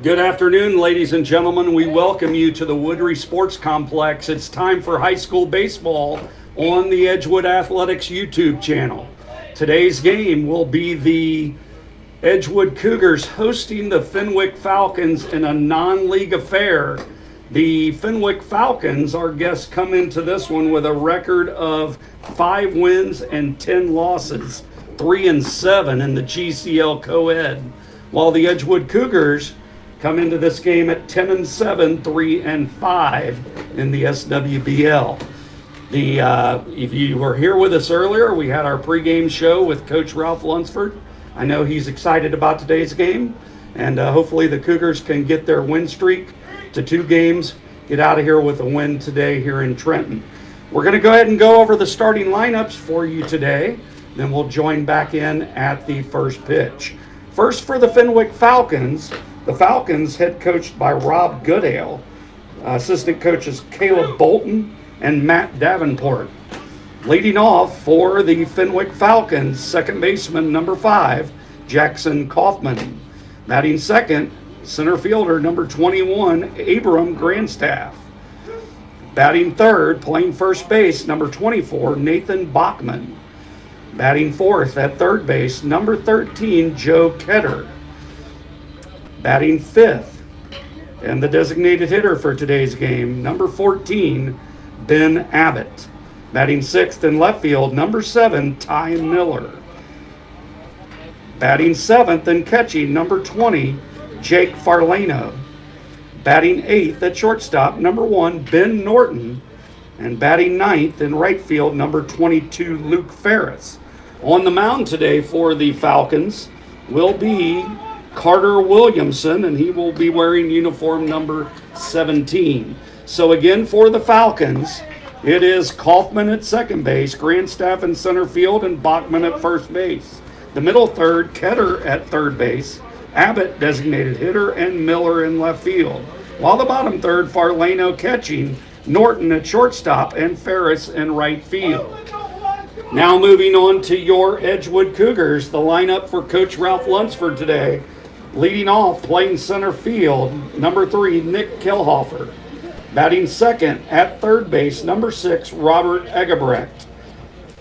Good afternoon, ladies and gentlemen. We welcome you to the Woodry Sports Complex. It's time for high school baseball on the Edgewood Athletics YouTube channel. Today's game will be the Edgewood Cougars hosting the Fenwick Falcons in a non-league affair. The Fenwick Falcons, our guests, come into this one with a record of 5 wins and 10 losses, 3-7 in the GCL co-ed, while the Edgewood Cougars come into this game at 10-7, 3-5 in the SWBL. If you were here with us earlier, we had our pregame show with Coach Ralph Lunsford. I know he's excited about today's game, and hopefully the Cougars can get their win streak to 2 games, get out of here with a win today here in Trenton. We're going to go ahead and go over the starting lineups for you today, then we'll join back in at the first pitch. First, for the Fenwick Falcons, the Falcons head coached by Rob Goodale, assistant coaches Caleb Bolton and Matt Davenport. Leading off for the Fenwick Falcons, second baseman number 5, Jackson Kaufman. Batting second, center fielder number 21, Abram Grandstaff. Batting third, playing first base, number 24, Nathan Bachman. Batting fourth at third base, number 13, Joe Ketter. Batting fifth, and the designated hitter for today's game, number 14, Ben Abbott. Batting sixth in left field, number 7, Ty Miller. Batting seventh and catching, number 20, Jake Farlano. Batting eighth at shortstop, number 1, Ben Norton. And batting ninth in right field, number 22, Luke Ferris. On the mound today for the Falcons will be Carter Williamson, and he will be wearing uniform number 17. So again, for the Falcons, it is Kaufman at second base, Grandstaff in center field, and Bachman at first base. The middle third, Ketter at third base, Abbott designated hitter, and Miller in left field. While the bottom third, Farlano catching, Norton at shortstop, and Ferris in right field. Now moving on to your Edgewood Cougars, the lineup for Coach Ralph Lunsford today. Leading off, playing center field, number 3, Nick Kilhofer. Batting second at third base, number 6, Robert Egebrecht.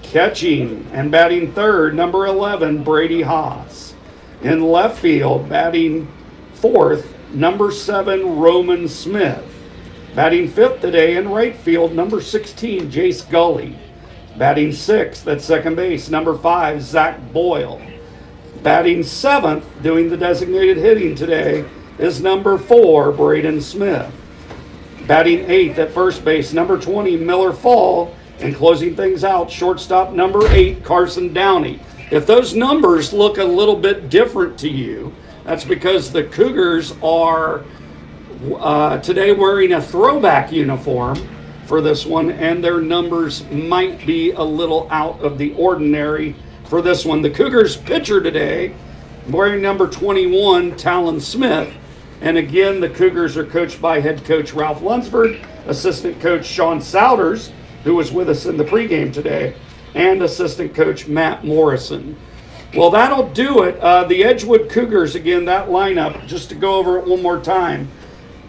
Catching and batting third, number 11, Brady Haas. In left field, batting fourth, number 7, Roman Smith. Batting fifth today in right field, number 16, Jace Gully. Batting sixth at second base, number 5, Zach Boyle. Batting seventh, doing the designated hitting today, is number 4, Braden Smith. Batting eighth at first base, number 20, Miller Fall. And closing things out, shortstop number 8, Carson Downey. If those numbers look a little bit different to you, that's because the Cougars are today wearing a throwback uniform for this one, and their numbers might be a little out of the ordinary for this one. The Cougars pitcher today wearing number 21, Talon Smith. And again, the Cougars are coached by head coach Ralph Lunsford, assistant coach Sean Souders, who was with us in the pregame today, and assistant coach Matt Morrison. Well, that'll do it. The Edgewood Cougars, again, that lineup, just to go over it one more time.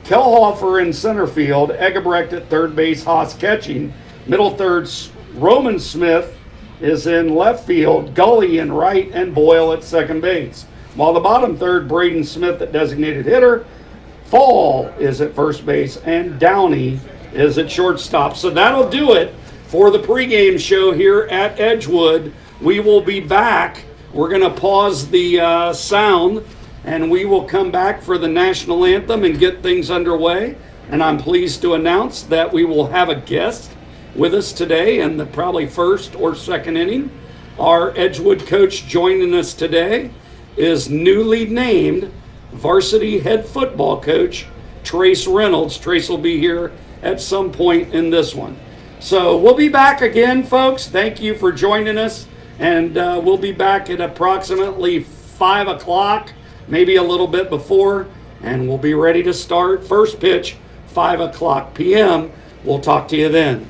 Kilhofer in center field, Egebrecht at third base, Haas catching. Middle third, Roman Smith is in left field, Gully in right, and Boyle at second base. While the bottom third, Braden Smith at designated hitter, Fall is at first base, and Downey is at shortstop. So that'll do it for the pregame show here at Edgewood. We will be back. We're going to pause the sound, and we will come back for the national anthem and get things underway. And I'm pleased to announce that we will have a guest with us today in the probably first or second inning. Our Edgewood coach joining us today is newly named varsity head football coach Trace Reynolds. Trace will be here at some point in this one. So we'll be back again, folks. Thank you for joining us, and we'll be back at approximately 5 o'clock, maybe a little bit before, and we'll be ready to start first pitch 5 o'clock p.m. We'll talk to you then.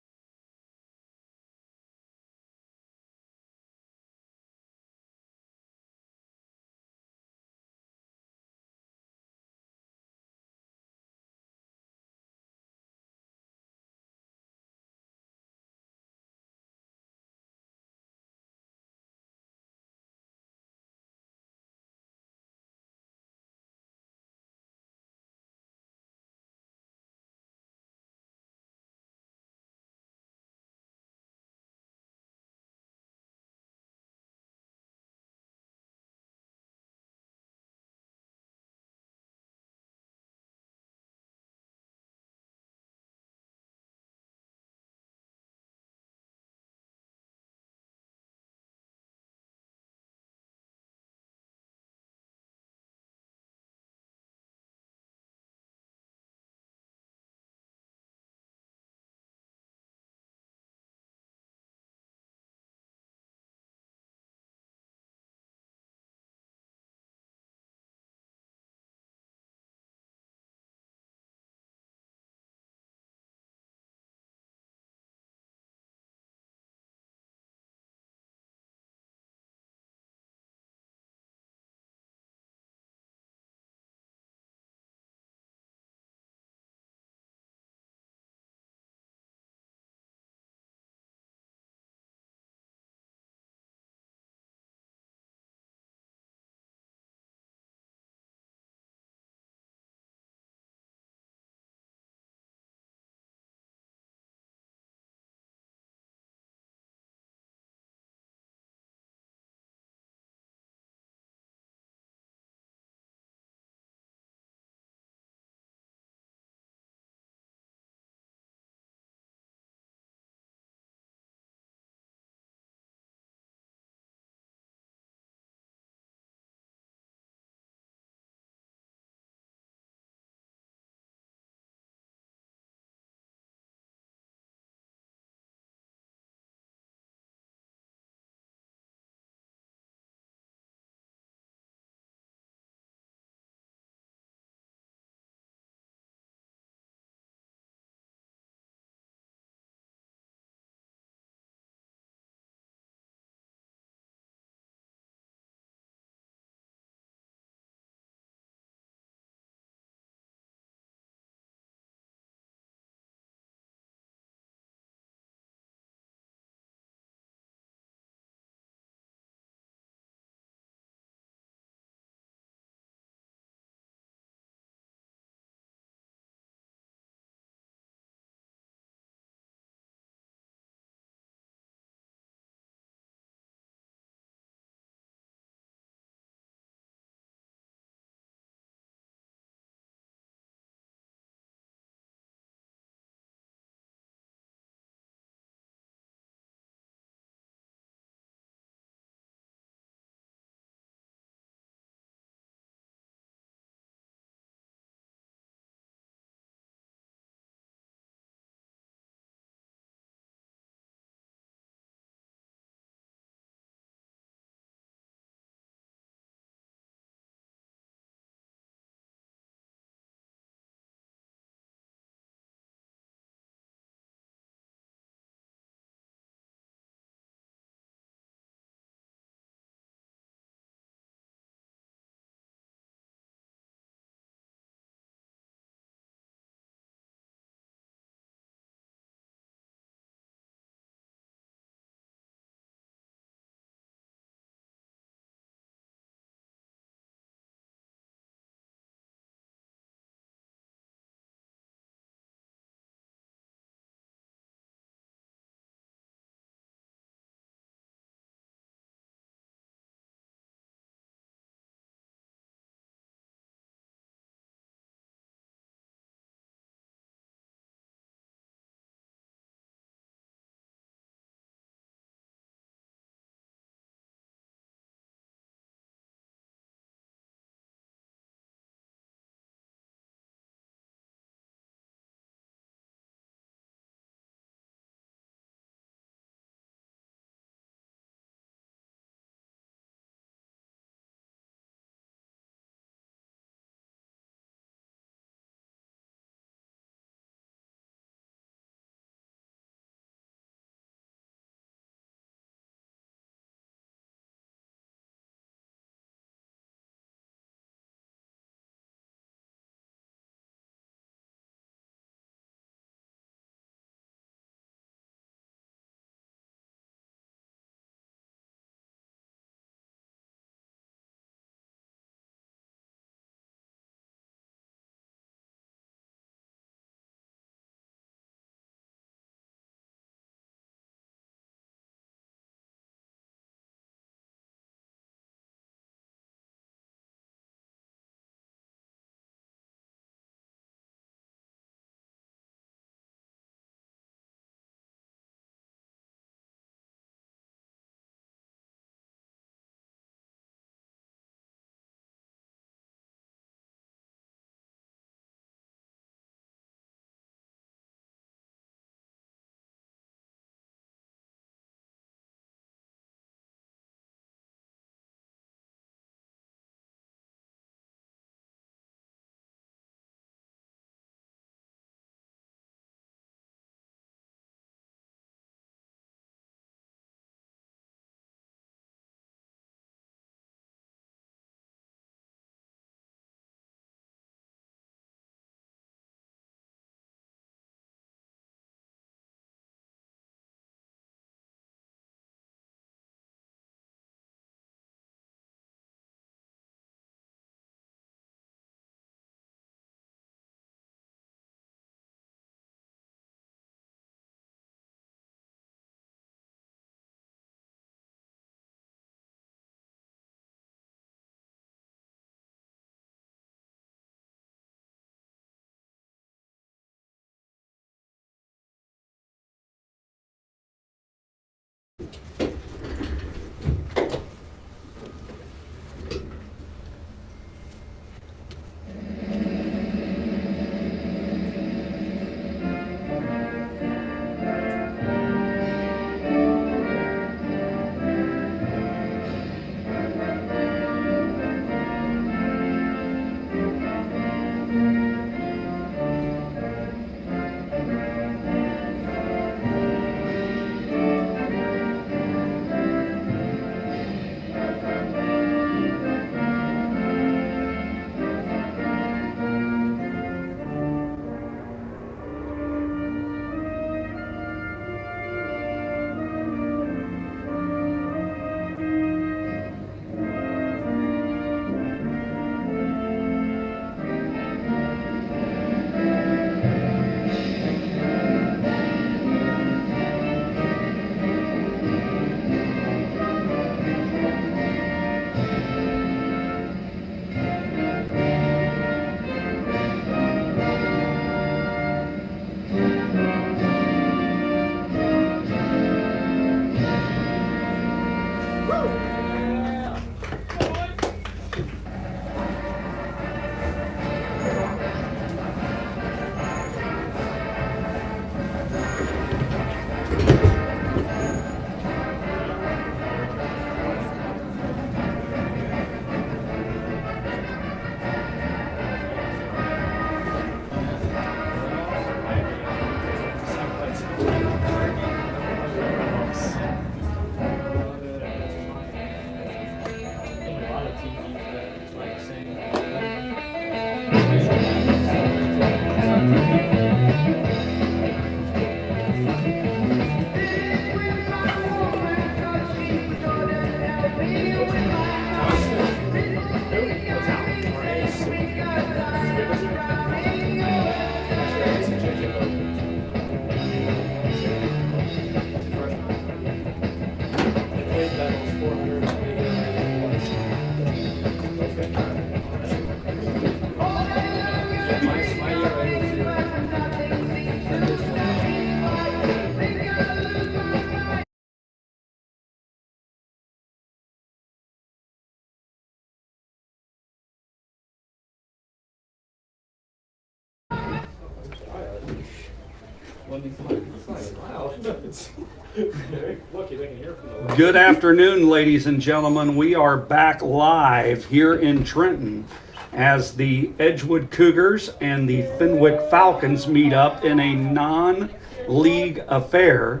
Good afternoon, ladies and gentlemen. We are back live here in Trenton as the Edgewood Cougars and the Fenwick Falcons meet up in a non-league affair.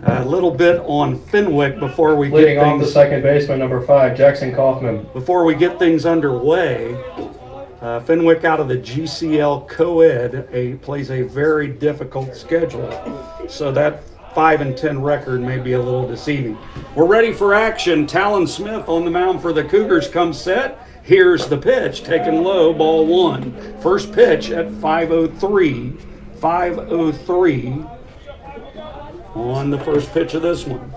A little bit on Fenwick before we leading off the second baseman, number 5, Jackson Kaufman. Before we get things underway, Fenwick out of the GCL co-ed plays a very difficult schedule, so that 5-10 record may be a little deceiving. We're ready for action. Talon Smith on the mound for the Cougars comes set. Here's the pitch, taken low, ball 1. First pitch at 5:03. 5:03 on the first pitch of this one.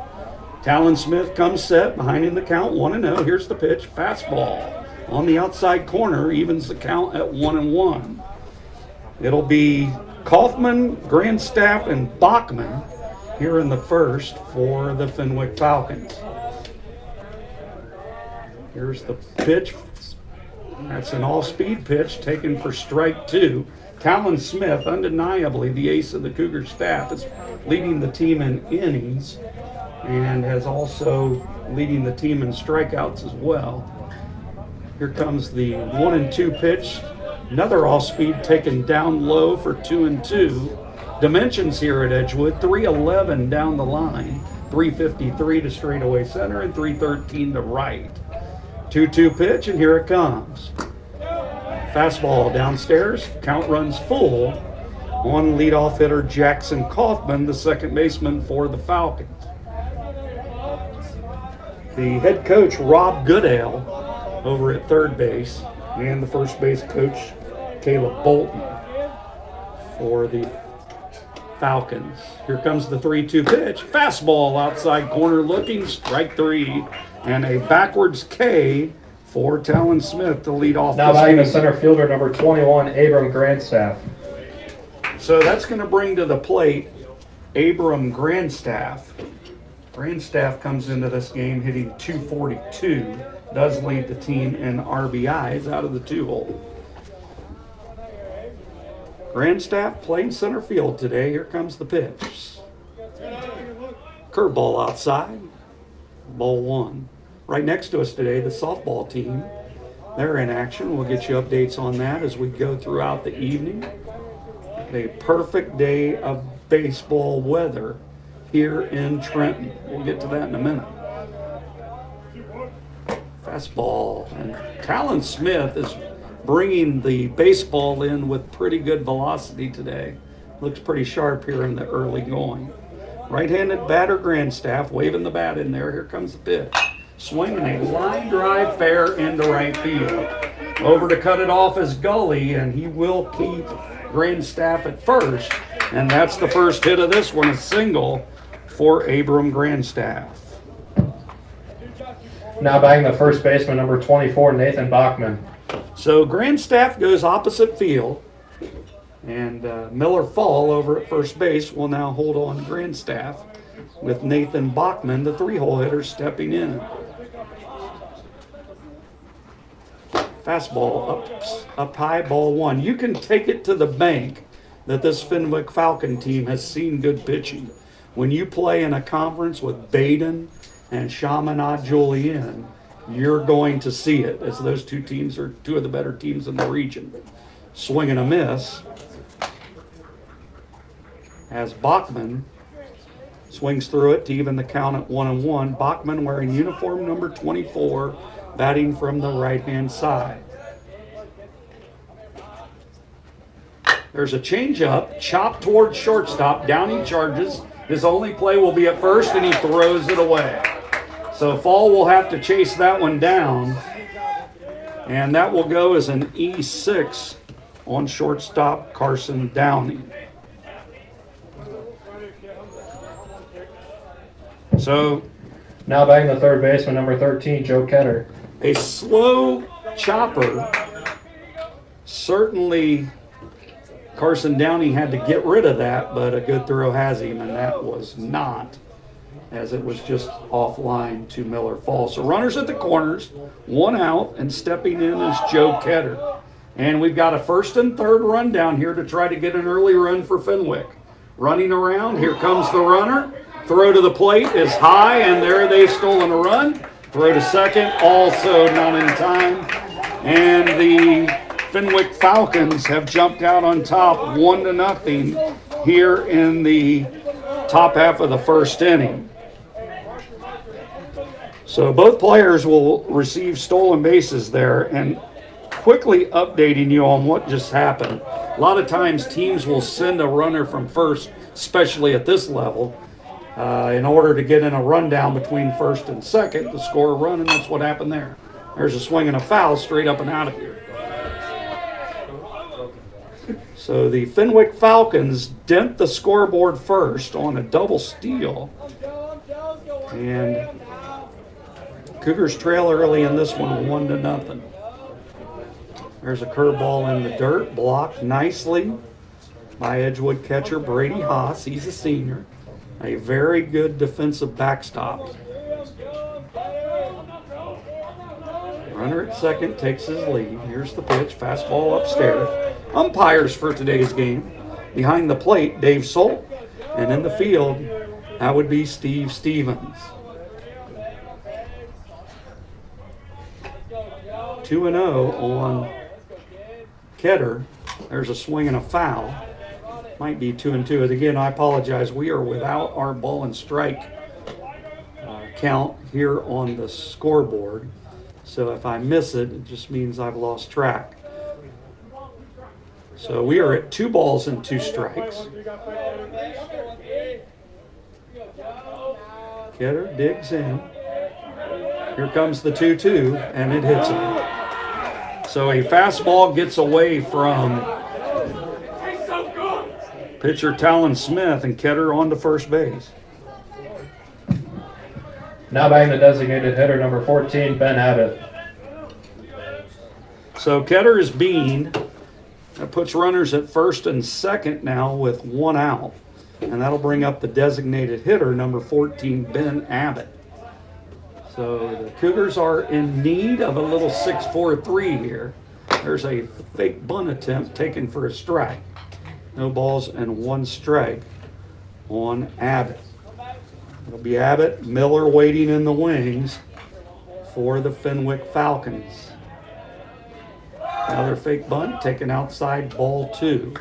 Talon Smith comes set, behind in the count, 1-0. Here's the pitch, fastball on the outside corner, evens the count at 1-1. It'll be Kaufman, Grandstaff, and Bachman here in the first for the Fenwick Falcons. Here's the pitch. That's an all-speed pitch taken for strike 2. Talon Smith, undeniably the ace of the Cougar staff, is leading the team in innings and has also leading the team in strikeouts as well. Here comes the 1-2 pitch. Another all-speed taken down low for 2-2. Dimensions here at Edgewood, 311 down the line, 353 to straightaway center, and 313 to right. 2-2 pitch, and here it comes. Fastball downstairs, count runs full on leadoff hitter Jackson Kaufman, the second baseman for the Falcons. The head coach, Rob Goodale, over at third base, and the first base coach, Caleb Bolton, for the Falcons. Here comes the 3-2 pitch. Fastball outside corner looking, strike 3, and a backwards K for Talon Smith to lead off. Now batting the center fielder, number 21, Abram Grandstaff. So that's going to bring to the plate Abram Grandstaff. Grandstaff comes into this game hitting .242, does lead the team in RBIs out of the 2-hole. Grandstaff playing center field today. Here comes the pitch. Curveball outside. Ball 1. Right next to us today, the softball team. They're in action. We'll get you updates on that as we go throughout the evening. A perfect day of baseball weather here in Trenton. We'll get to that in a minute. Fastball. And Talon Smith is bringing the baseball in with pretty good velocity today. Looks pretty sharp here in the early going. Right-handed batter Grandstaff waving the bat in there. Here comes the pitch. Swinging a line drive fair into right field. Over to cut it off is Gully, and he will keep Grandstaff at first. And that's the first hit of this one, a single for Abram Grandstaff. Now batting the first baseman, number 24, Nathan Bachman. So Grandstaff goes opposite field, and Miller Fall over at first base will now hold on Grandstaff with Nathan Bachman, the 3-hole hitter, stepping in. Fastball up high, ball 1. You can take it to the bank that this Fenwick Falcon team has seen good pitching. When you play in a conference with Baden and Chaminade Julienne, you're going to see it, as those two teams are two of the better teams in the region. Swing and a miss as Bachman swings through it to even the count at 1-1. Bachman wearing uniform number 24, batting from the right-hand side. There's a changeup, chopped towards shortstop. Downey charges. His only play will be at first, and he throws it away. So Fall will have to chase that one down, and that will go as an E6 on shortstop Carson Downey. So now batting the third baseman, number 13, Joe Ketter. A slow chopper. Certainly Carson Downey had to get rid of that, but a good throw has him, and that was not, as it was just offline to Miller Fall. So runners at the corners, 1 out, and stepping in is Joe Ketter. And we've got a first and third run down here to try to get an early run for Fenwick. running around. Here comes the runner. Throw to the plate is high, and there they've stolen a run. Throw to second, also not in time. And the Fenwick Falcons have jumped out on top 1-0 here in the top half of the first inning. So both players will receive stolen bases there, and quickly updating you on what just happened. A lot of times teams will send a runner from first, especially at this level, in order to get in a rundown between first and second to score a run, and that's what happened there. There's a swing and a foul straight up and out of here. So the Fenwick Falcons dent the scoreboard first on a double steal, and Cougars trail early in this one 1-0. There's a curveball in the dirt, blocked nicely by Edgewood catcher Brady Haas. He's a senior. A very good defensive backstop. Runner at second takes his lead. Here's the pitch, fastball upstairs. Umpires for today's game. Behind the plate, Dave Solt. And in the field, that would be Steve Stevens. 2-0 on Ketter. There's a swing and a foul. Might be 2-2. And again, I apologize. We are without our ball and strike count here on the scoreboard. So if I miss it, it just means I've lost track. So we are at 2 balls and 2 strikes. Ketter digs in. Here comes the 2-2, and it hits him. So a fastball gets away from pitcher Talon Smith, and Ketter on to first base. Now batting the designated hitter, number 14, Ben Abbott. So Ketter is beaned. That puts runners at first and second now with 1 out. And that'll bring up the designated hitter, number 14, Ben Abbott. So the Cougars are in need of a little 6-4-3 here. There's a fake bunt attempt taken for a strike. No balls and 1 strike on Abbott. It'll be Abbott, Miller waiting in the wings for the Fenwick Falcons. Another fake bunt taken outside, ball 2.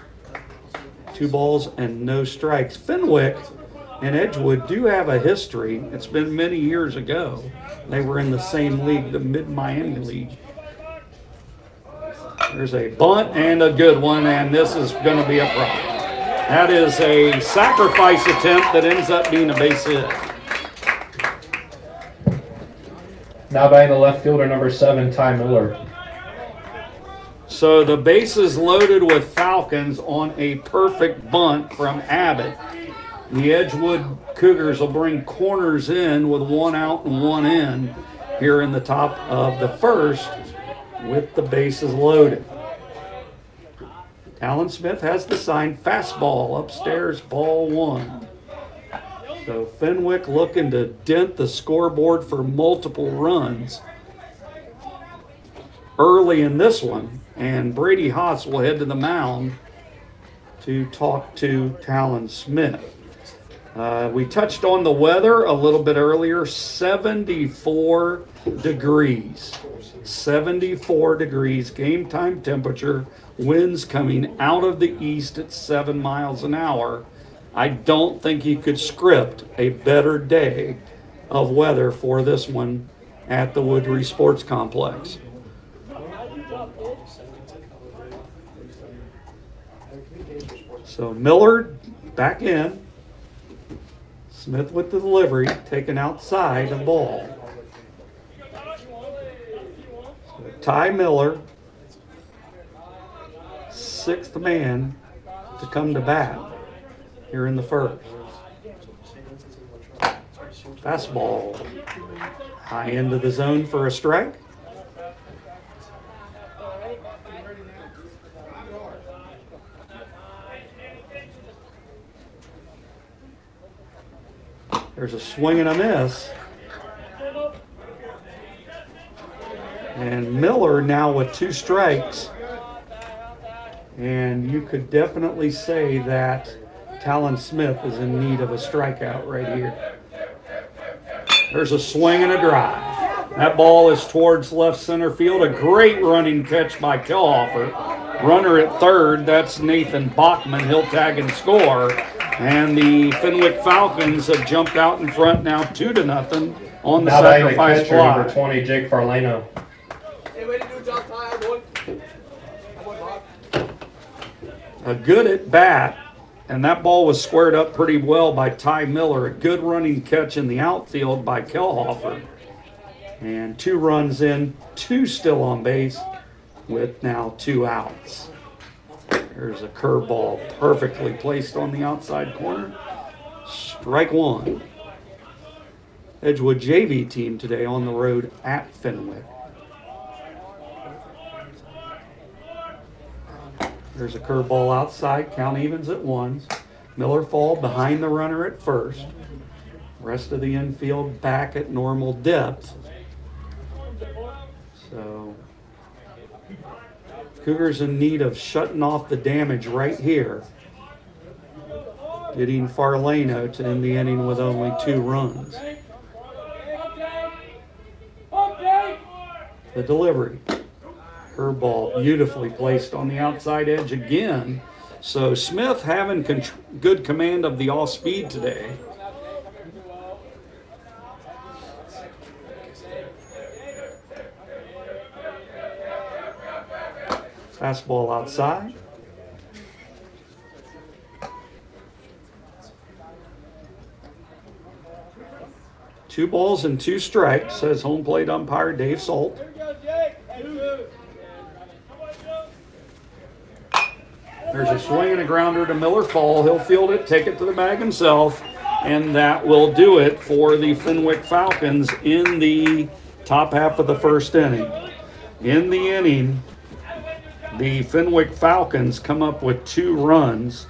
2 balls and no strikes. Fenwick and Edgewood do have a history. It's been many years ago. They were in the same league, the Mid-Miami League. There's a bunt and a good one, and this is going to be a problem. That is a sacrifice attempt that ends up being a base hit. Now batting the left fielder, number 7, Ty Miller. So the bases loaded with Falcons on a perfect bunt from Abbott. The Edgewood Cougars will bring corners in with 1 out and 1 in here in the top of the first with the bases loaded. Talon Smith has the sign, fastball upstairs, ball 1. So Fenwick looking to dent the scoreboard for multiple runs early in this one. And Brady Haas will head to the mound to talk to Talon Smith. We touched on the weather a little bit earlier. 74 degrees. 74 degrees. Game time temperature. Winds coming out of the east at 7 miles an hour. I don't think you could script a better day of weather for this one at the Woodbury Sports Complex. So Miller back in. Smith with the delivery, taken outside the ball. So Ty Miller, 6th man to come to bat here in the first. Fastball high into the zone for a strike. There's a swing and a miss. And Miller now with 2 strikes. And you could definitely say that Talon Smith is in need of a strikeout right here. There's a swing and a drive. That ball is towards left center field. A great running catch by Kelhofer. Runner at third, that's Nathan Bachman. He'll tag and score. And the Fenwick Falcons have jumped out in front now 2-0 on the Now batting the sacrifice catcher, number fly. 20, Jake Farlano. A good at bat, and that ball was squared up pretty well by Ty Miller. A good running catch in the outfield by Kelhofer. And 2 runs in, 2 still on base with now 2 outs. There's a curveball perfectly placed on the outside corner. Strike 1. Edgewood JV team today on the road at Fenwick. There's a curveball outside, count evens at 1. Miller fall behind the runner at first. Rest of the infield back at normal depth. So, Cougars in need of shutting off the damage right here. Getting Farlano to end the inning with only 2 runs. The delivery. Curveball beautifully placed on the outside edge again. So Smith having good command of the off speed today. Fastball outside. Two balls and 2 strikes, says home plate umpire Dave Salt. There's a swing and a grounder to Miller Fall. He'll field it, take it to the bag himself, and that will do it for the Fenwick Falcons in the top half of the first inning. In the inning, the Fenwick Falcons come up with 2 runs.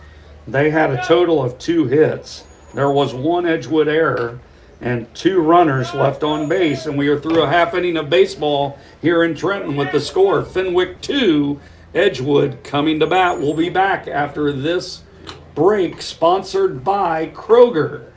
They had a total of 2 hits. There was 1 Edgewood error and 2 runners left on base, and we are through a half inning of baseball here in Trenton with the score Fenwick 2, Edgewood coming to bat. We'll be back after this break, sponsored by Kroger.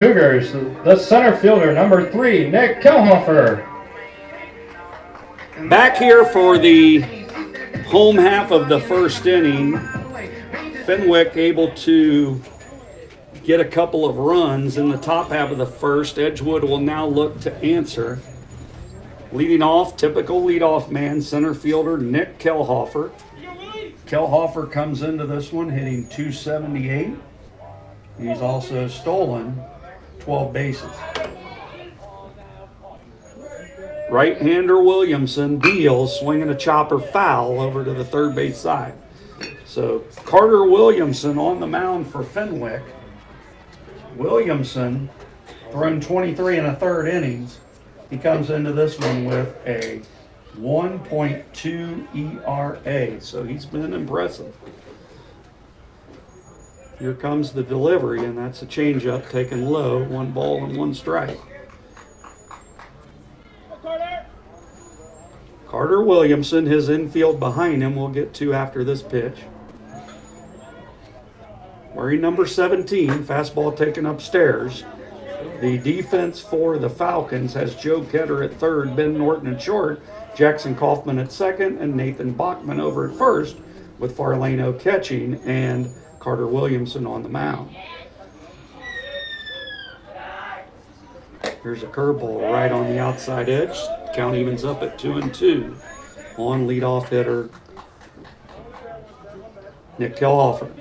Cougars, the center fielder, number 3, Nick Kelhofer. Back here for the home half of the first inning. Fenwick able to get a couple of runs in the top half of the first. Edgewood will now look to answer. Leading off, typical leadoff man, center fielder Nick Kelhofer. Kelhofer comes into this one hitting .278. He's also stolen 12 bases. Right-hander Williamson deals, swinging a chopper foul over to the third base side. So Carter Williamson on the mound for Fenwick. Williamson thrown 23 1/3 innings. He comes into this one with a 1.2 ERA, so he's been impressive. Here comes the delivery, and that's a changeup taken low, 1 ball and 1 strike. Carter Williamson, his infield behind him, will get two after this pitch. Wearing number 17, fastball taken upstairs. The defense for the Falcons has Joe Ketter at third, Ben Norton at short, Jackson Kaufman at second, and Nathan Bachman over at first, with Farlano catching and Carter Williamson on the mound. Here's a curveball right on the outside edge. Count evens up at 2-2. On leadoff hitter Nick Kelhofer.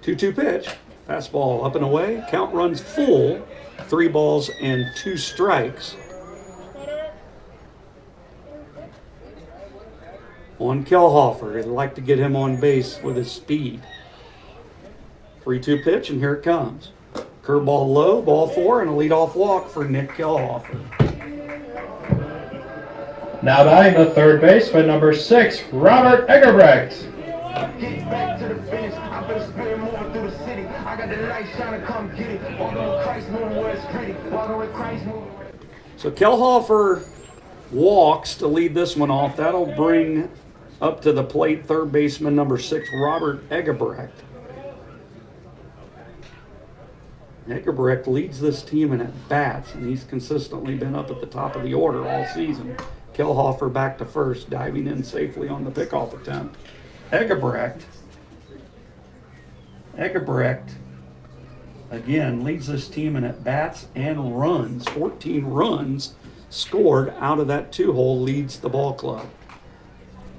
2-2 pitch. Fastball up and away. Count runs full. 3 balls and 2 strikes. On Kelhofer. They'd like to get him on base with his speed. 3-2 pitch, and here it comes. Curveball low, ball 4, and a leadoff walk for Nick Kelhofer. Now batting the third baseman, number 6, Robert Eggerbrecht. Get back to the finish. I better spin moving through the city. I got the light shining, come get it. Walking with Christ, moving where it's pretty. Walking with Christ, moving. So Kelhofer walks to lead this one off. That'll bring up to the plate third baseman number 6, Robert Eggerbrecht. Eggerbrecht leads this team in at-bats, and he's consistently been up at the top of the order all season. Kelhofer back to first, diving in safely on the pickoff attempt. Eggerbrecht, again, leads this team in at-bats and runs. 14 runs scored out of that 2-hole leads the ball club.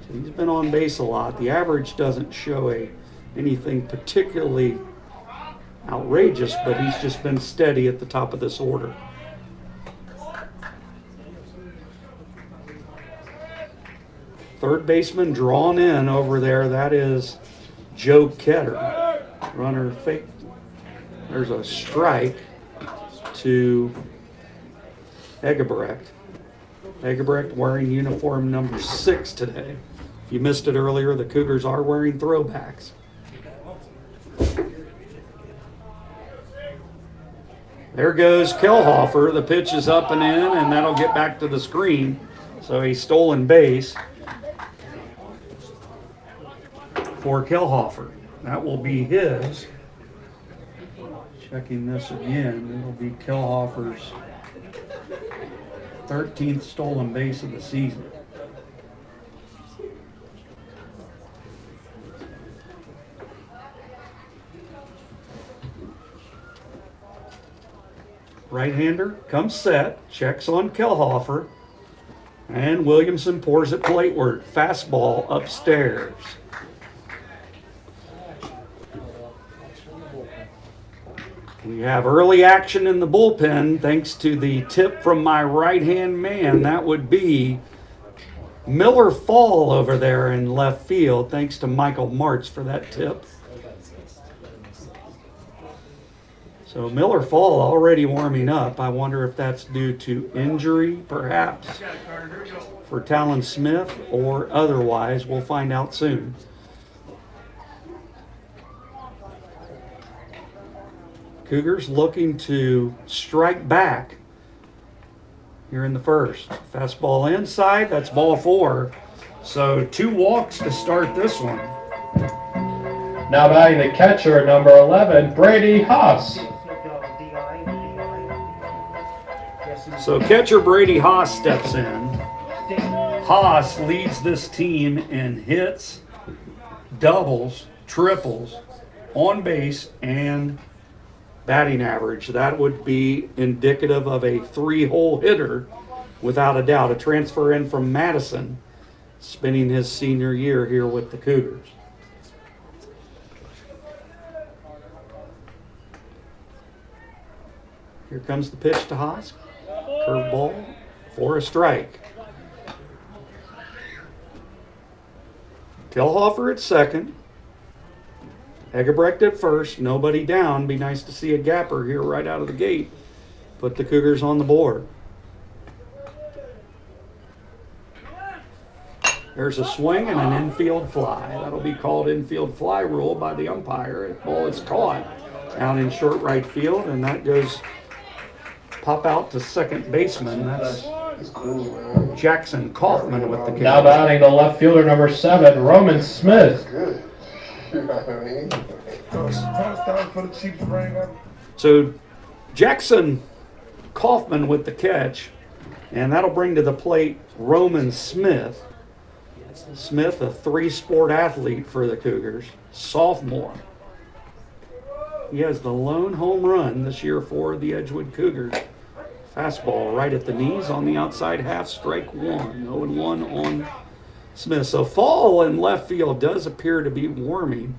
So he's been on base a lot. The average doesn't show anything particularly outrageous, but he's just been steady at the top of this order. Third baseman drawn in over there. That is Joe Ketter. Runner fake. There's a strike to Eggerbrecht. Eggerbrecht wearing uniform number 6 today. If you missed it earlier, the Cougars are wearing throwbacks. There goes Kelhofer. The pitch is up and in, and that'll get back to the screen. So a stolen base for Kelhofer. That will be his. Checking this again, it'll be Kelhofer's 13th stolen base of the season. Right-hander comes set, checks on Kelhofer, and Williamson pours it plateward. Fastball upstairs. We have early action in the bullpen thanks to the tip from my right-hand man. That would be Miller Fall over there in left field. Thanks to Michael Martz for that tip. So Miller Fall already warming up. I wonder if that's due to injury, perhaps, for Talon Smith or otherwise. We'll find out soon. Cougars looking to strike back here in the first. Fastball inside, that's ball 4. So 2 walks to start this one. Now batting the catcher, number 11, Brady Haas. So catcher Brady Haas steps in. Haas leads this team in hits, doubles, triples, on base, and batting average. That would be indicative of a 3-hole hitter, without a doubt. A transfer in from Madison, spending his senior year here with the Cougars. Here comes the pitch to Haas. Curveball for a strike. Kelhofer at second. Eggerbrecht at first. Nobody down. Be nice to see a gapper here right out of the gate. Put the Cougars on the board. There's a swing and an infield fly. That'll be called infield fly rule by the umpire. The ball is caught out in short right field, and that goes pop out to second baseman. That's Jackson Kaufman with the kick. Now batting the left fielder, number 7, Roman Smith. So Jackson Kaufman with the catch, and that'll bring to the plate Roman Smith. Smith, a 3-sport athlete for the Cougars, sophomore. He has the lone home run this year for the Edgewood Cougars. Fastball right at the knees on the outside half, strike 1. 0-1 on Smith. So fall in left field does appear to be warming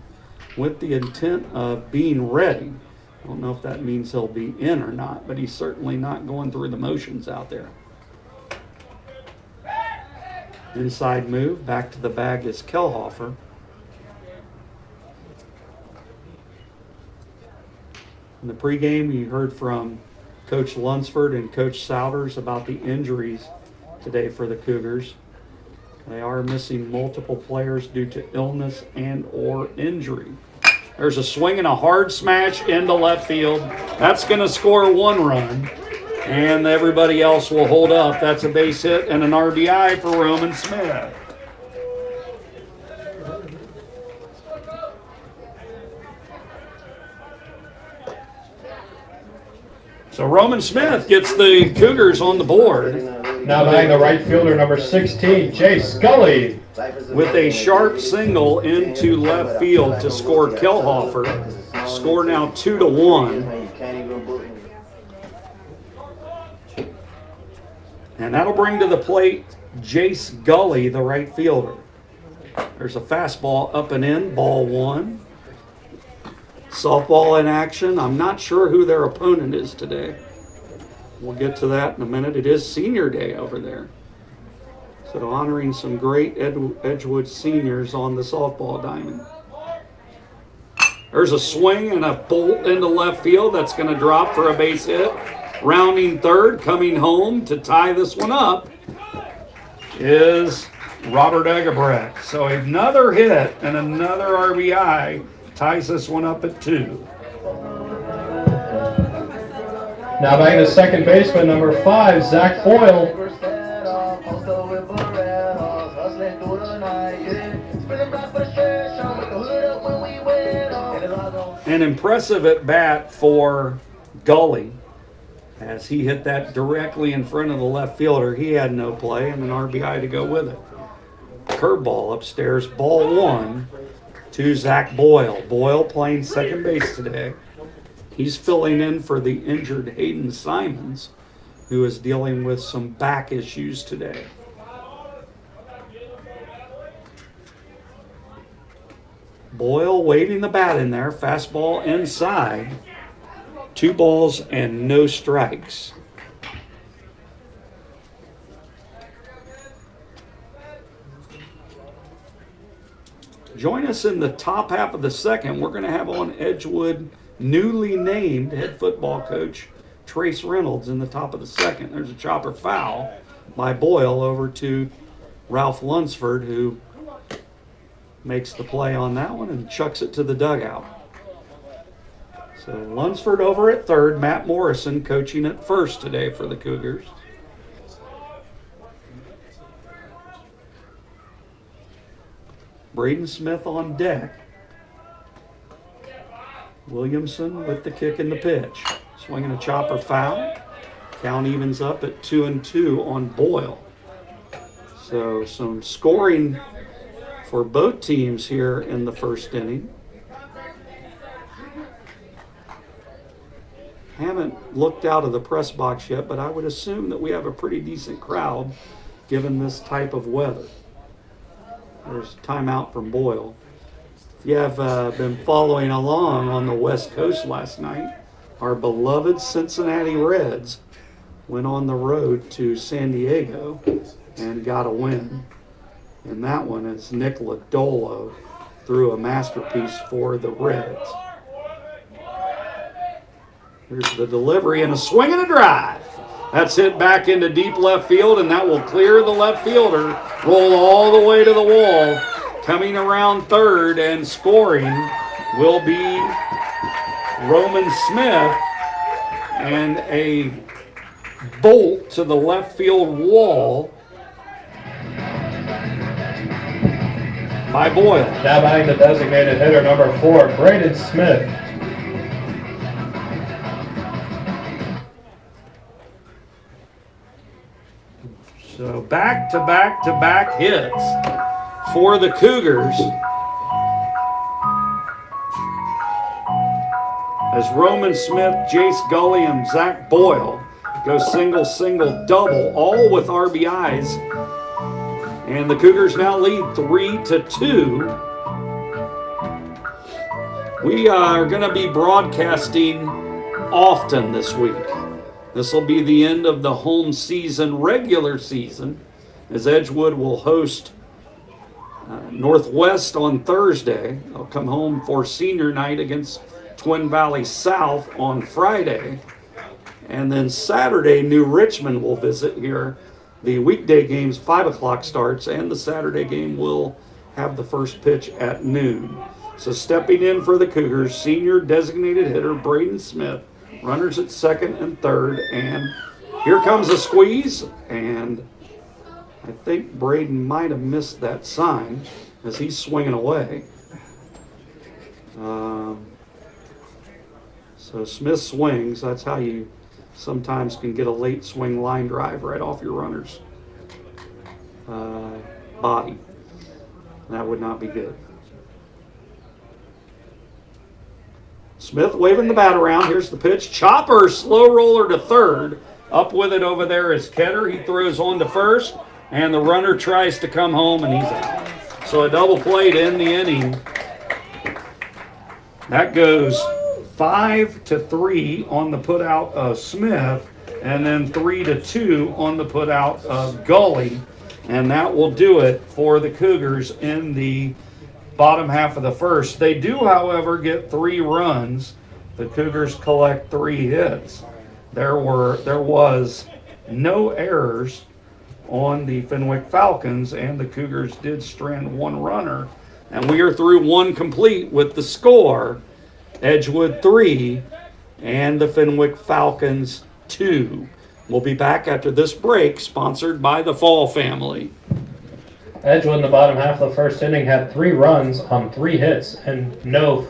with the intent of being ready. I don't know if that means he'll be in or not, but he's certainly not going through the motions out there. Inside move, back to the bag is Kelhofer. In the pregame, you heard from Coach Lunsford and Coach Souders about the injuries today for the Cougars. They are missing multiple players due to illness and or injury. There's a swing and a hard smash into left field. That's going to score 1 run, and everybody else will hold up. That's a base hit and an RBI for Roman Smith. So Roman Smith gets the Cougars on the board. Now batting the right fielder, number 16, Jay Scully. With a sharp single into left field to score Kelhofer. Score now 2-1. And that'll bring to the plate Jace Gully, the right fielder. There's a fastball up and in, ball 1. Softball in action. I'm not sure who their opponent is today. We'll get to that in a minute. It is senior day over there. So honoring some great Edgewood seniors on the softball diamond. There's a swing and a bolt into left field. That's going to drop for a base hit. Rounding third, coming home to tie this one up is Robert Egebrecht. So another hit and another RBI ties this one up at 2. Now batting the second baseman, number 5, Zach Boyle. An impressive at bat for Gully as he hit that directly in front of the left fielder. He had no play and an RBI to go with it. Curveball upstairs, ball 1 to Zach Boyle. Boyle playing second base today. He's filling in for the injured Hayden Simons, who is dealing with some back issues today. Boyle waving the bat in there. Fastball inside. 2 balls and no strikes. Join us in the top half of the second. We're going to have on Edgewood newly named head football coach Trace Reynolds in the top of the second. There's a chopper foul by Boyle over to Ralph Lunsford, who makes the play on that one and chucks it to the dugout. So Lunsford over at third, Matt Morrison coaching at first today for the Cougars. Braden Smith on deck. Williamson with the kick and the pitch. Swinging a chopper foul. Count evens up at 2-2 on Boyle. So some scoring for both teams here in the first inning. Haven't looked out of the press box yet, but I would assume that we have a pretty decent crowd given this type of weather. There's a timeout from Boyle. If you have been following along on the West Coast last night, our beloved Cincinnati Reds went on the road to San Diego and got a win. And that one is Nick Lodolo threw a masterpiece for the Reds. Here's the delivery and a swing and a drive. That's hit back into deep left field, and that will clear the left fielder, roll all the way to the wall. Coming around third and scoring will be Roman Smith, and a bolt to the left field wall by Boyle. Now batting the designated hitter, number 4, Braden Smith. So back hits for the Cougars as Roman Smith, Jace Gully, and Zach Boyle go single, double, all with RBIs. And the Cougars now lead 3-2. We are going to be broadcasting often this week. This will be the end of the home season, regular season, as Edgewood will host Northwest on Thursday. They'll come home for senior night against Twin Valley South on Friday. And then Saturday, New Richmond will visit here. The weekday games, 5 o'clock starts, and the Saturday game will have the first pitch at noon. So stepping in for the Cougars, senior designated hitter Braden Smith. Runners at second and third, and here comes a squeeze, and I think Braden might have missed that sign as he's swinging away. So Smith swings. That's how you sometimes can get a late swing line drive right off your runner's body. That would not be good. Smith waving the bat around. Here's the pitch. Chopper, slow roller to third. Up with it over there is Ketter. He throws on to first, and the runner tries to come home, and he's out. So a double play to end the inning. That goes 5-3 on the putout of Smith, and then 3-2 on the putout of Gully. And that will do it for the Cougars in the bottom half of the first. They do, however, get 3 runs. The Cougars collect 3 hits. There was no errors on the Fenwick Falcons, and the Cougars did strand 1 runner. And we are through 1 complete with the score: Edgewood 3 and the Fenwick Falcons 2. We'll be back after this break, sponsored by the Fall family. Edgewood in the bottom half of the first inning had 3 runs on 3 hits and no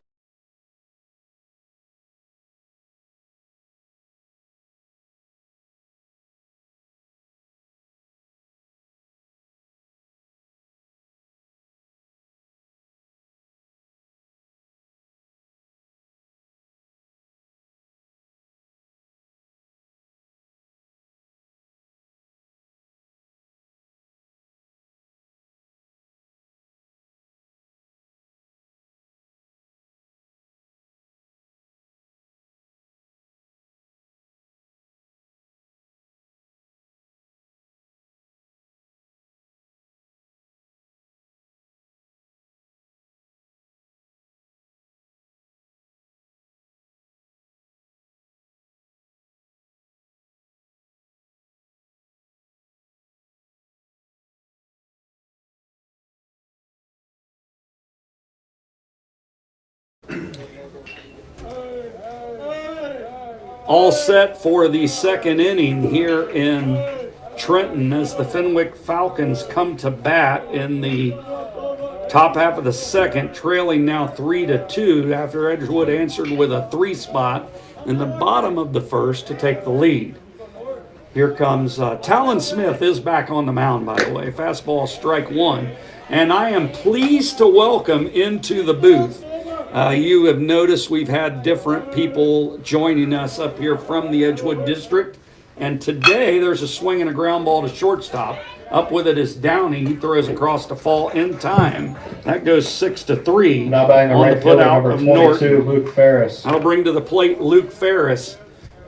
All set for the second inning here in Trenton as the Fenwick Falcons come to bat in the top half of the second, trailing now 3-2 after Edgewood answered with a 3 spot in the bottom of the first to take the lead. Here comes Talon Smith is back on the mound, by the way. Fastball, strike 1. And I am pleased to welcome into the booth. You have noticed we've had different people joining us up here from the Edgewood district. And today there's a swing and a ground ball to shortstop. Up with it is Downey. He throws across the fall in time. That goes 6-3 now batting the on right the fielder, putout number of 22, Norton. Luke Ferris. I'll bring to the plate Luke Ferris,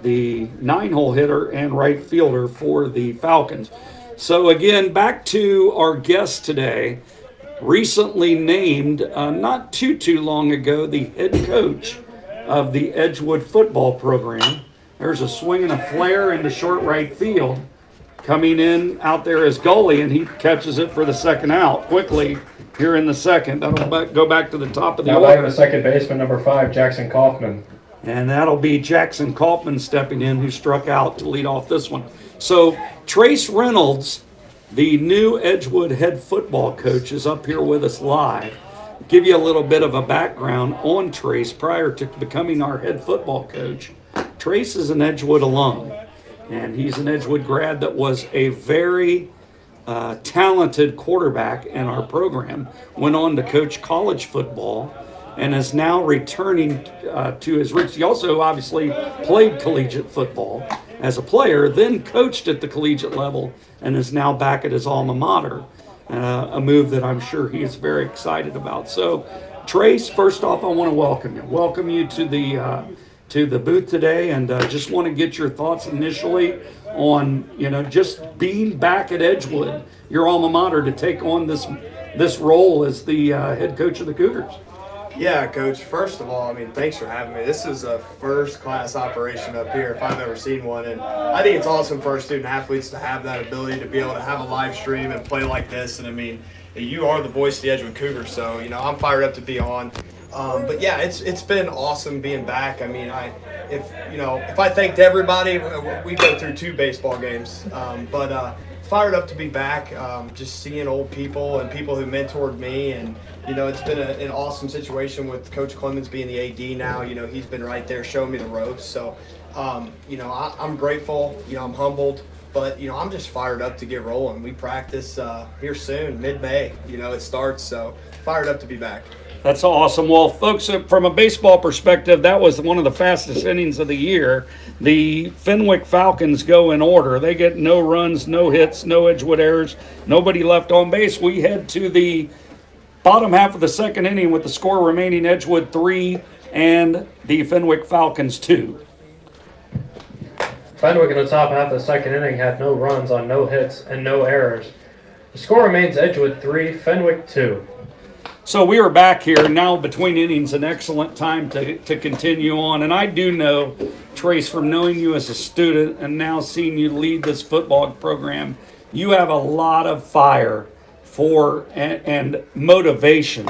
the 9-hole hitter and right fielder for the Falcons. So again, back to our guest today. Recently named, not too long ago, the head coach of the Edgewood football program. There's a swing and a flare into short right field. Coming in out there is Gully, and he catches it for the second out quickly here in the second. That'll go back to the top of the Now order. back to second baseman, number 5, Jackson Kaufman. And that'll be Jackson Kaufman stepping in, who struck out to lead off this one. So Trace Reynolds, the new Edgewood head football coach, is up here with us live. Give you a little bit of a background on Trace prior to becoming our head football coach. Trace is an Edgewood alum, and he's an Edgewood grad that was a very talented quarterback in our program, went on to coach college football, and is now returning to his roots. He also obviously played collegiate football as a player, then coached at the collegiate level, and is now back at his alma mater, a move that I'm sure he is very excited about. So, Trace, first off, I want to welcome you. Welcome you to the booth today, and just want to get your thoughts initially on, just being back at Edgewood, your alma mater, to take on this role as the head coach of the Cougars. Yeah, Coach. First of all, thanks for having me. This is a first-class operation up here, if I've ever seen one. And I think it's awesome for our student-athletes to have that ability to be able to have a live stream and play like this. And, you are the voice of the Edgewood Cougars, so, I'm fired up to be on. But, yeah, it's been awesome being back. If I thanked everybody, we go through 2 baseball games. But fired up to be back, just seeing old people and people who mentored me. And, it's been an awesome situation with Coach Clemens being the AD now. He's been right there showing me the ropes. So, I'm grateful. I'm humbled. But, I'm just fired up to get rolling. We practice here soon, mid-May. It starts. So, fired up to be back. That's awesome. Well, folks, from a baseball perspective, that was one of the fastest innings of the year. The Fenwick Falcons go in order. They get no runs, no hits, no Edgewood errors, nobody left on base. We head to the bottom half of the second inning with the score remaining Edgewood 3 and the Fenwick Falcons 2. Fenwick in the top half of the second inning had no runs on no hits and no errors. The score remains Edgewood 3, Fenwick 2. So we are back here now between innings, an excellent time to continue on. And I do know, Trace, from knowing you as a student and now seeing you lead this football program, you have a lot of fire for and motivation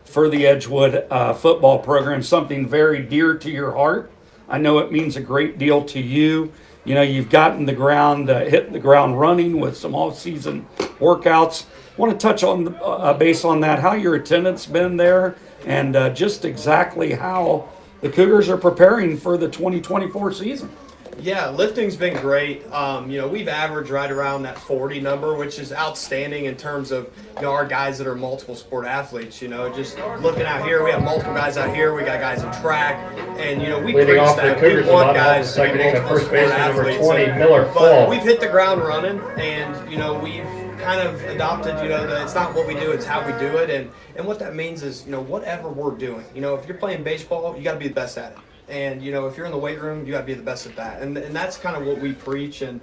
for the Edgewood football program, something very dear to your heart. I know it means a great deal to you. You've gotten the ground, hit the ground running with some off-season workouts. Want to touch on base on that, how your attendance been there, and just exactly how the Cougars are preparing for the 2024 season. Yeah, lifting's been great. We've averaged right around that 40 number, which is outstanding in terms of our guys that are multiple sport athletes. Just looking out here, we have multiple guys out here. We got guys in track, and we Leading preach off that. the Cougars, We want about guys to be second inning, multiple first sport baseman number athletes. 20, Miller But Fall. we've hit the ground running, and we've kind of adopted, that it's not what we do, it's how we do it. And what that means is, whatever we're doing, if you're playing baseball, you got to be the best at it. And, if you're in the weight room, you got to be the best at that. And that's kind of what we preach. And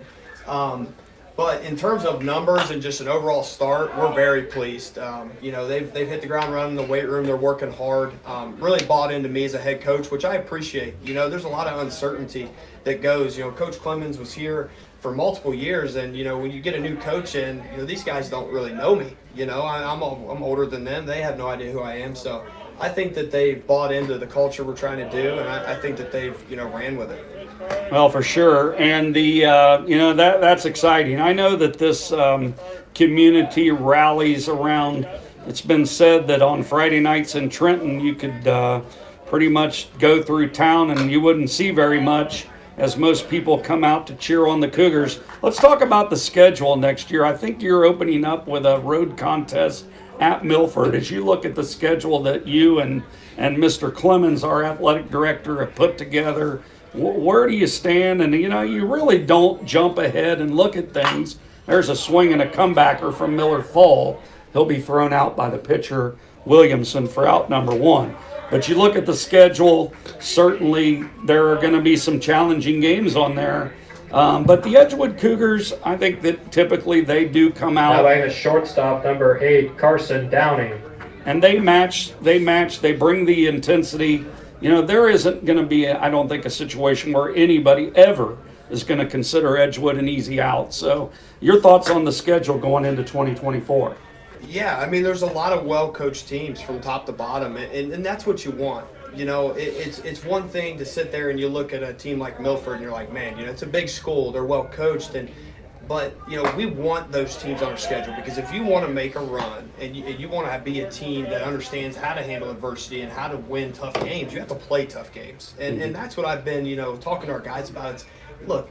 but in terms of numbers and just an overall start, we're very pleased. They've hit the ground running in the weight room. They're working hard. Really bought into me as a head coach, which I appreciate. There's a lot of uncertainty that goes. Coach Clemens was here for multiple years, and when you get a new coach in, these guys don't really know me. I'm older than them. They have no idea who I am. So I think that they've bought into the culture we're trying to do, and I think that they've ran with it. Well, for sure, and the that's exciting. I know that this community rallies around. It's been said that on Friday nights in Trenton, you could pretty much go through town and you wouldn't see very much, as most people come out to cheer on the Cougars. Let's talk about the schedule next year. I think you're opening up with a road contest at Milford. As you look at the schedule that you and Mr. Clemens, our athletic director, have put together, where do you stand? And, you really don't jump ahead and look at things. There's a swing and a comebacker from Miller Fall. He'll be thrown out by the pitcher, Williamson, for out number 1. But you look at the schedule, certainly there are going to be some challenging games on there. But the Edgewood Cougars, I think that typically they do come out. Now batting the shortstop, number 8, Carson Downing. And they bring the intensity. There isn't going to be, I don't think, a situation where anybody ever is going to consider Edgewood an easy out. So your thoughts on the schedule going into 2024? Yeah, there's a lot of well-coached teams from top to bottom, and that's what you want. it's one thing to sit there and you look at a team like Milford and you're like, man, it's a big school, they're well coached, but we want those teams on our schedule, because if you want to make a run and you want to be a team that understands how to handle adversity and how to win tough games, you have to play tough games, and that's what I've been talking to our guys about. It's, look,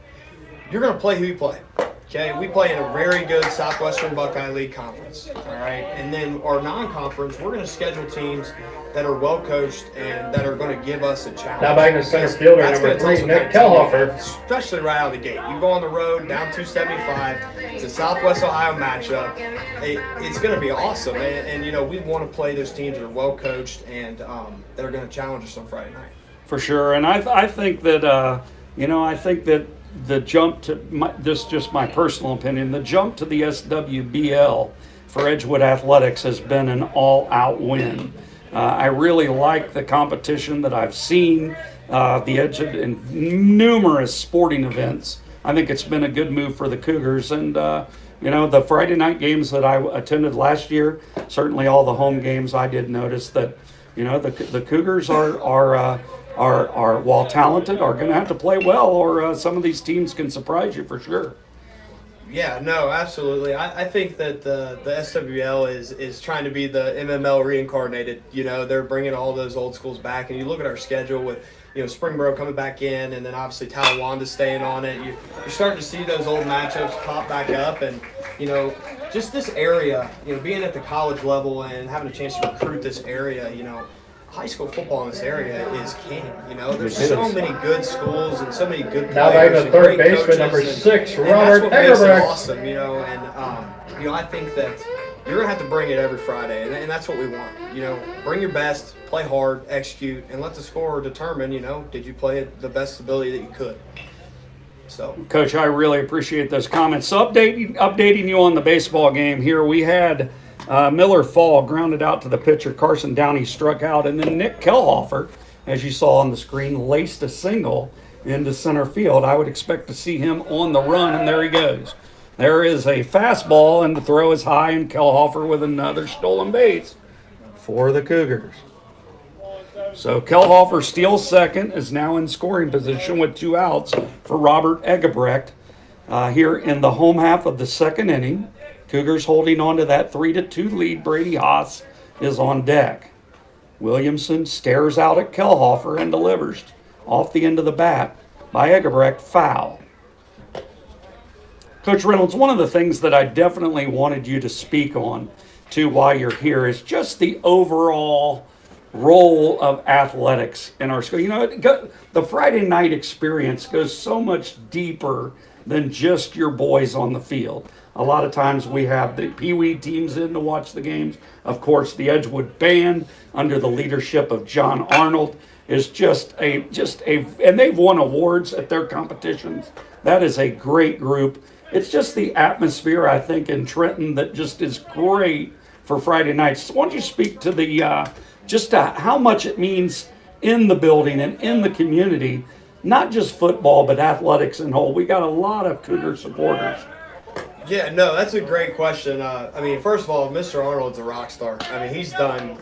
you're going to play who you play. Okay, we play in a very good Southwestern Buckeye League conference, all right? And then our non-conference, we're going to schedule teams that are well-coached and that are going to give us a challenge. Now back to center fielder, number 3, Nick Kellhofer. Especially right out of the gate. You go on the road, down 275, it's a Southwest Ohio matchup. It's going to be awesome. And we want to play those teams that are well-coached and that are going to challenge us on Friday night. For sure, and I think that, I think that the jump to this is just my personal opinion. The jump to the SWBL for Edgewood Athletics has been an all-out win. I really like the competition that I've seen. The Edgewood in numerous sporting events. I think it's been a good move for the Cougars, and the Friday night games that I attended last year, certainly all the home games, I did notice that the Cougars are while talented, are going to have to play well, or some of these teams can surprise you for sure. Yeah, no, absolutely. I think that the SWL is trying to be the MML reincarnated. They're bringing all those old schools back, and you look at our schedule with Springboro coming back in, and then obviously Talawanda staying on it. You're starting to see those old matchups pop back up, and just this area, being at the college level and having a chance to recruit this area, high school football in this area is king. There's so many good schools and so many good players. Now back to third baseman, number 6, Robert Eggerbrecht. Awesome, I think that you're gonna have to bring it every Friday, and that's what we want. Bring your best, play hard, execute, and let the scorer determine. Did you play at the best ability that you could? So, Coach, I really appreciate those comments. So, updating you on the baseball game here, we had Miller Fall grounded out to the pitcher. Carson Downey struck out, and then Nick Kellhofer, as you saw on the screen, laced a single into center field. I would expect to see him on the run, and there he goes. There is a fastball, and the throw is high, and Kellhofer with another stolen base for the Cougars. So Kellhofer steals second, is now in scoring position with 2 outs for Robert Eggebrecht here in the home half of the second inning. Cougars holding on to that 3-2 lead. Brady Haas is on deck. Williamson stares out at Kellhofer and delivers off the end of the bat by Eggebrecht, foul. Coach Reynolds, one of the things that I definitely wanted you to speak on too while you're here is just the overall role of athletics in our school. The Friday night experience goes so much deeper than just your boys on the field. A lot of times we have the Pee Wee teams in to watch the games. Of course, the Edgewood Band, under the leadership of John Arnold, is and they've won awards at their competitions. That is a great group. It's just the atmosphere, I think, in Trenton that just is great for Friday nights. Why don't you speak to the how much it means in the building and in the community, not just football, but athletics in whole. We got a lot of Cougar supporters. Yeah, no, that's a great question. First of all, Mr. Arnold's a rock star. He's done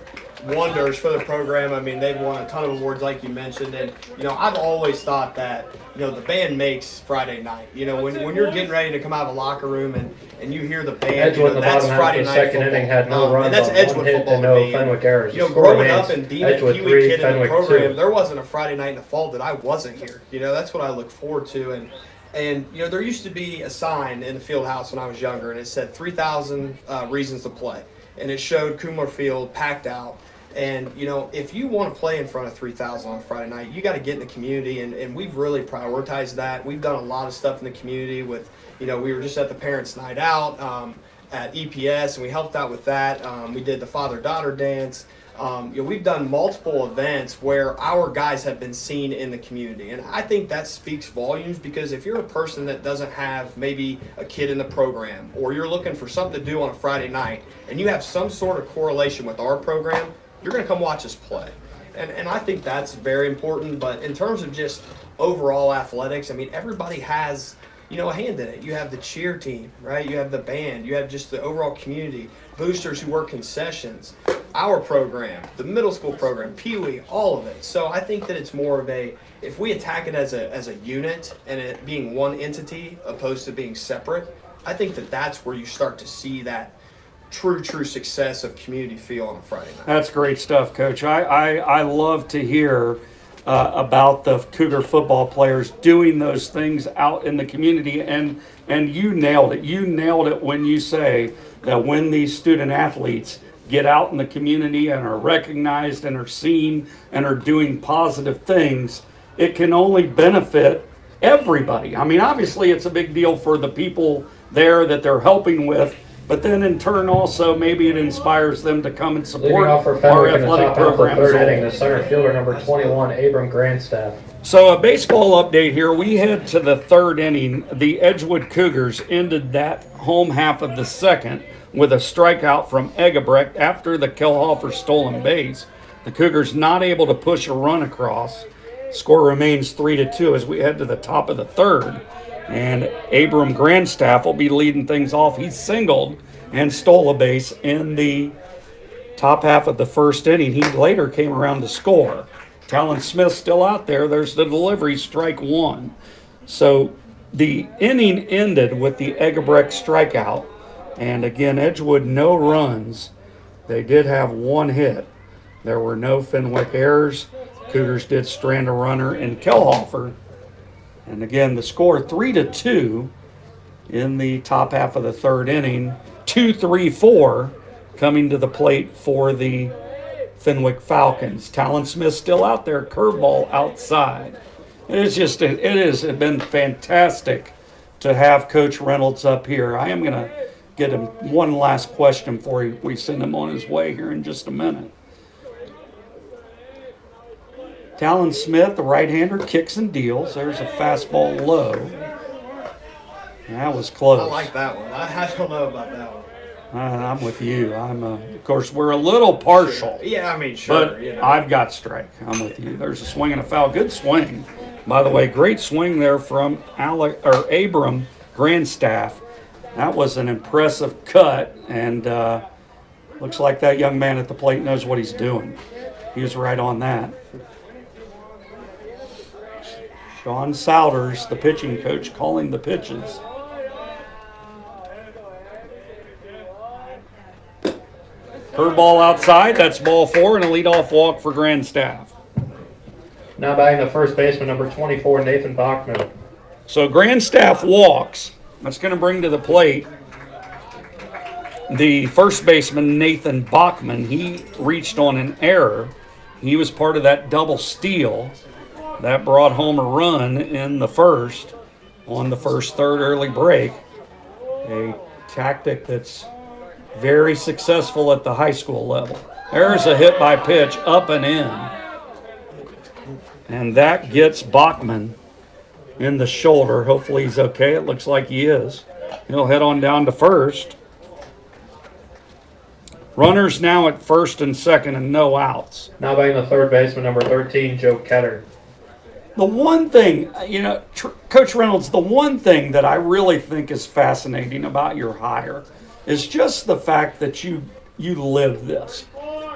wonders for the program. They've won a ton of awards, like you mentioned. And, I've always thought that, the band makes Friday night. When you're getting ready to come out of a locker room and you hear the band, Edgewood in the that's bottom Friday half of the night second football. inning had no runs and that's on Edgewood one hit football and no to me. Fenwick errors. Growing up and being Edgewood a Pee Wee 3, kid in the Fenwick program, 2. there wasn't a Friday night in the fall that I wasn't here. That's what I look forward to. And there used to be a sign in the field house when I was younger, and it said 3,000 reasons to play. And it showed Kumar Field packed out. And, if you want to play in front of 3,000 on Friday night, you got to get in the community, and we've really prioritized that. We've done a lot of stuff in the community with, we were just at the Parents' Night Out at EPS, and we helped out with that. We did the father-daughter dance. We've done multiple events where our guys have been seen in the community. And I think that speaks volumes, because if you're a person that doesn't have maybe a kid in the program, or you're looking for something to do on a Friday night, and you have some sort of correlation with our program, you're going to come watch us play. And I think that's very important. But in terms of just overall athletics, everybody has a hand in it. You have the cheer team, right? You have the band. You have just the overall community, boosters who work concessions, our program, the middle school program, Pee Wee, all of it. So I think that it's more of if we attack it as a unit and it being one entity opposed to being separate, I think that that's where you start to see that true success of community feel on a Friday night. That's great stuff, Coach. I love to hear about the Cougar football players doing those things out in the community, and you nailed it. You nailed it when you say that when these student athletes get out in the community and are recognized and are seen and are doing positive things, it can only benefit everybody. I mean, obviously it's a big deal for the people there that they're helping with, but then in turn also maybe it inspires them to come and Leading support off for our Fenwick in the athletic top half of the program. third inning, the center fielder number 21, Abram Grandstaff. So a baseball update here. We head to the third inning. The Edgewood Cougars ended that home half of the second with a strikeout from Eggebrecht after the Kelhofer stolen base. The Cougars not able to push a run across. Score remains 3-2 as we head to the top of the third. And Abram Grandstaff will be leading things off. He singled and stole a base in the top half of the first inning. He later came around to score. Talon Smith still out there. There's the delivery, strike one. So the inning ended with the Eggebrecht strikeout. And again, Edgewood, no runs. They did have one hit. There were no Fenwick errors. Cougars did strand a runner in Kelhofer. And again, the score 3-2 in the top half of the third inning. 2-3-4 coming to the plate for the Fenwick Falcons. Talon Smith still out there, curveball outside. It has been fantastic to have Coach Reynolds up here. I am going to get him one last question before we send him on his way here in just a minute. Talon Smith, the right-hander, kicks and deals. There's a fastball low. That was close. I like that one. I don't know about that one. I'm with you. Of course, we're a little partial. Sure. Yeah, I mean, sure. But I've got strike. I'm with you. There's a swing and a foul. Good swing. By the way, great swing there from Abram Grandstaff. That was an impressive cut, and looks like that young man at the plate knows what he's doing. He was right on that. Sean Souders, the pitching coach, calling the pitches. Curveball outside. That's ball four, and a leadoff walk for Grandstaff. Now batting the first baseman, number 24, Nathan Bachman. So Grandstaff walks. That's going to bring to the plate the first baseman, Nathan Bachman. He reached on an error. He was part of that double steal that brought home a run in the first, on the first third early break. A tactic that's very successful at the high school level. There's a hit by pitch up and in. And that gets Bachman in the shoulder. Hopefully he's okay. It looks like he is. He'll head on down to first. Runners now at first and second and no outs. Now batting the third baseman, number 13, Joe Ketter. The one thing, Coach Reynolds, the one thing that I really think is fascinating about your hire is just the fact that you live this.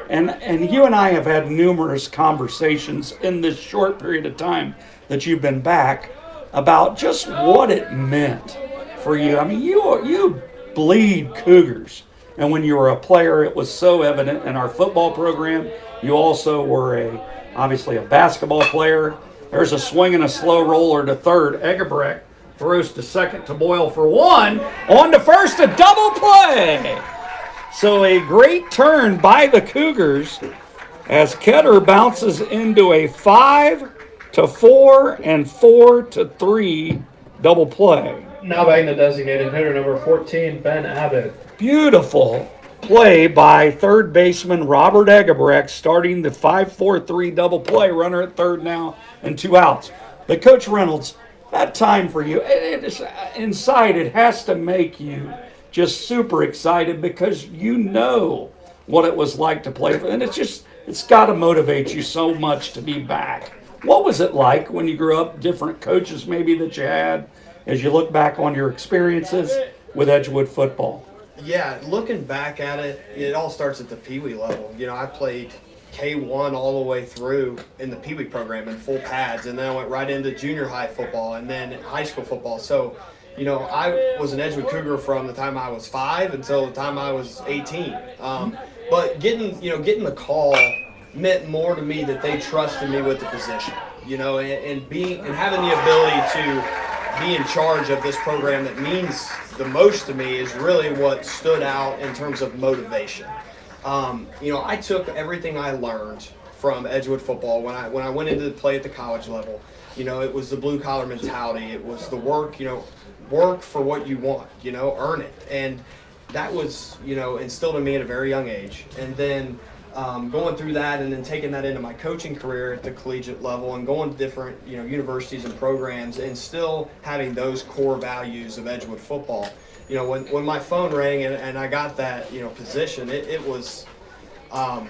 And you and I have had numerous conversations in this short period of time that you've been back about just what it meant for you. I mean, you bleed Cougars. And when you were a player, it was so evident in our football program. You also were obviously a basketball player. There's a swing and a slow roller to third. Eggebrecht throws to second to Boyle for one. On to first, a double play. So a great turn by the Cougars as Ketter bounces into a 5-4 and 4-3 double play. Now batting the designated hitter, number 14, Ben Abbott. Beautiful play by third baseman Robert Eggebrecht, starting the 5-4-3 double play. Runner at third now and two outs. But Coach Reynolds, that time for you, inside it has to make you just super excited because you know what it was like to play for. And it's got to motivate you so much to be back. What was it like when you grew up, different coaches maybe that you had, as you look back on your experiences with Edgewood football? Yeah, looking back at it, it all starts at the Pee Wee level. You know, I played K1 all the way through in the Pee Wee program in full pads, and then I went right into junior high football and then high school football. So, you know, I was an Edgewood Cougar from the time I was 5 until the time I was 18. But getting the call meant more to me that they trusted me with the position. You know, and having the ability to be in charge of this program that means the most to me is really what stood out in terms of motivation. You know, I took everything I learned from Edgewood football when I went into play at the college level. You know, it was the blue collar mentality. It was the work. You know, work for what you want. You know, earn it, and that was, you know, instilled in me at a very young age. And then going through that and then taking that into my coaching career at the collegiate level and going to different, you know, universities and programs and still having those core values of Edgewood football. You know, when my phone rang and I got that, you know, position, it was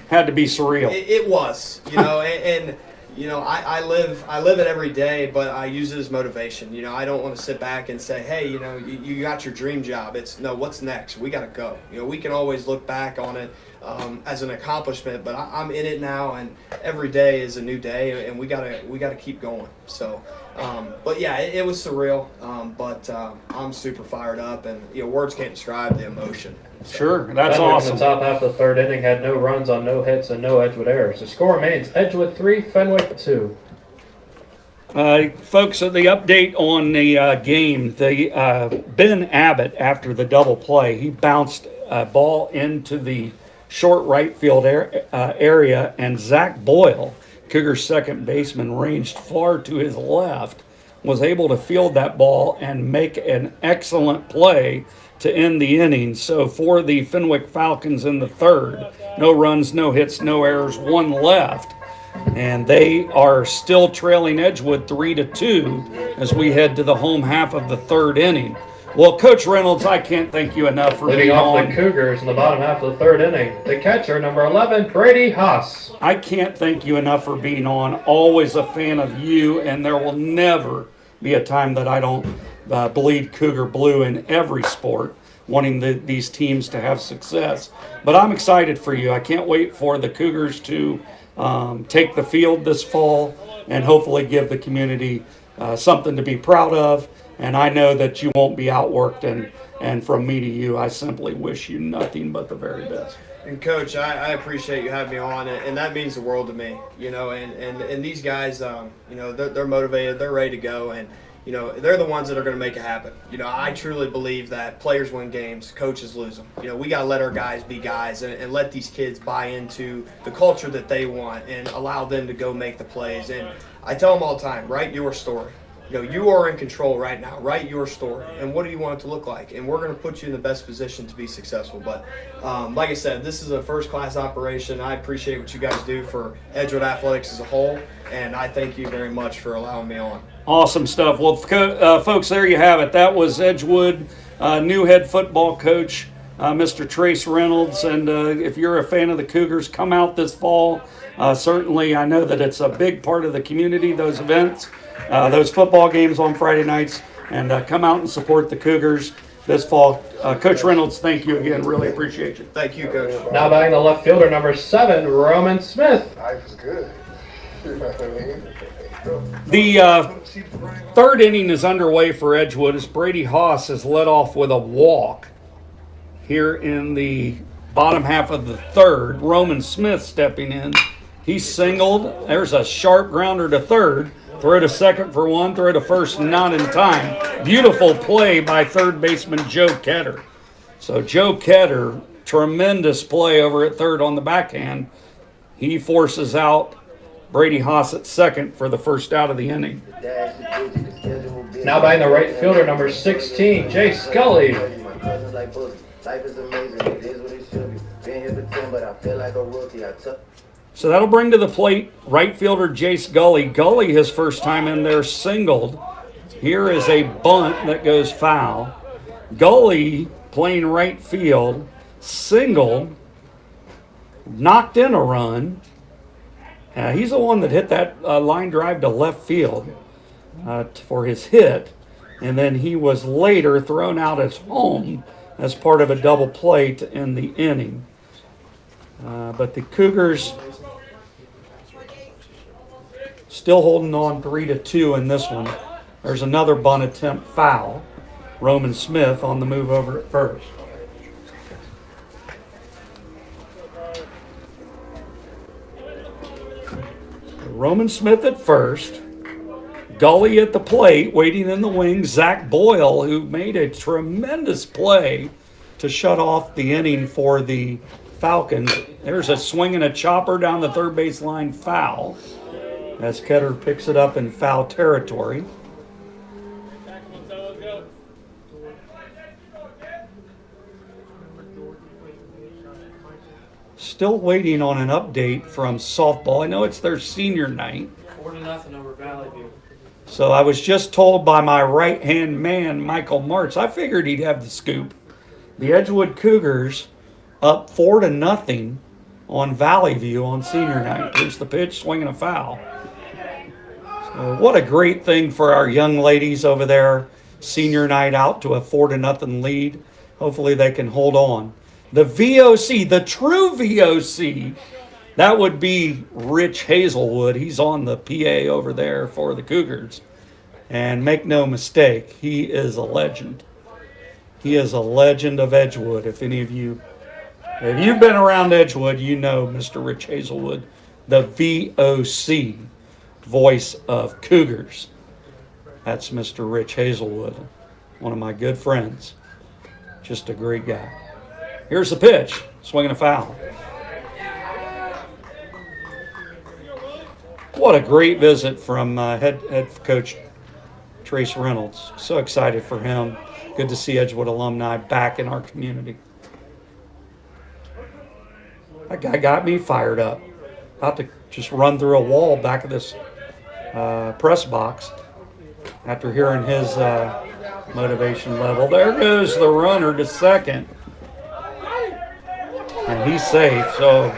Had to be surreal. It was, you know, and you know, I live it every day, but I use it as motivation. You know, I don't want to sit back and say, hey, you know, you got your dream job. It's no, what's next? We got to go. You know, we can always look back on it as an accomplishment, but I'm in it now, and every day is a new day, and we gotta keep going. So, but yeah, it was surreal, but I'm super fired up, and you know, words can't describe the emotion. So. Sure, that's Fenwick awesome. in the top half of the third inning had no runs on no hits and no Edgewood errors. The score remains Edgewood 3, Fenwick 2. Folks, so the update on the game, Ben Abbott, after the double play, he bounced a ball into the short right field area, and Zach Boyle, Cougar's second baseman, ranged far to his left, was able to field that ball and make an excellent play to end the inning. So for the Fenwick Falcons in the third, no runs, no hits, no errors, one left. And they are still trailing Edgewood 3-2 as we head to the home half of the third inning. Well, Coach Reynolds, I can't thank you enough for Leading being off on. the Cougars in the bottom half of the third inning, the catcher, number 11, Brady Haas. I can't thank you enough for being on. Always a fan of you, and there will never be a time that I don't bleed Cougar blue in every sport, wanting these teams to have success. But I'm excited for you. I can't wait for the Cougars to take the field this fall and hopefully give the community something to be proud of. And I know that you won't be outworked, and from me to you, I simply wish you nothing but the very best. And Coach, I appreciate you having me on, and that means the world to me. You know, and these guys, you know, they're motivated, they're ready to go, and you know, they're the ones that are going to make it happen. You know, I truly believe that players win games, coaches lose them. You know, we got to let our guys be guys and let these kids buy into the culture that they want and allow them to go make the plays. And I tell them all the time, write your story. You know, you are in control right now. Write your story. And what do you want it to look like? And we're going to put you in the best position to be successful. But like I said, this is a first-class operation. I appreciate what you guys do for Edgewood Athletics as a whole. And I thank you very much for allowing me on. Awesome stuff. Well, folks, there you have it. That was Edgewood new head football coach, Mr. Trace Reynolds. And if you're a fan of the Cougars, come out this fall. Certainly, I know that it's a big part of the community, those events. Those football games on Friday nights, and come out and support the Cougars this fall. Coach Reynolds, thank you again. Really appreciate you. Thank you, Coach. Now batting the left fielder, number 7, Roman Smith. Life is good. You know what I mean? The third inning is underway for Edgewood as Brady Haas is led off with a walk here in the bottom half of the third. Roman Smith stepping in. He singled. There's a sharp grounder to third. Throw to second for one, throw to first, not in time. Beautiful play by third baseman Joe Ketter. So Joe Ketter, tremendous play over at third on the backhand. He forces out Brady Haas at second for the first out of the inning. Now batting the right fielder, number 16, Jay Scully. So that'll bring to the plate right fielder Jace Gully. Gully, his first time in there, singled. Here is a bunt that goes foul. Gully playing right field, singled, knocked in a run. He's the one that hit that line drive to left field for his hit. and then he was later thrown out at home as part of a double play to end the inning. But the Cougars still holding on 3-2 in this one. There's another bunt attempt foul. Roman Smith on the move over at first. Roman Smith at first. Gully at the plate, waiting in the wings. Zach Boyle, who made a tremendous play to shut off the inning for the Falcons. There's a swing and a chopper down the third base line, foul, as Ketter picks it up in foul territory. Still waiting on an update from softball. I know it's their senior night. 4-0 over Valley View. So I was just told by my right-hand man, Michael Martz, I figured he'd have the scoop. The Edgewood Cougars up 4-0 on Valley View on senior night. Here's the pitch, swinging a foul. So what a great thing for our young ladies over there. Senior night out to a 4-0 lead. Hopefully they can hold on. The VOC, the true VOC, that would be Rich Hazelwood. He's on the PA over there for the Cougars. And make no mistake, he is a legend. He is a legend of Edgewood. If any of you, if you've been around Edgewood, you know Mr. Rich Hazelwood, the VOC, voice of Cougars. That's Mr. Rich Hazelwood, one of my good friends. Just a great guy. Here's the pitch, swinging a foul. What a great visit from head coach Trace Reynolds. So excited for him. Good to see Edgewood alumni back in our community. That guy got me fired up. About to just run through a wall back of this press box after hearing his motivation level. There goes the runner to second. And he's safe, So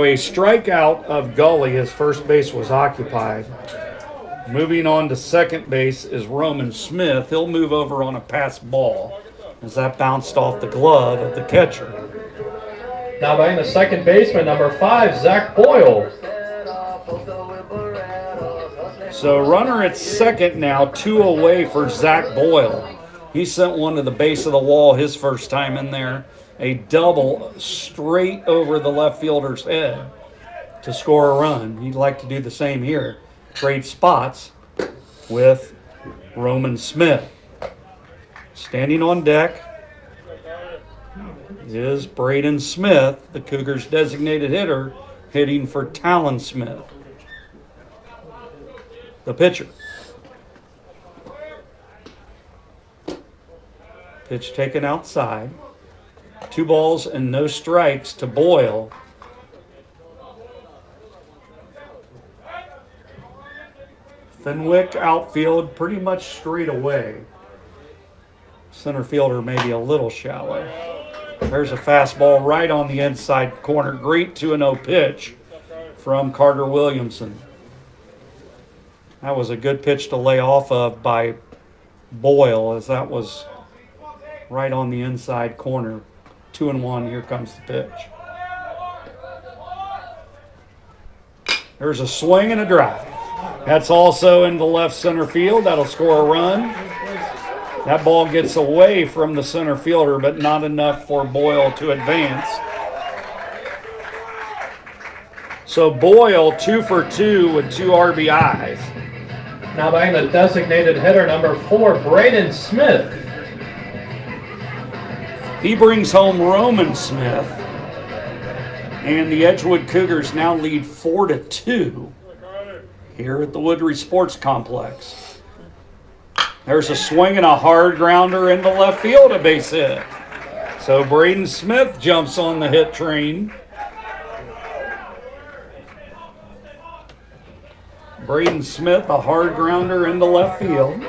a strikeout of Gully, his first base was occupied. Moving on to second base is Roman Smith. He'll move over on a pass ball as that bounced off the glove of the catcher. Now batting the second baseman, number 5, Zach Boyle. So runner at second now, 2 away for Zach Boyle. He sent one to the base of the wall his first time in there. A double straight over the left fielder's head to score a run. He'd like to do the same here. Trade spots with Roman Smith. Standing on deck is Braden Smith, the Cougars' designated hitter, hitting for Talon Smith, the pitcher. Pitch taken outside. 2 balls and no strikes to Boyle. Fenwick outfield pretty much straight away. Center fielder maybe a little shallow. There's a fastball right on the inside corner. Great 2-0 pitch from Carter Williamson. That was a good pitch to lay off of by Boyle, as that was right on the inside corner. 2-1, here comes the pitch. There's a swing and a drive. That's also in the left center field. That'll score a run. That ball gets away from the center fielder, but not enough for Boyle to advance. So Boyle 2 for 2 with 2 RBIs. Now batting the designated hitter, number 4, Braden Smith. He brings home Roman Smith, and the Edgewood Cougars now lead 4-2 here at the Woodry Sports Complex. There's a swing and a hard grounder into left field, a base hit. So Braden Smith jumps on the hit train. Braden Smith, a hard grounder into left field.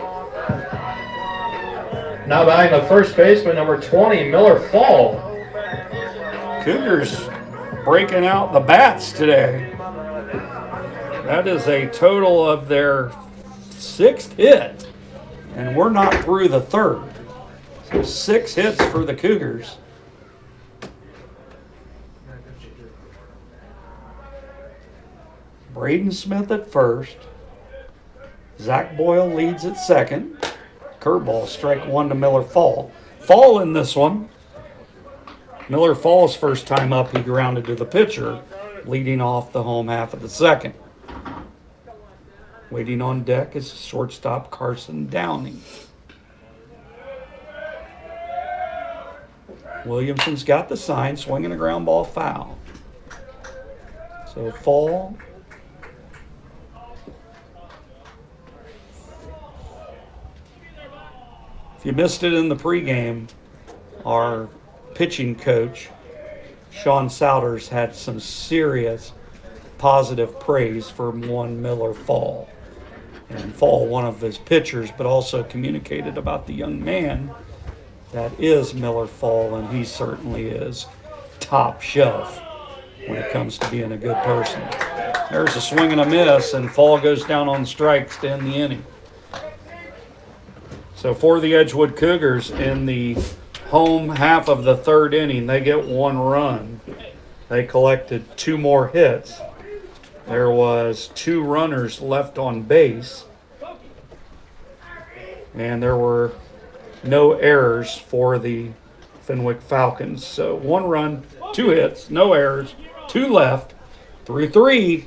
Now batting the first baseman, number 20, Miller Fall. Cougars breaking out the bats today. That is a total of their sixth hit, and we're not through the third. So 6 hits for the Cougars. Braden Smith at first. Zach Boyle leads at second. Curveball, strike one to Miller Fall. Fall in this one. Miller Fall's first time up, he grounded to the pitcher, leading off the home half of the second. Waiting on deck is shortstop Carson Downing. Williamson's got the sign, swinging a ground ball foul. So Fall. If you missed it in the pregame, our pitching coach, Sean Souders, had some serious positive praise for one Miller Fall. And Fall, one of his pitchers, but also communicated about the young man that is Miller Fall, and he certainly is top shelf when it comes to being a good person. There's a swing and a miss, and Fall goes down on strikes to end the inning. So for the Edgewood Cougars, in the home half of the third inning, they get 1 run. They collected 2 more hits. There was 2 runners left on base, and there were no errors for the Fenwick Falcons. So 1 run, 2 hits, no errors, 2 left, 3-3.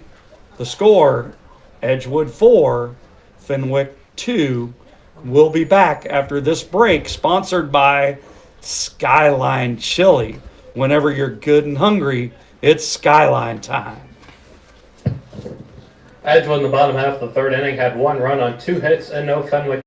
The score, Edgewood 4, Fenwick 2. We'll be back after this break, sponsored by Skyline Chili. Whenever you're good and hungry, it's Skyline time. Edgewood in the bottom half of the third inning had 1 run on 2 hits and no Fenwick.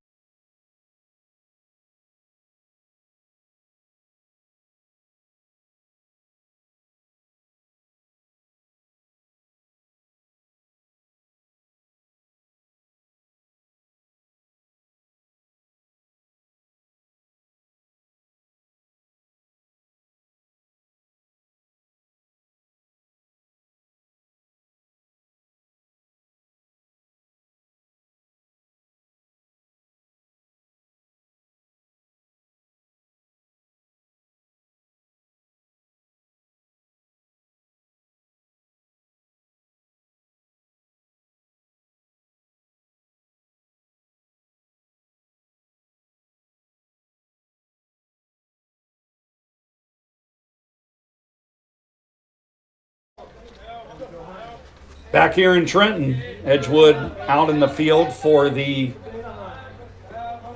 Back here in Trenton, Edgewood out in the field for the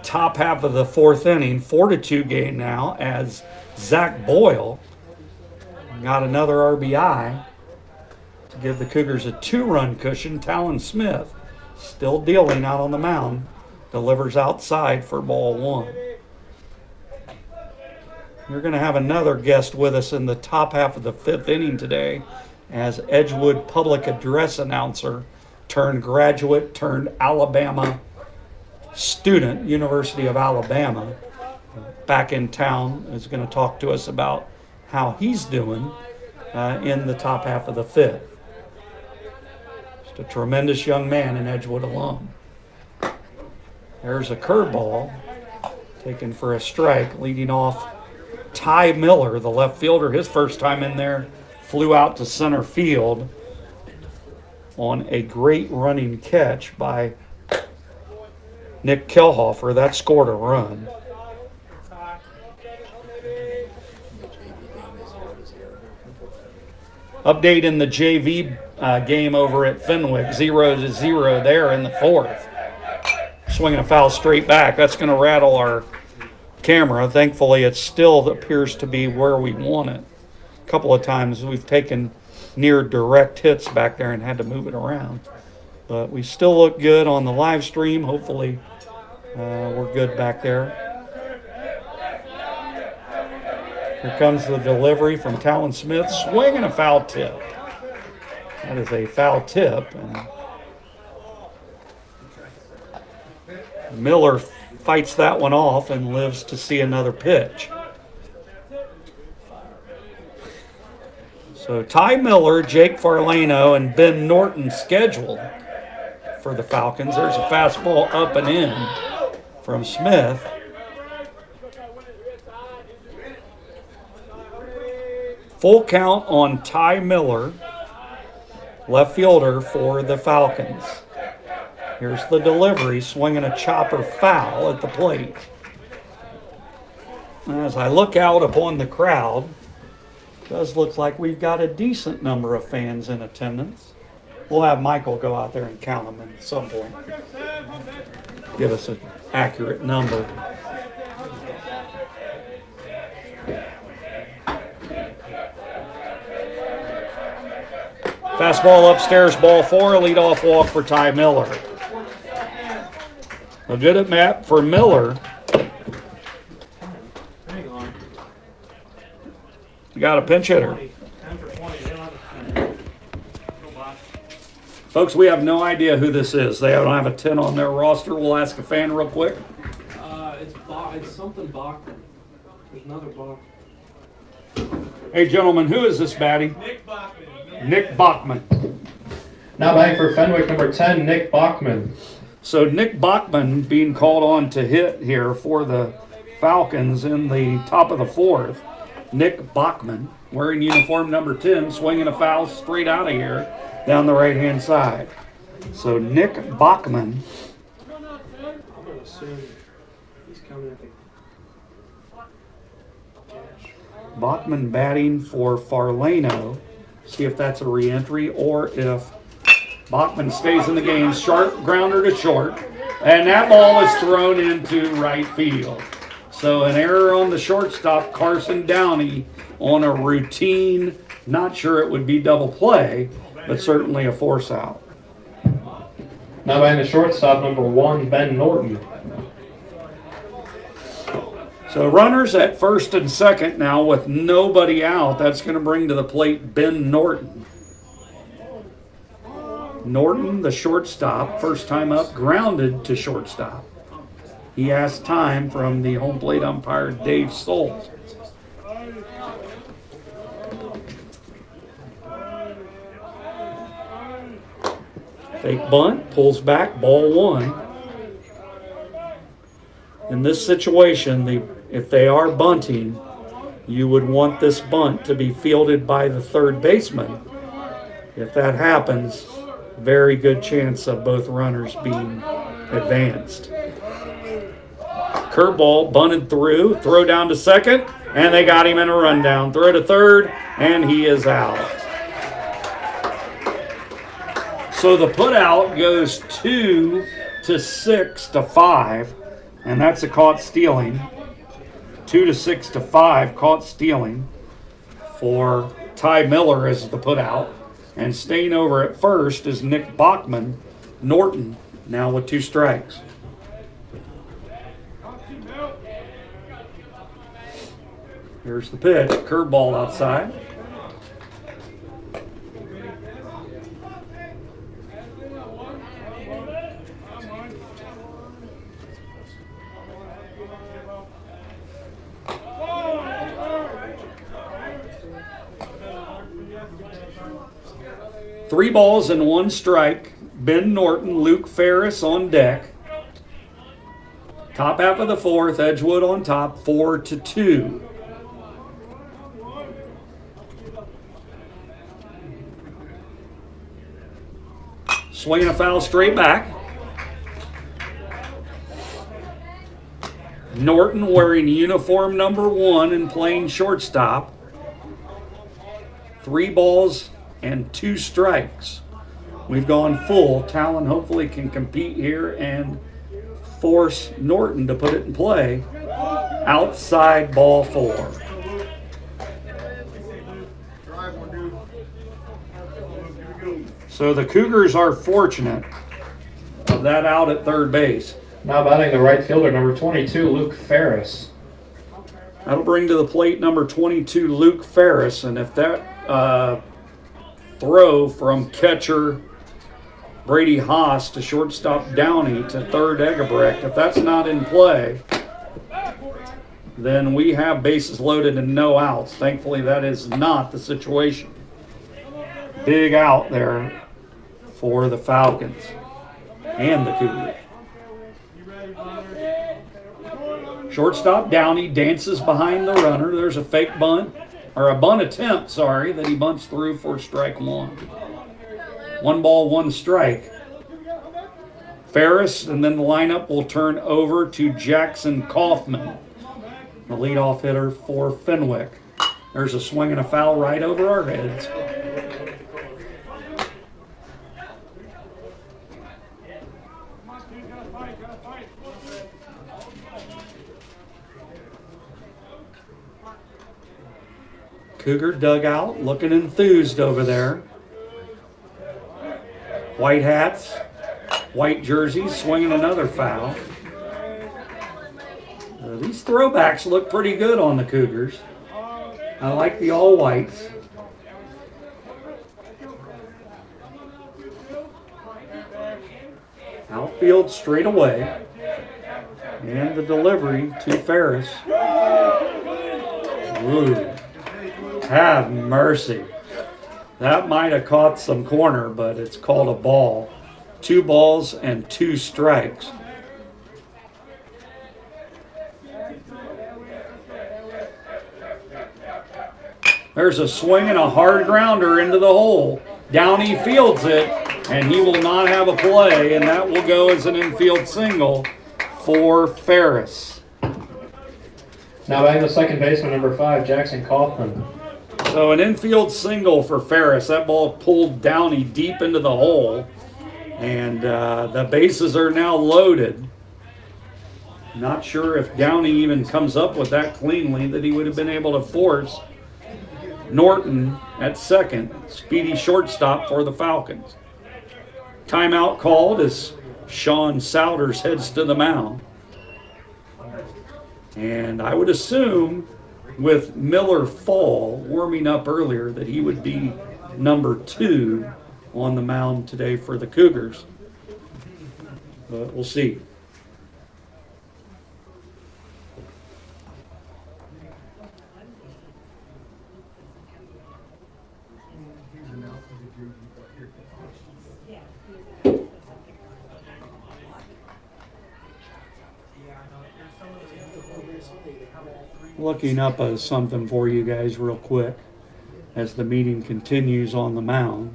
top half of the fourth inning. 4-2 game now, as Zach Boyle got another RBI to give the Cougars a 2-run cushion. Talon Smith, still dealing out on the mound, delivers outside for ball 1. We're going to have another guest with us in the top half of the 5th inning today, as Edgewood public address announcer turned graduate turned Alabama student, University of Alabama, back in town, is going to talk to us about how he's doing in the top half of the 5th. Just a tremendous young man, an Edgewood alum. There's a curveball taken for a strike, leading off Ty Miller, the left fielder. His first time in there, flew out to center field on a great running catch by Nick Kelhofer. That scored a run. Update in the JV game over at Fenwick, 0-0 there in the 4th. Swinging a foul straight back. That's going to rattle our camera. Thankfully, it still appears to be where we want it. A couple of times we've taken near direct hits back there and had to move it around. But we still look good on the live stream. Hopefully we're good back there. Here comes the delivery from Talon Smith, swinging a foul tip. That is a foul tip. And Miller fights that one off and lives to see another pitch. So Ty Miller, Jake Farlano, and Ben Norton scheduled for for the Falcons. There's a fastball up and in from Smith. Full count on Ty Miller, left fielder for the Falcons. Here's the delivery, swinging a chopper foul at the plate. As I look out upon the crowd, it does look like we've got a decent number of fans in attendance. We'll have Michael go out there and count them at some point. Give us an accurate number. Fastball upstairs, ball 4, leadoff walk for Ty Miller. A good at bat for Miller. You got a pinch hitter. Folks, we have no idea who this is. They don't have a 10 on their roster. We'll ask a fan real quick. It's something Bachman. There's another Bachman. Hey, gentlemen, who is this batting? Nick Bachman. Nick Bachman. Now batting for Fenwick, number 10, Nick Bachman. So Nick Bachman being called on to hit here for the Falcons in the top of the 4th. Nick Bachman, wearing uniform number 10, swinging a foul straight out of here down the right-hand side. So Nick Bachman. I'm going to assume he's coming at the catch. Bachman batting for Farlano. See if that's a re-entry or if Bachman stays in the game. Sharp grounder to short. And that ball is thrown into right field. So an error on the shortstop, Carson Downey, on a routine, not sure it would be double play, but certainly a force out. Now batting the shortstop, number 1, Ben Norton. So runners at first and second now with nobody out. That's going to bring to the plate Ben Norton. Norton, the shortstop, first time up, grounded to shortstop. He asked time from the home plate umpire, Dave Solt. Fake bunt, pulls back, ball 1. In this situation, if they are bunting, you would want this bunt to be fielded by the third baseman. If that happens, very good chance of both runners being advanced. Curveball bunted through, throw down to second, and they got him in a rundown. Throw to third, and he is out. So the put out goes 2 to 6 to 5, and that's a caught stealing. 2 to 6 to 5, caught stealing for Ty Miller as the put out. And staying over at first is Nick Bachman. Norton now with 2 strikes. Here's the pitch, curveball outside. Three balls and 1 strike. Ben Norton, Luke Ferris on deck. Top half of the 4th, Edgewood on top, 4 to 2. Swinging a foul straight back. Norton wearing uniform number 1 and playing shortstop. 3 balls and 2 strikes. We've gone full. Talon hopefully can compete here and force Norton to put it in play. Outside ball 4. So the Cougars are fortunate of that out at third base. Now batting the right fielder, number 22, Luke Ferris. That'll bring to the plate number 22, Luke Ferris. And if that throw from catcher Brady Haas to shortstop Downey to third Egebrecht, if that's not in play, then we have bases loaded and no outs. Thankfully, that is not the situation. Big out there for the Falcons. and the Cougars. Shortstop Downey dances behind the runner. There's a fake bunt, or a bunt attempt, sorry, that he bunts through for strike one. 1 ball, 1 strike. Ferris, and then the lineup will turn over to Jackson Kaufman, the leadoff hitter for Fenwick. There's a swing and a foul right over our heads. Cougar dugout looking enthused over there. White hats, white jerseys, swinging another foul. These throwbacks look pretty good on the Cougars. I like the all whites. Outfield straight away. And the delivery to Ferris. Ooh. Have mercy. That might have caught some corner, but it's called a ball. 2 balls and 2 strikes. There's a swing and a hard grounder into the hole. Downey fields it, and he will not have a play, and that will go as an infield single for Ferris. Now batting the second baseman, number 5, Jackson Kaufman. So an infield single for Ferris. That ball pulled Downey deep into the hole, and the bases are now loaded. Not sure if Downey even comes up with that cleanly that he would have been able to force Norton at second. Speedy shortstop for the Falcons. Timeout called as Sean Souders heads to the mound. And I would assume with Miller Fall warming up earlier that he would be number 2 on the mound today for the Cougars. But we'll see. Looking up something for you guys real quick as the meeting continues on the mound.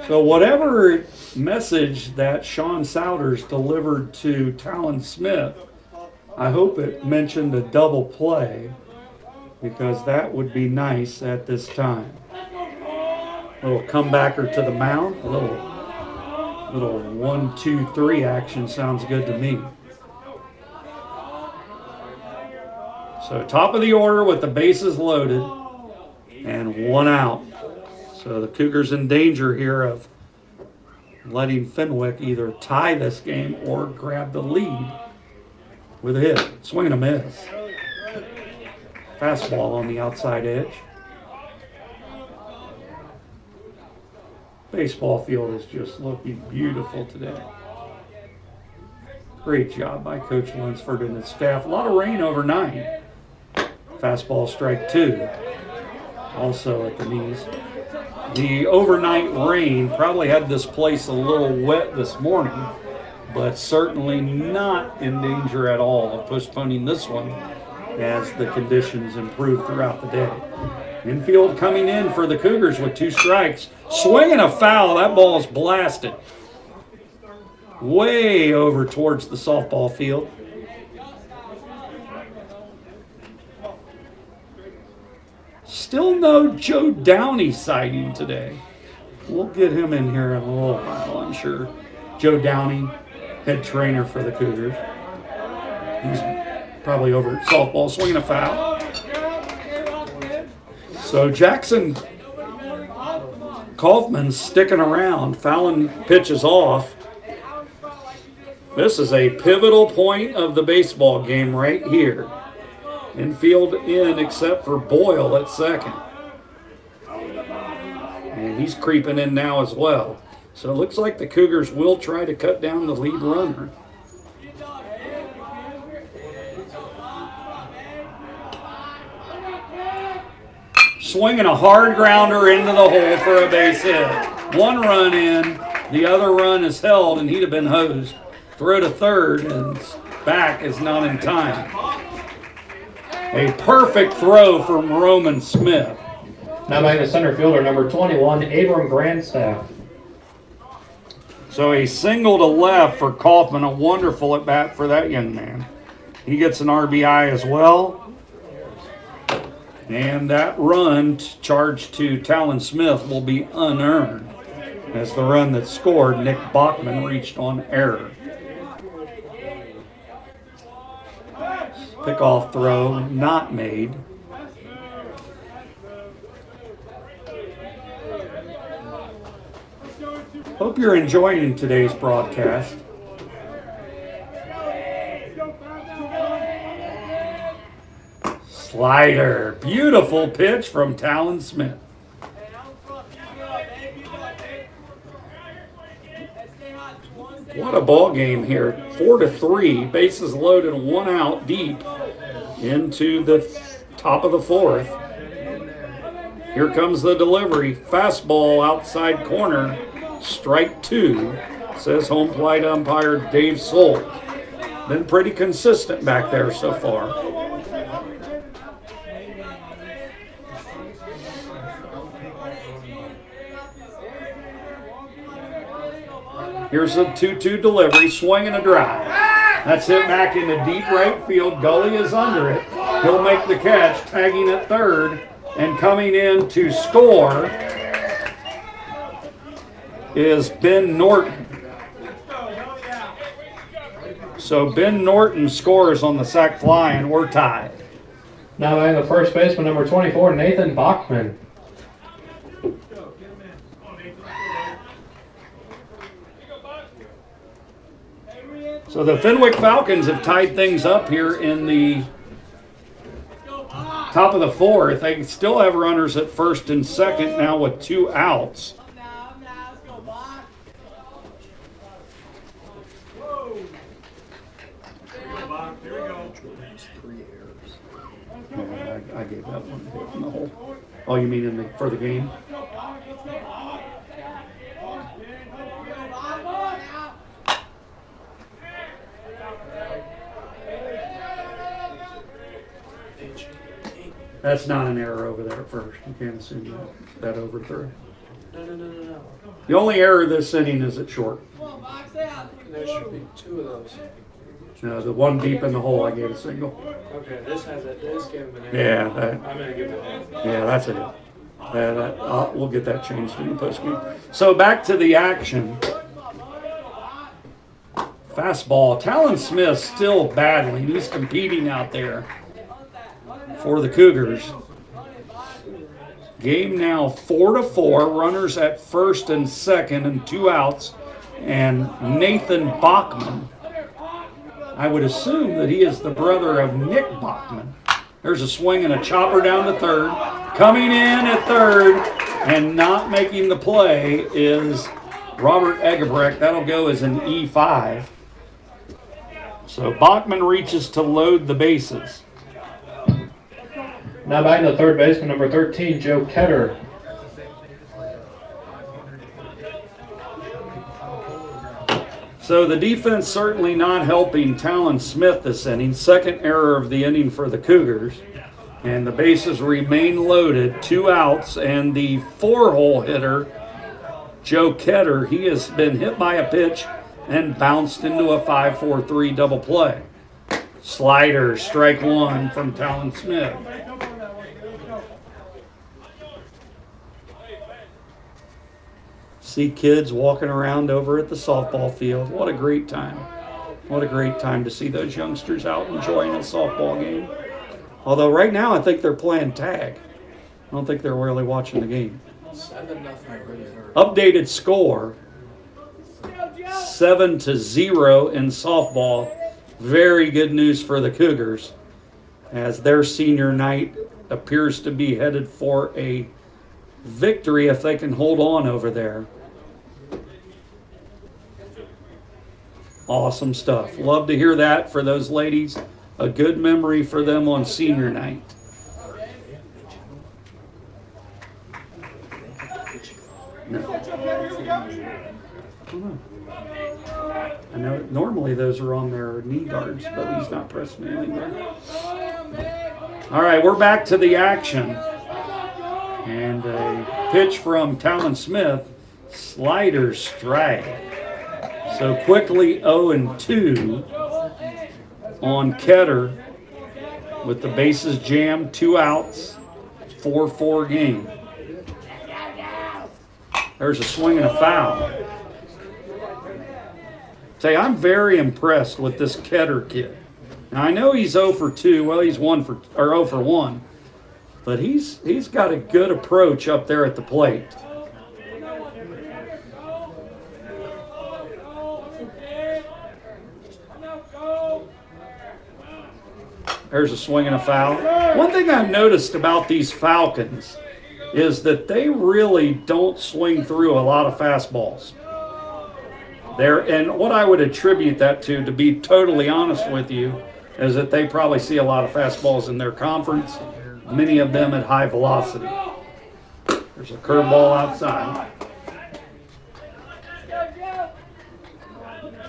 So whatever message that Sean Souders delivered to Talon Smith, I hope it mentioned a double play, because that would be nice at this time. Little comebacker to the mound, a little 1, 2, 3 action sounds good to me. So top of the order with the bases loaded and 1 out. So the Cougars in danger here of letting Fenwick either tie this game or grab the lead with a hit. Swing and a miss. Fastball on the outside edge. Baseball field is just looking beautiful today. Great job by Coach Lunsford and his staff. A lot of rain overnight. Fastball strike 2. Also at the knees. The overnight rain probably had this place a little wet this morning, but certainly not in danger at all of postponing this one as the conditions improve throughout the day. Infield coming in for the Cougars with 2 strikes. Swing and a foul. That ball is blasted way over towards the softball field. Still no Joe Downey sighting today. We'll get him in here in a little while, I'm sure. Joe Downey, head trainer for the Cougars. He's probably over at softball, swinging a foul. So Jackson Kaufman sticking around, fouling pitches off. This is a pivotal point of the baseball game right here. Infield in except for Boyle at second. And he's creeping in now as well. So it looks like the Cougars will try to cut down the lead runner. swinging a hard grounder into the hole for a base hit. One run in, the other run is held, and he'd have been hosed. Throw to third, and back is not in time. A perfect throw from Roman Smith. Now batting the center fielder, number 21, Abram Grandstaff. So a single to left for Kaufman, a wonderful at bat for that young man. He gets an RBI as well. And that run charged to Talon Smith will be unearned, as the run that scored, Nick Bachman, reached on error. Pickoff throw not made. Hope you're enjoying today's broadcast. Slider. Beautiful pitch from Talon Smith. What a ball game here. 4-3. Bases loaded, 1 out deep into the top of the fourth. Here comes the delivery. Fastball outside corner. Strike 2, says home plate umpire Dave Solt. Been pretty consistent back there so far. Here's a 2-2 delivery, swing and a drive. That's hit back into deep right field. Gully is under it. He'll make the catch, tagging at third, and coming in to score is Ben Norton. So Ben Norton scores on the sac fly, and we're tied. Now batting the first baseman, number 24, Nathan Bachman. So the Fenwick Falcons have tied things up here in the top of the fourth. They still have runners at first and second now with 2 outs. I gave that one hit in the hole. Oh, you mean for the game? That's not an error over there at first. You can't assume that overthrew. No. The only error this inning is at short. There should be 2 of those. No, the one deep in the hole, I gave a single. Okay, this gave him an error. Yeah, I'm going to give it a hit. yeah, that's it. We'll get that changed in the postgame. So back to the action. Fastball. Talon Smith still battling. He's competing out there for the Cougars. Game now 4-4. Runners at first and second and 2 outs. And Nathan Bachman, I would assume that he is the brother of Nick Bachman. There's a swing and a chopper down to third. Coming in at third and not making the play is Robert Eggebrecht. That'll go as an E5. So Bachman reaches to load the bases. Now batting the third baseman, number 13, Joe Ketter. So the defense certainly not helping Talon Smith this inning. Second error of the inning for the Cougars. And the bases remain loaded. 2 outs, and the 4-hole hitter, Joe Ketter, he has been hit by a pitch and bounced into a 5-4-3 double play. Slider, strike 1 from Talon Smith. See kids walking around over at the softball field. What a great time. What a great time to see those youngsters out enjoying a softball game. Although right now I think they're playing tag. I don't think they're really watching the game. 7-0 Grimsburg. Updated score, 7-0 in softball. Very good news for the Cougars, as their senior night appears to be headed for a victory if they can hold on over there. Awesome stuff. Love to hear that for those ladies. A good memory for them on senior night. know normally those are on their knee guards, but he's not pressing it anymore. All right, we're back to the action. And a pitch from Talon Smith, slider strike. So quickly 0-2 on Ketter with the bases jammed, 2 outs, 4-4 game. There's a swing and a foul. Say, I'm very impressed with this Ketter kid. Now I know he's 0 for 2. Well, he's 0 for 1, but he's got a good approach up there at the plate. There's a swing and a foul. One thing I've noticed about these Falcons is that they really don't swing through a lot of fastballs. And what I would attribute that to be totally honest with you, is that they probably see a lot of fastballs in their conference, many of them at high velocity. There's a curveball outside.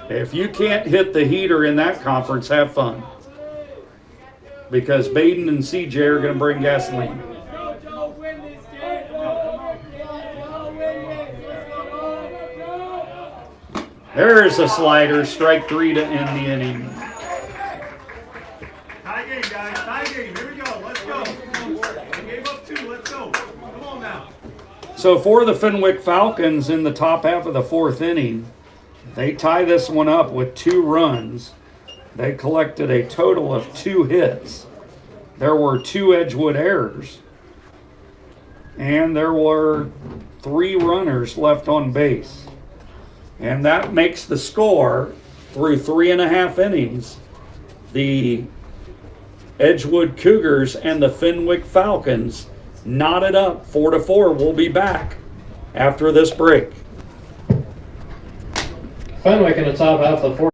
If you can't hit the heater in that conference, have fun. Because Baden and CJ are going to bring gasoline. There's a slider, strike 3 to end the inning. Tie game, guys. Tie game. Here we go. Let's go. We gave up 2. Let's go. Come on now. So for the Fenwick Falcons in the top half of the 4th inning, they tie this one up with 2 runs. They collected a total of 2 hits. There were 2 Edgewood errors. And there were 3 runners left on base. And that makes the score through 3.5 innings. The Edgewood Cougars and the Fenwick Falcons knotted up 4-4. We'll be back after this break. Fenwick in the top half of the 4th.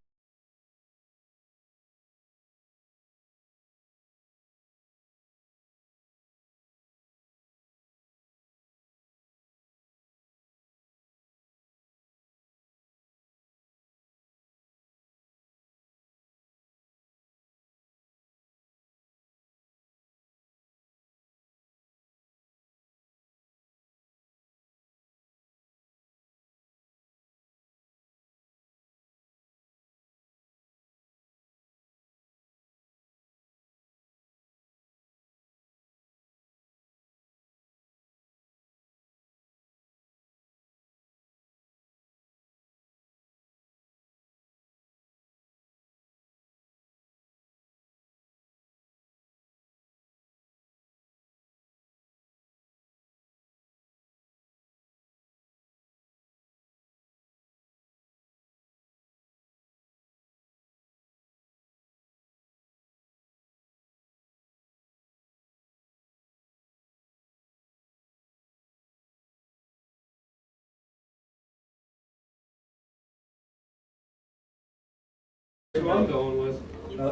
Who I'm going with.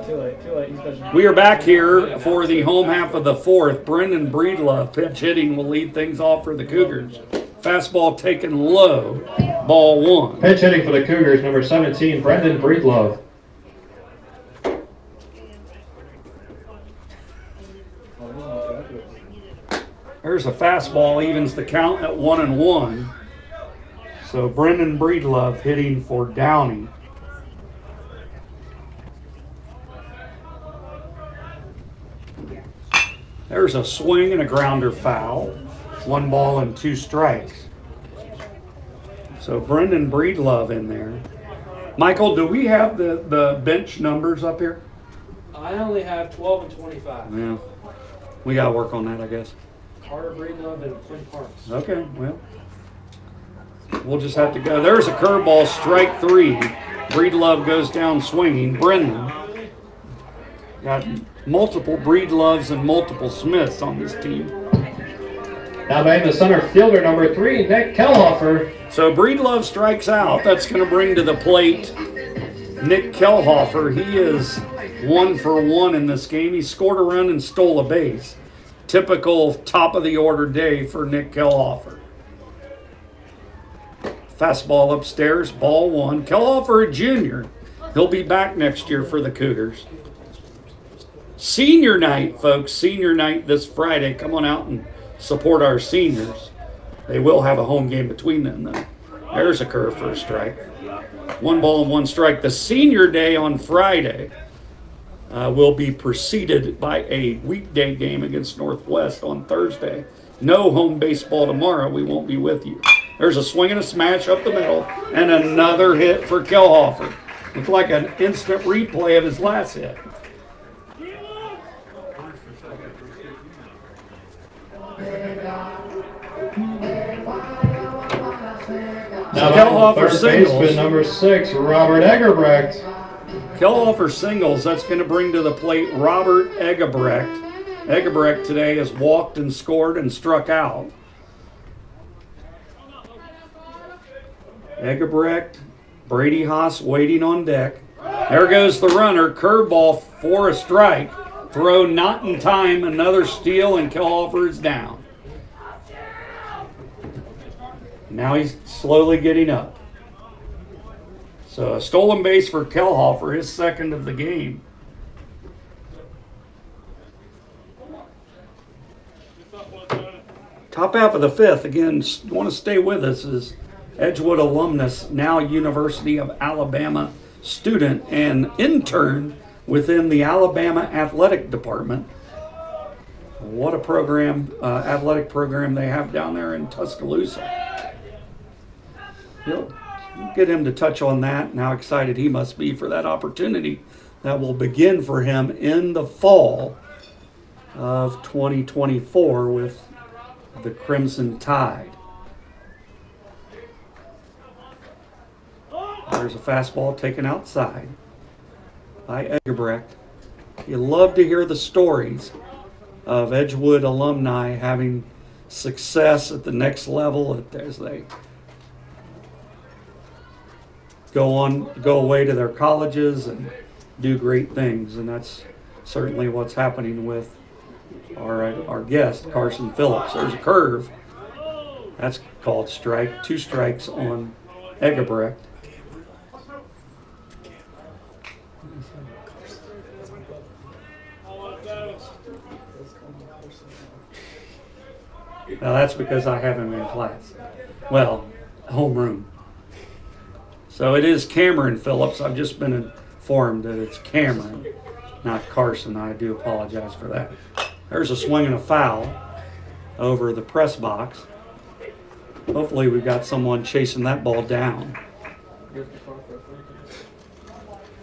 Too late. He's pushing. We are back here for the home half of the 4th. Brendan Breedlove, pitch hitting, will lead things off for the Cougars. Fastball taken low, ball 1. Pitch hitting for the Cougars, number 17, Brendan Breedlove. There's a fastball, evens the count at 1-1. So Brendan Breedlove hitting for Downey. There's a swing and a grounder foul. 1 ball and 2 strikes. So Brendan Breedlove in there. Michael, do we have the bench numbers up here? I only have 12 and 25. Yeah. We got to work on that, I guess. Carter Breedlove and Quinn Parks. Okay, well, we'll just have to go. There's a curveball, strike 3. Breedlove goes down swinging. Brendan got multiple Breedloves and multiple Smiths on this team. Now batting the center fielder, number 3, Nick Kellhofer. So Breedlove strikes out. That's going to bring to the plate Nick Kellhofer. He is 1 for 1 in this game. He scored a run and stole a base. Typical top of the order day for Nick Kellhofer. Fastball upstairs, ball one. Kelhofer, a junior. He'll be back next year for the Cougars. Senior night, folks. Senior night this Friday. Come on out and support our seniors. They will have a home game between them, though. There's a curve for a strike. 1 ball and 1 strike. The senior day on Friday will be preceded by a weekday game against Northwest on Thursday. No home baseball tomorrow. We won't be with you. There's a swing and a smash up the middle, and another hit for Kelhofer. Looked like an instant replay of his last hit. Now Kelhofer third singles. baseman number 6, Robert Eggerbrecht. Kelhofer singles. That's going to bring to the plate Robert Eggebrecht. Eggebrecht today has walked and scored and struck out. Eggebrecht, Brady Haas waiting on deck. There goes the runner. Curveball for a strike. Throw not in time. Another steal, and Kelhofer is down. Now he's slowly getting up. So a stolen base for Kelhofer, his second of the game. Top half of the fifth, again, want to stay with us, is Edgewood alumnus, now University of Alabama student and intern within the Alabama Athletic Department. What a program, athletic program they have down there in Tuscaloosa. You'll get him to touch on that and how excited he must be for that opportunity that will begin for him in the fall of 2024 with the Crimson Tide. There's a fastball taken outside by Eggebrecht. You love to hear the stories of Edgewood alumni having success at the next level as they go away to their colleges and do great things, and that's certainly what's happening with our guest, Carson Phillips. There's a curve. That's called strike. 2 strikes on Eggebrecht. Now that's because I have him in class. Well, homeroom. So it is Cameron Phillips. I've just been informed that it's Cameron, not Carson. I do apologize for that. There's a swing and a foul over the press box. Hopefully we've got someone chasing that ball down.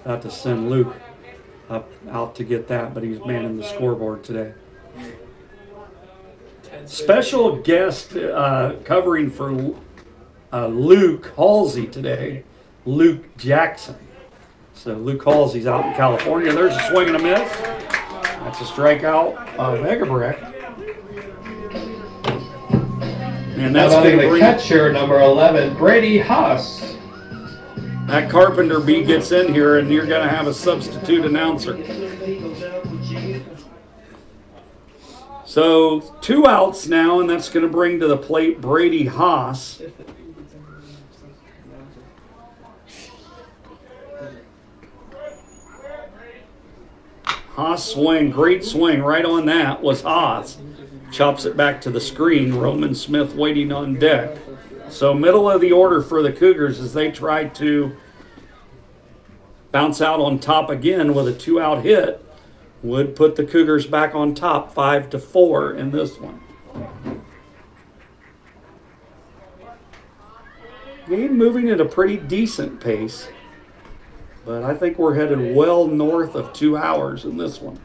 About to send Luke out to get that, but he's manning the scoreboard today. Special guest covering for Luke Halsey today, Luke Jackson. So Luke Halsey's out in California. There's a swing and a miss. That's a strikeout of Eggebrecht. And that's going to the bring catcher, number 11, Brady Haas. that Carpenter bee gets in here, and you're going to have a substitute announcer. So 2 outs now, and that's going to bring to the plate Brady Haas. Haas swing, great swing, right on that was Haas. Chops it back to the screen. Roman Smith waiting on deck. So middle of the order for the Cougars as they try to bounce out on top again with a 2-out hit. Would put the Cougars back on top 5-4 in this one. Game moving at a pretty decent pace, but I think we're headed well north of 2 hours in this one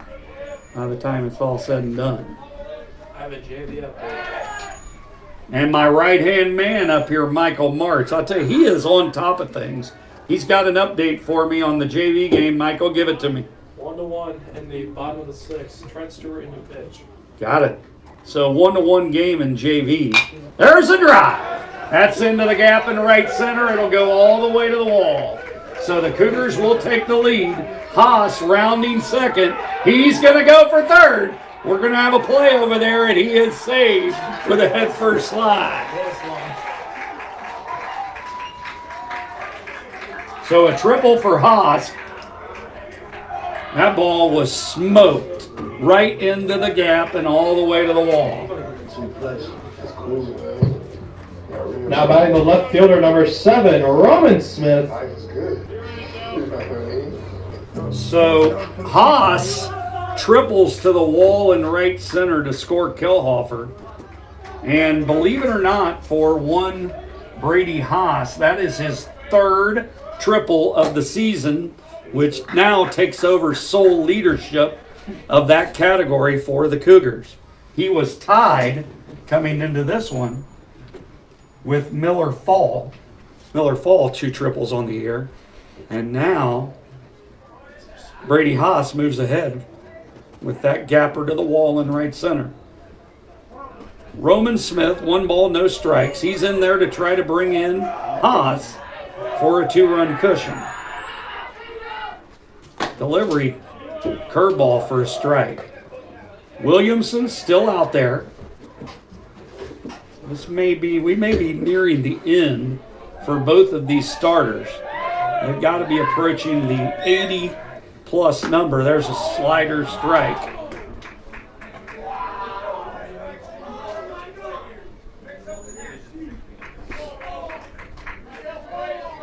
by the time it's all said and done. I have a JV update. And my right-hand man up here, Michael Martz, I'll tell you, he is on top of things. He's got an update for me on the JV game. Michael, give it to me. 1-1 in the bottom of the 6th. Trent Stewart in the pitch. Got it. So 1-1 game in JV. There's a drive. That's into the gap in right center. It'll go all the way to the wall. So the Cougars will take the lead. Haas rounding second. He's going to go for third. We're going to have a play over there, and he is saved with a head-first slide. So a triple for Haas. That ball was smoked right into the gap and all the way to the wall. Now batting the left fielder, number 7, Roman Smith. Life is good. You know what I mean? So Haas triples to the wall in right center to score Kilhofer. And believe it or not, for one Brady Haas, that is his 3rd triple of the season, which now takes over sole leadership of that category for the Cougars. He was tied coming into this one with Miller Fall. Miller Fall, 2 triples on the year. And now Brady Haas moves ahead with that gapper to the wall in right center. Roman Smith, 1 ball, no strikes. He's in there to try to bring in Haas for a 2-run cushion. Delivery, curveball for a strike. Williamson still out there. We may be nearing the end for both of these starters. They've got to be approaching the 80-plus number. There's a slider strike.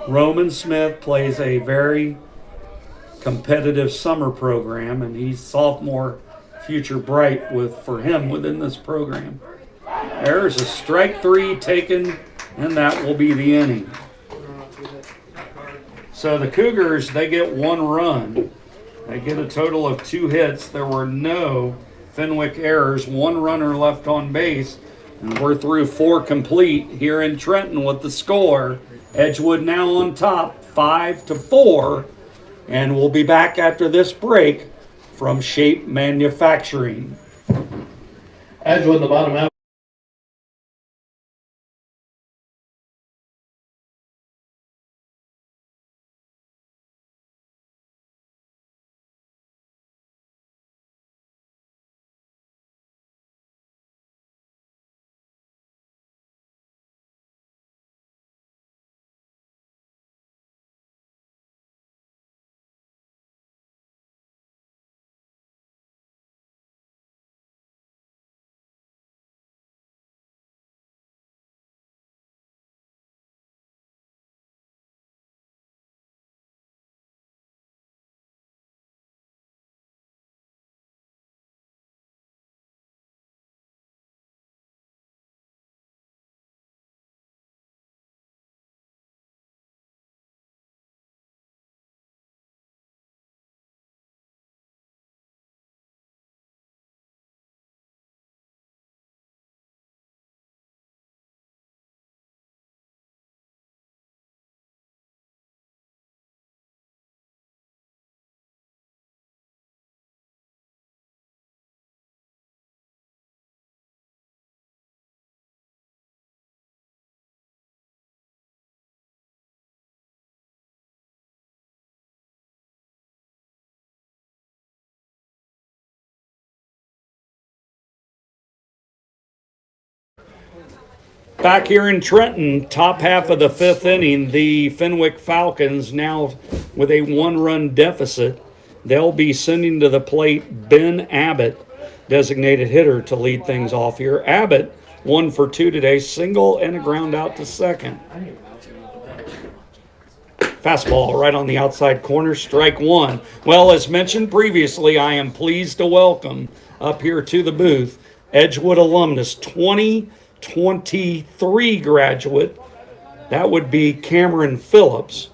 Roman Smith plays a very competitive summer program, and he's sophomore future bright for him within this program. There's a strike 3 taken, and that will be the inning. So the Cougars, they get 1 run. They get a total of 2 hits. There were no Fenwick errors, 1 runner left on base, and we're through 4 complete here in Trenton with the score. Edgewood now on top, 5-4, and we'll be back after this break from Shape Manufacturing. Edgewood in the bottom half. Back here in Trenton, top half of the 5th inning, the Fenwick Falcons now with a 1-run deficit. They'll be sending to the plate Ben Abbott, designated hitter, to lead things off here. Abbott, 1 for 2 today, single and a ground out to second. Fastball right on the outside corner, strike 1. Well, as mentioned previously, I am pleased to welcome up here to the booth Edgewood alumnus, 2023 graduate. That would be Cameron Phillips.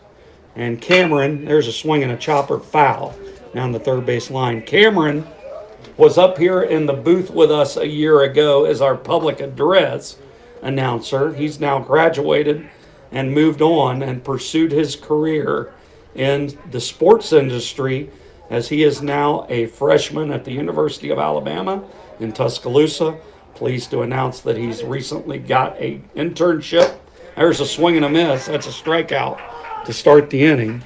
And Cameron, there's a swing and a chopper foul down the third base line. Cameron was up here in the booth with us a year ago as our public address announcer. He's now graduated and moved on and pursued his career in the sports industry, as he is now a freshman at the University of Alabama in Tuscaloosa. Pleased to announce that he's recently got an internship. There's a swing and a miss. That's a strikeout to start the inning.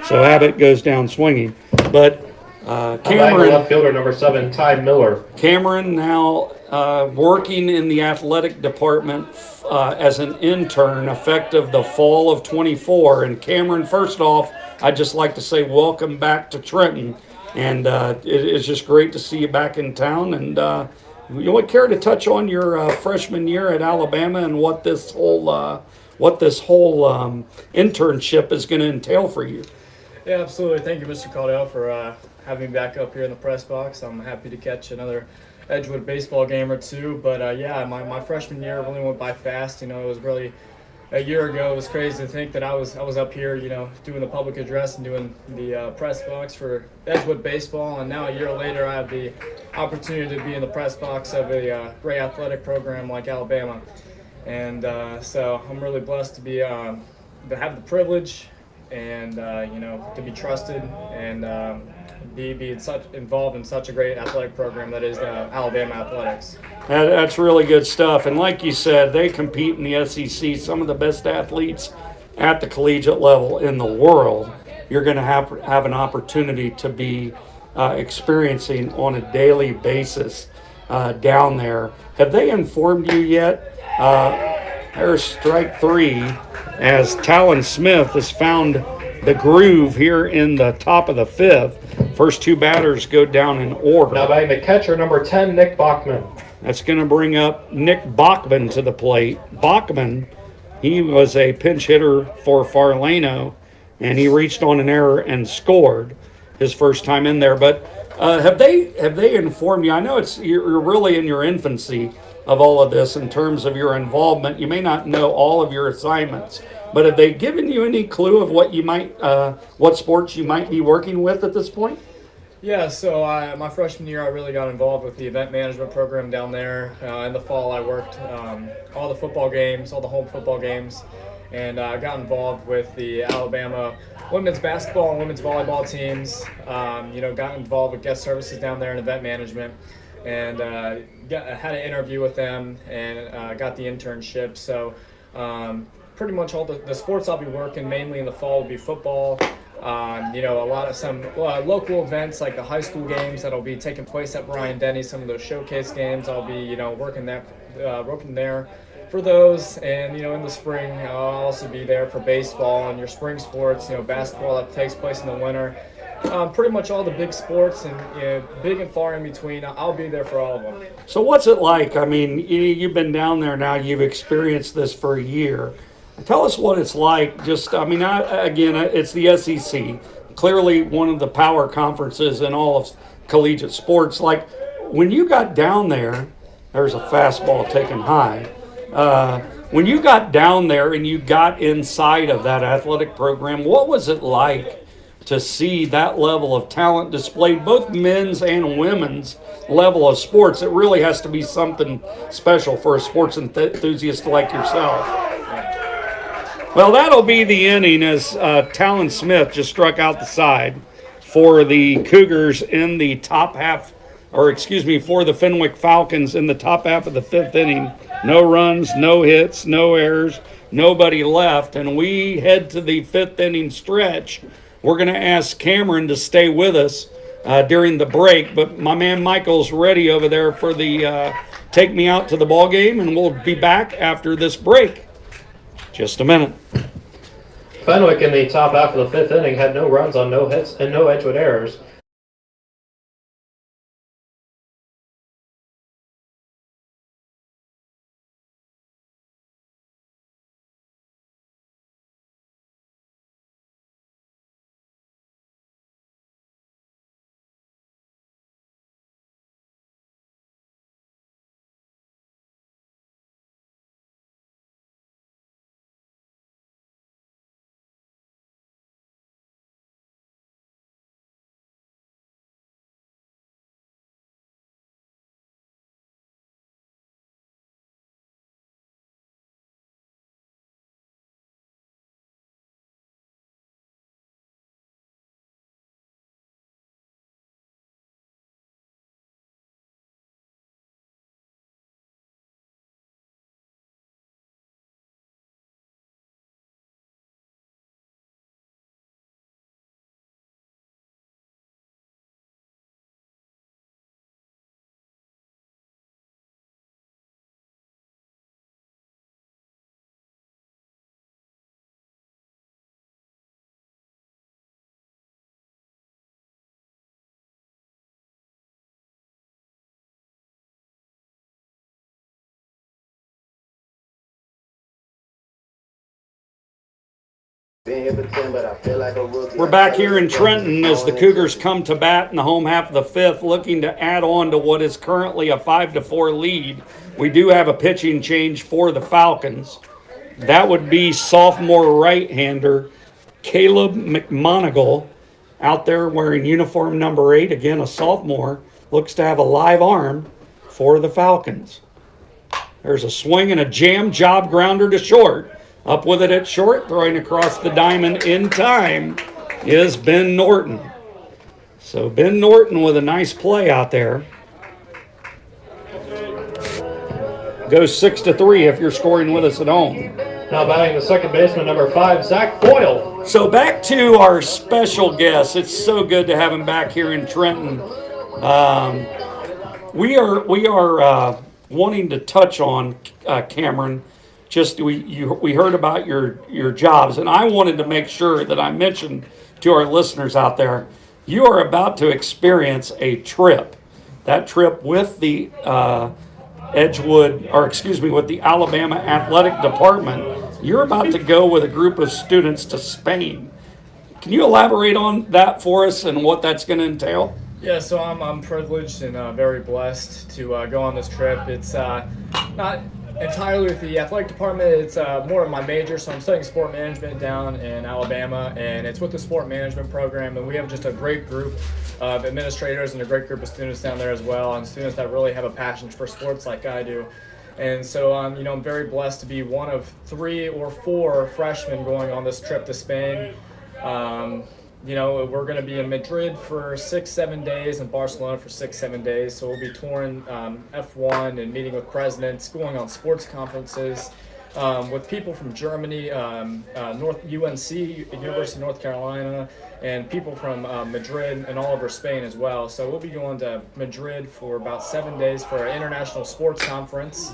So Abbott goes down swinging. But How about Cameron. left fielder number 7, Ty Miller? Cameron now working in the athletic department as an intern effective the fall of 24. And Cameron, first off, I'd just like to say welcome back to Trenton. And it is just great to see you back in town. And you would care to touch on your freshman year at Alabama and what this whole internship is going to entail for you? Yeah, absolutely. Thank you, Mr. Caldwell, for having me back up here in the press box. I'm happy to catch another Edgewood baseball game or two. But yeah, my freshman year really went by fast. It was really a year ago. It was crazy to think that I was up here, doing the public address and doing the press box for Edgewood baseball. And now a year later, I have the opportunity to be in the press box of a great athletic program like Alabama. And so I'm really blessed to have the privilege and to be trusted and be involved in such a great athletic program that is Alabama athletics. That's really good stuff. And like you said, they compete in the SEC. Some of the best athletes at the collegiate level in the world. You're going to have an opportunity to be experiencing on a daily basis down there. Have they informed you yet? There's strike 3 as Talon Smith has found the groove here in the top of the 5th. First 2 batters go down in order. Now batting the catcher, number 10, Nick Bachman. That's going to bring up Nick Bachman to the plate. Bachman, he was a pinch hitter for Farlano, and he reached on an error and scored his first time in there. But have they informed you? I know you're really in your infancy of all of this in terms of your involvement. You may not know all of your assignments, but have they given you any clue of what sports you might be working with at this point? Yeah, so my freshman year, I really got involved with the event management program down there. In the fall, I worked all the football games, all the home football games, and I got involved with the Alabama women's basketball and women's volleyball teams. Got involved with guest services down there in event management, and had an interview with them and got the internship. So pretty much all the sports I'll be working mainly in the fall will be football. A lot of some local events like the high school games that'll be taking place at Bryant Denny. Some of those showcase games I'll be working there for those. And in the spring I'll also be there for baseball and your spring sports. Basketball that takes place in the winter. Pretty much all the big sports and big and far in between. I'll be there for all of them. So what's it like? I mean, you've been down there now. You've experienced this for a year. Tell us what it's like. It's the SEC, clearly one of the power conferences in all of collegiate sports. Like when you got down there, there's a fastball taken high. When you got down there and you got inside of that athletic program, what was it like to see that level of talent displayed, both men's and women's level of sports? It really has to be something special for a sports enthusiast like yourself. Well, that'll be the inning as Talon Smith just struck out the side for the Cougars in the top half, for the Fenwick Falcons in the top half of the 5th inning. No runs, no hits, no errors, nobody left, and we head to the 5th inning stretch. We're going to ask Cameron to stay with us during the break, but my man Michael's ready over there for the take me out to the ball game, and we'll be back after this break. Just a minute. Fenwick in the top half of the 5th inning had no runs on no hits and no Edgewood errors. Been here for 10, but I feel like a rookie. We're back here in Trenton as the Cougars come to bat in the home half of the fifth, looking to add on to what is currently a 5-4 lead. We do have a pitching change for the Falcons. That would be sophomore right-hander Caleb McMonigal out there wearing uniform number 8. Again, a sophomore. Looks to have a live arm for the Falcons. There's a swing and a jam job grounder to short. Up with it at short, throwing across the diamond in time is Ben Norton. So Ben Norton with a nice play out there. Goes 6-3 if you're scoring with us at home. Now batting the second baseman, number 5, Zach Boyle. So back to our special guest. It's so good to have him back here in Trenton. We are wanting to touch on Cameron. Just we heard about your jobs, and I wanted to make sure that I mentioned to our listeners out there, you are about to experience a trip. That trip with the with the Alabama Athletic Department. You're about to go with a group of students to Spain. Can you elaborate on that for us and what that's going to entail? Yeah, so I'm privileged and very blessed to go on this trip. It's not entirely with the athletic department. It's more of my major, so I'm studying sport management down in Alabama, and it's with the sport management program, and we have just a great group of administrators and a great group of students down there as well, and students that really have a passion for sports like I do. And so, I'm very blessed to be one of 3 or 4 freshmen going on this trip to Spain. We're going to be in Madrid for 6-7 days and Barcelona for 6-7 days. So we'll be touring F1 and meeting with presidents, going on sports conferences with people from Germany, UNC, University of North Carolina, and people from Madrid and all over Spain as well. So we'll be going to Madrid for about 7 days for an international sports conference,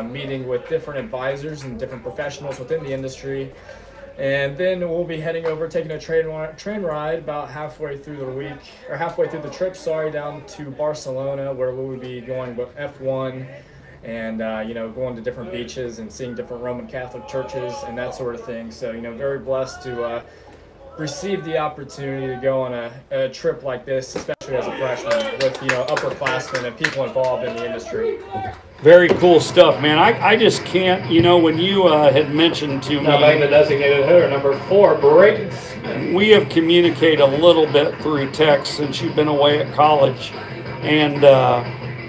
meeting with different advisors and different professionals within the industry. And then we'll be heading over, taking a train ride about halfway through the trip, down to Barcelona, where we'll be going with F1 and, going to different beaches and seeing different Roman Catholic churches and that sort of thing. So, very blessed to receive the opportunity to go on a trip like this, especially as a freshman, with, upperclassmen and people involved in the industry. Very cool stuff, man. I just can't, when you had mentioned to Now batting the me, designated hitter, number 4, Braden Smith. we have communicated a little bit through text since you've been away at college. And,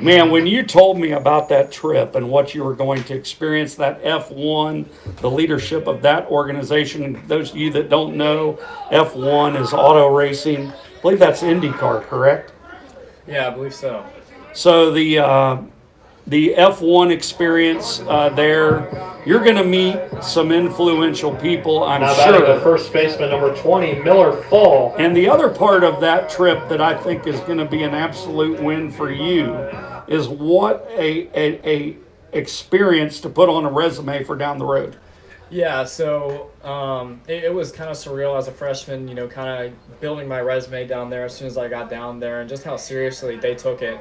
man, when you told me about that trip and what you were going to experience, that F1, the leadership of that organization, and those of you that don't know, F1 is auto racing. I believe that's IndyCar, correct? Yeah, I believe so. So the F1 experience there, you're going to meet some influential people, I'm Now batting the sure. first baseman, number 20, Miller Fall. And the other part of that trip that I think is going to be an absolute win for you is what a experience to put on a resume for down the road. Yeah, so it was kind of surreal as a freshman, kind of building my resume down there as soon as I got down there, and just how seriously they took it.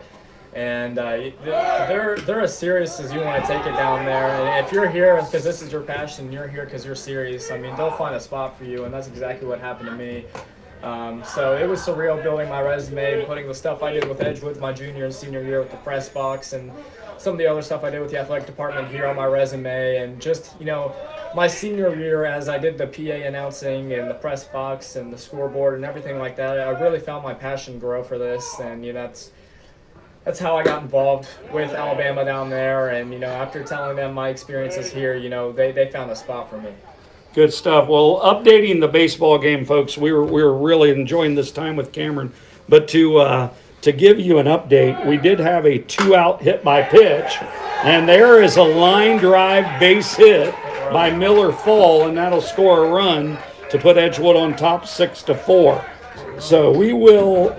And they're as serious as you want to take it down there. And if you're here because this is your passion, you're here because you're serious, they'll find a spot for you, and that's exactly what happened to me. So it was surreal building my resume, putting the stuff I did with Edgewood my junior and senior year with the press box, and some of the other stuff I did with the athletic department here on my resume, and just, my senior year as I did the PA announcing and the press box and the scoreboard and everything like that, I really found my passion grow for this, and that's how I got involved with Alabama down there. And, after telling them my experiences here, they found a spot for me. Good stuff. Well, updating the baseball game, folks, we were really enjoying this time with Cameron. But to give you an update, we did have a 2-out hit by pitch, and there is a line drive base hit by Miller Fall, and that'll score a run to put Edgewood on top 6-4. So we will...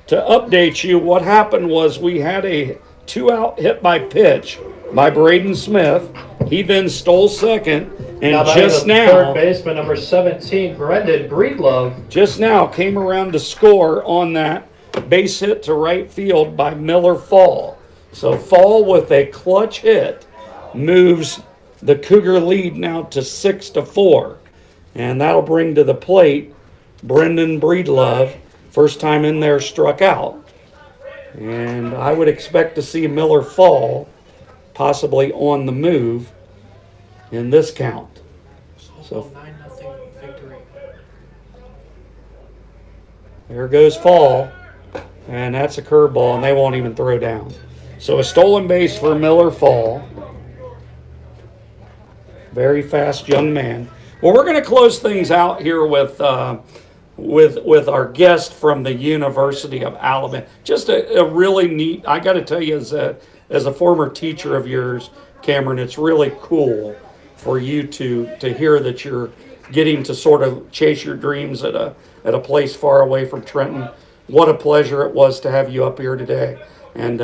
To update you, what happened was we had a 2-out hit by pitch by Braden Smith. He then stole second, and Now just batting the now, third baseman, number 17, Brendan Breedlove. just now came around to score on that base hit to right field by Miller Fall. So Fall with a clutch hit moves the Cougar lead now to 6-4. And that'll bring to the plate Brendan Breedlove. First time in there, struck out. And I would expect to see Miller fall, possibly on the move in this count. So 9-0 victory. there goes Fall, and that's a curveball, and they won't even throw down. So a stolen base for Miller Fall. Very fast young man. Well, we're going to close things out here with our guest from the University of Alabama. Just a really neat. I got to tell you, as a former teacher of yours, Cameron, it's really cool for you to hear that you're getting to sort of chase your dreams at a place far away from Trenton. What a pleasure it was to have you up here today. And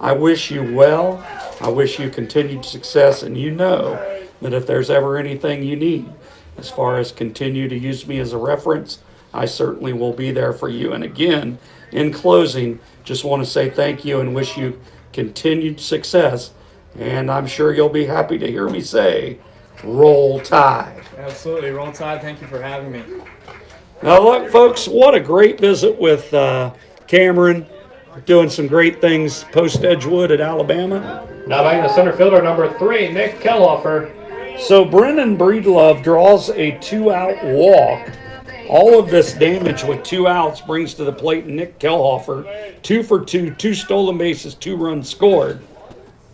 I wish you well. I wish you continued success. And you know that if there's ever anything you need, as far as continue to use me as a reference, I certainly will be there for you. And again, in closing, just want to say thank you and wish you continued success. And I'm sure you'll be happy to hear me say, Roll Tide. Absolutely. Roll Tide. Thank you for having me. Now, look, folks, what a great visit with Cameron. Doing some great things post Edgewood at Alabama. Now batting the center fielder, number 3, Nick Kellhofer. So Brendan Breedlove draws a 2-out walk. All of this damage with 2 outs brings to the plate Nick Kellhofer. 2 for 2, 2 stolen bases, 2 runs scored.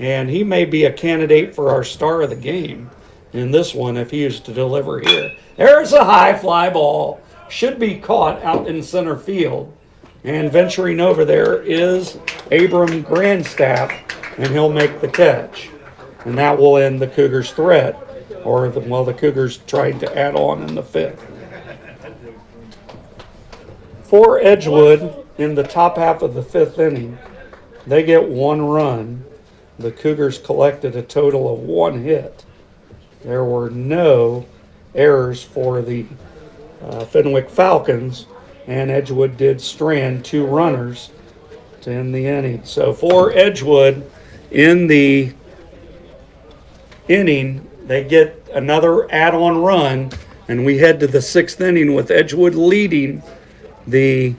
And he may be a candidate for our star of the game in this one if he is to deliver here. There's a high fly ball. Should be caught out in center field. And venturing over there is Abram Grandstaff, and he'll make the catch. And that will end the Cougars' threat, or the Cougars tried to add on in the 5th. For Edgewood, in the top half of the 5th inning, they get 1 run. The Cougars collected a total of 1 hit. There were no errors for the Fenwick Falcons, and Edgewood did strand 2 runners to end the inning. So for Edgewood, in the inning, they get another add-on run, and we head to the 6th inning with Edgewood leading the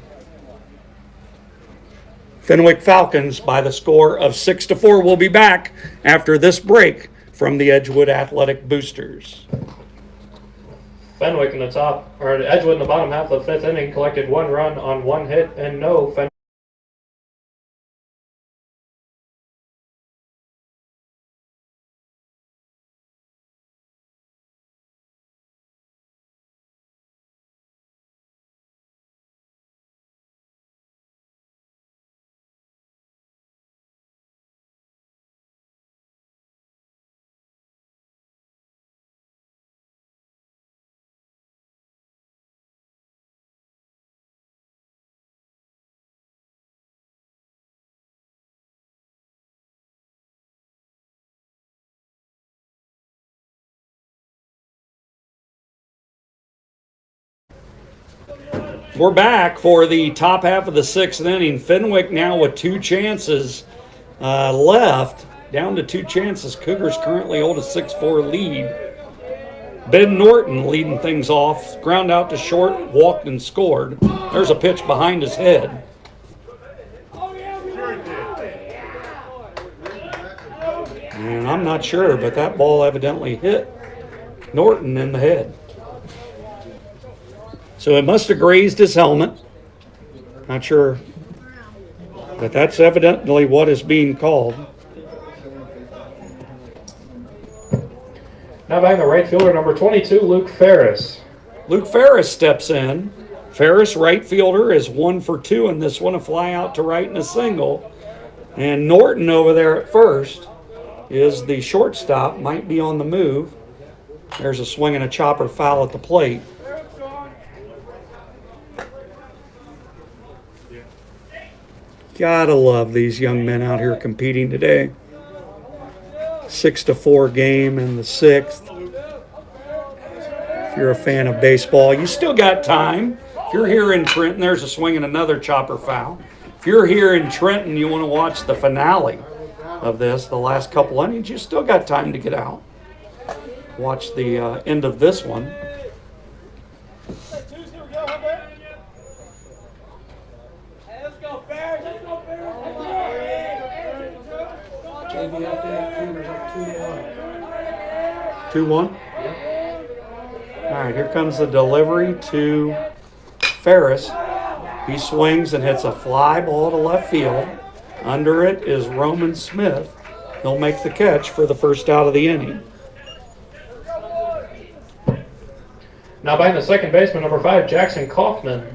Fenwick Falcons by the score of 6-4. We'll be back after this break from the Edgewood Athletic Boosters. Fenwick in the top, or Edgewood in the bottom half of the 5th inning collected 1 run on 1 hit and no Fenwick. We're back for the top half of the 6th inning. Fenwick now with 2 chances left, down to 2 chances. Cougars currently hold a 6-4 lead. Ben Norton leading things off, ground out to short, walked and scored. There's a pitch behind his head. And I'm not sure, but that ball evidently hit Norton in the head. So it must have grazed his helmet. Not sure. But that's evidently what is being called. Now batting the right fielder, number 22, Luke Ferris. Luke Ferris steps in. Ferris, right fielder, is 1 for 2 in this one, a fly out to right and a single. And Norton over there at first is the shortstop, might be on the move. There's a swing and a chopper foul at the plate. Gotta love these young men out here competing today. 6-4 game in the 6th. If you're a fan of baseball, you still got time. If you're here in Trenton, there's a swing and another chopper foul. If you're here in Trenton, you want to watch the finale of this, the last couple innings, you still got time to get out. Watch the end of this one. JV update, Cougars up 2-1. 2-1. All right, here comes the delivery to Ferris. He swings and hits a fly ball to left field. Under it is Roman Smith. He'll make the catch for the first out of the inning. Now batting the second baseman, number 5, Jackson Kaufman.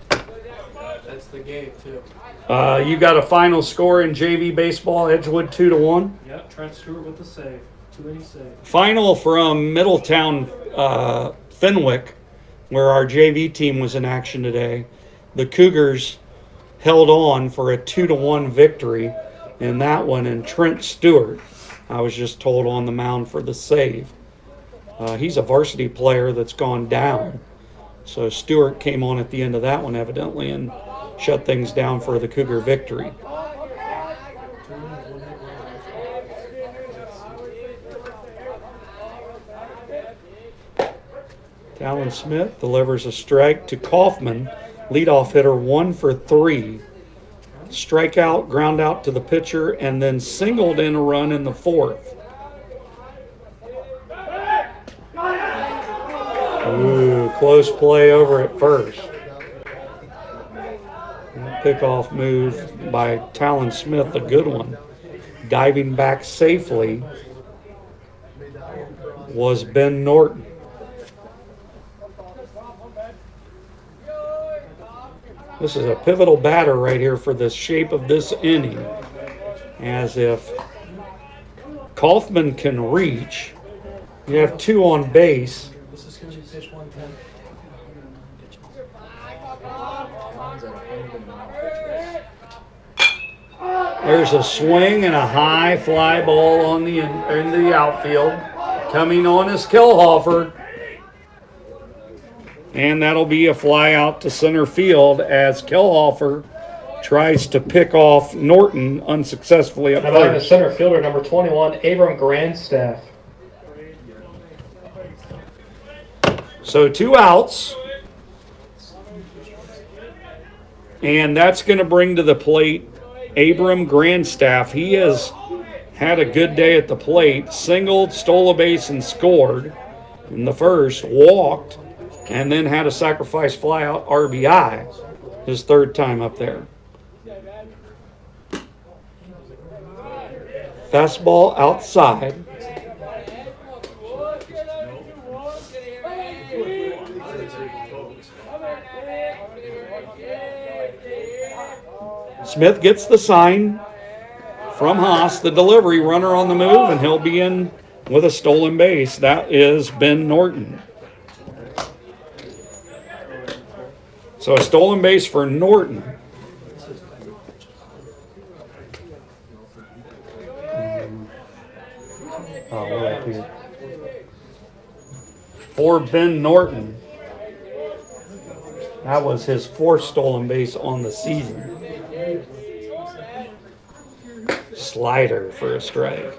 That's the game, too. You got a final score in JV baseball, Edgewood 2-1. Yep, Trent Stewart with the save. 2-inning save. Final from Middletown, Fenwick, where our JV team was in action today. The Cougars held on for a 2-1 victory in that one, and Trent Stewart, I was just told, on the mound for the save. He's a varsity player that's gone down. So Stewart came on at the end of that one, evidently, and shut things down for the Cougar victory. Talon Smith delivers a strike to Kaufman, leadoff hitter, 1 for 3. Strikeout, ground out to the pitcher, and then singled in a run in the 4th. Ooh, close play over at first. Pickoff move by Talon Smith, a good one. Diving back safely was Ben Norton. This is a pivotal batter right here for the shape of this inning. As if Kaufman can reach, you have 2 on base. This is going to be pitch 110. There's a swing and a high fly ball on the in the outfield. Coming on is Killhofer. And that'll be a fly out to center field as Killhofer tries to pick off Norton unsuccessfully up Now batting the first. center fielder, number 21, Abram Grandstaff. So 2 outs. And that's going to bring to the plate Abram Grandstaff. He has had a good day at the plate. Singled, stole a base, and scored in the first. Walked, and then had a sacrifice fly out RBI. His 3rd time up there. Fastball outside. Smith gets the sign from Haas, the delivery runner on the move, and he'll be in with a stolen base. That is Ben Norton. So a stolen base for Norton. Way up here. For Ben Norton. That was his 4th stolen base on the season. Slider for a strike.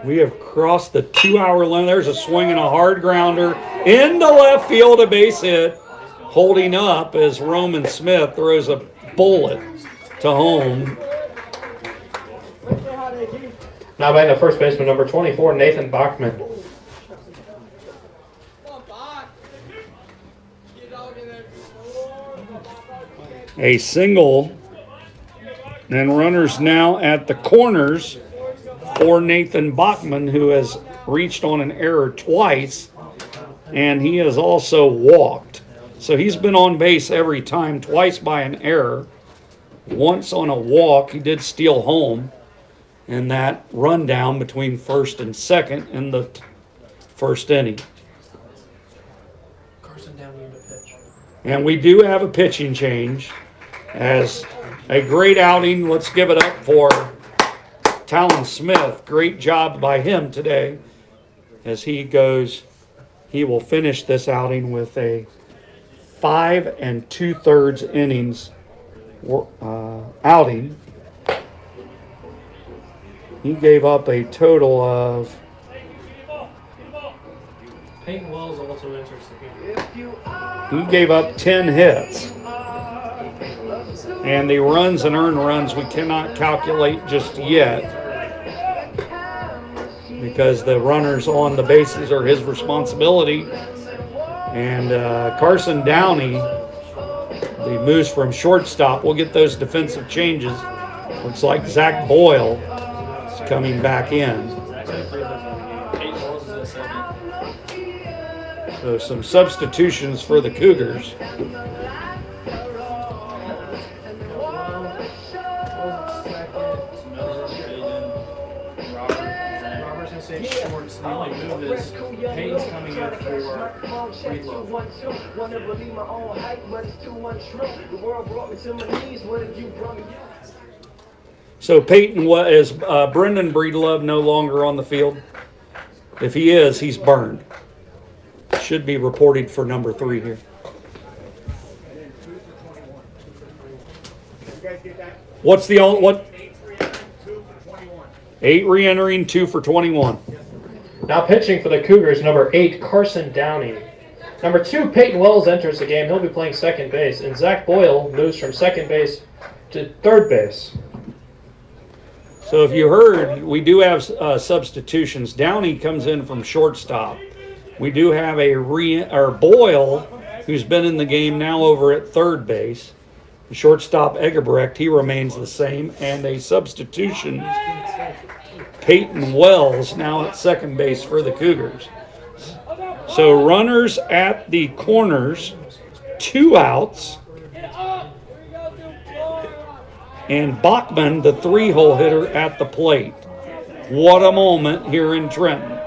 We have crossed the 2-hour limit. There's a swing and a hard grounder into left field, a base hit. Holding up as Roman Smith throws a bullet to home. Now batting the first baseman, number 24, Nathan Bachman. A single, and runners now at the corners for Nathan Bachman, who has reached on an error twice, and he has also walked. So he's been on base every time, twice by an error, once on a walk. He did steal home in that rundown between first and second in the first inning. Carson down here to pitch. And we do have a pitching change as a great outing. Let's give it up for Talon Smith. Great job by him today as he goes. He will finish this outing with a 5 2/3 innings outing. He gave up a total of Peyton Wells also enters the game. He gave up 10 hits. And the runs and earned runs we cannot calculate just yet because the runners on the bases are his responsibility. And Carson Downey, the moves from shortstop, we'll get those defensive changes. Looks like Zach Boyle is coming back in. So some substitutions for the Cougars. Shorts. The only move is Payne's coming in for Breedlove. So Peyton, is Brendan Breedlove no longer on the field? If he is, he's burned. Should be reported for number 3 here. What's the what? 8 re-entering, 2 for 21. Now pitching for the Cougars, number 8, Carson Downey. Number 2, Peyton Wells enters the game. He'll be playing second base. And Zach Boyle moves from second base to third base. So if you heard, we do have substitutions. Downey comes in from shortstop. We do have Boyle, who's been in the game now over at third base. The shortstop Egerbrecht, he remains the same. And a substitution, Peyton Wells, now at second base for the Cougars. So runners at the corners, 2 outs. And Bachman, the 3-hole hitter, at the plate. What a moment here in Trenton.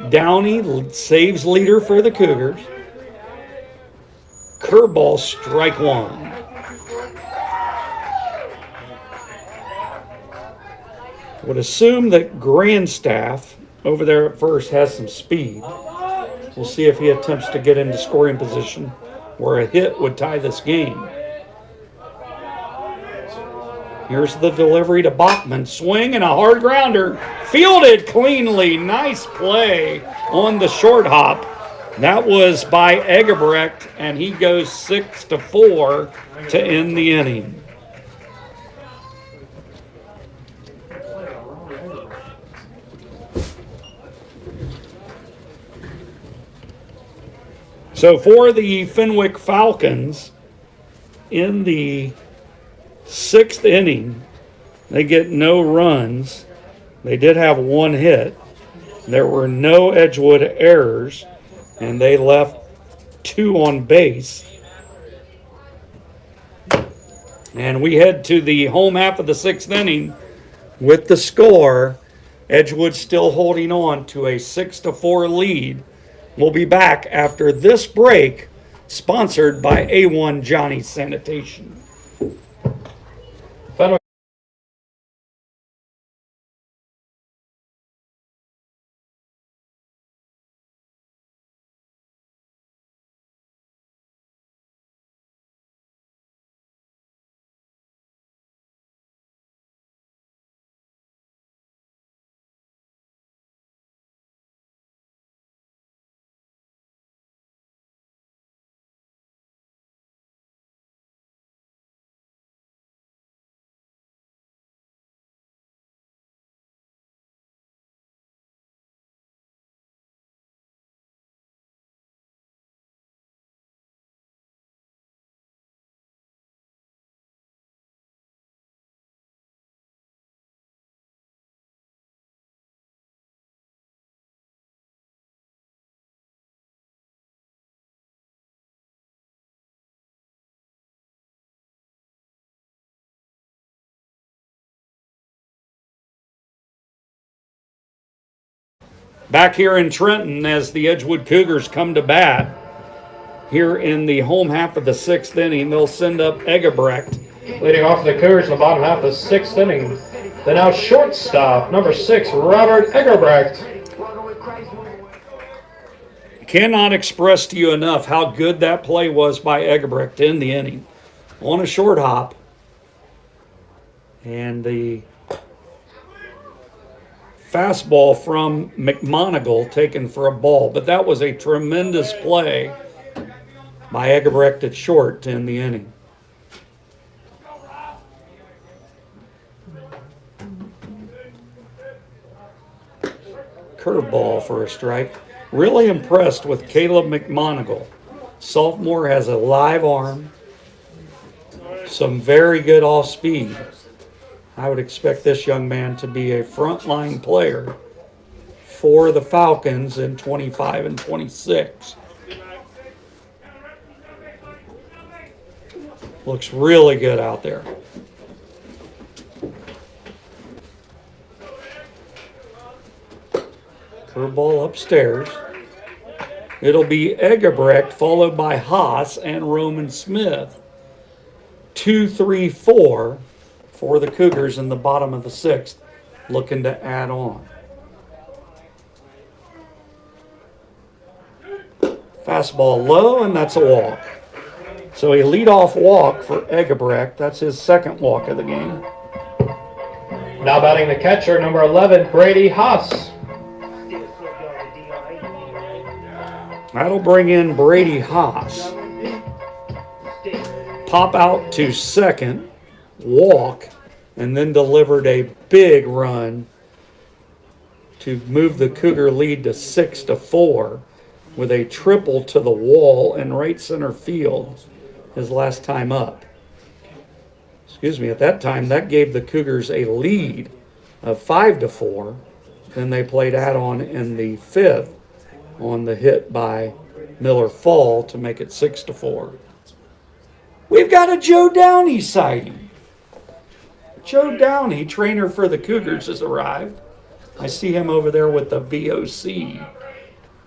Downey saves leader for the Cougars. Curveball, strike 1. Would assume that Grandstaff over there at first has some speed. We'll see if he attempts to get into scoring position where a hit would tie this game. Here's the delivery to Bachman. Swing and a hard grounder. Fielded cleanly. Nice play on the short hop. That was by Egerbrecht, and he goes 6-4 to end the inning. So for the Fenwick Falcons, in the 6th inning, they get no runs. They did have 1 hit. There were no Edgewood errors, and they left 2 on base. And we head to the home half of the 6th inning with the score. Edgewood still holding on to a 6-4 lead. We'll be back after this break, sponsored by A1 Johnny's Sanitation. Fenwick. Back here in Trenton as the Edgewood Cougars come to bat. Here in the home half of the 6th inning, they'll send up Egerbrecht. Leading off the Cougars in the bottom half of the 6th inning. The now shortstop, number 6, Robert Egerbrecht. Cannot express to you enough how good that play was by Egerbrecht in the inning. On a short hop. And the Fastball from McMonigal taken for a ball, but that was a tremendous play by Egebrecht at short to end the inning. Curveball for a strike. Really impressed with Caleb McMonigal. Sophomore has a live arm, some very good off speed. I would expect this young man to be a frontline player for the Falcons in 25 and 26. Looks really good out there. Curveball upstairs. It'll be Egebrecht followed by Haas and Roman Smith. 2-3-4 for the Cougars in the bottom of the sixth, looking to add on. Fastball low, and that's a walk. So a leadoff walk for Egebrecht. That's his second walk of the game. Now batting the catcher, number 11, Brady Haas. That'll bring in Brady Haas. Pop out to second, walk, and then delivered a big run to move the Cougar lead to 6-4 with a triple to the wall in right center field his last time up. Excuse me, at that time that gave the Cougars a lead of 5-4. Then they played add-on in the fifth on the hit by Miller Fall to make it 6-4. We've got a Joe Downey sighting. Joe Downey, trainer for the Cougars, has arrived. I see him over there with the VOC.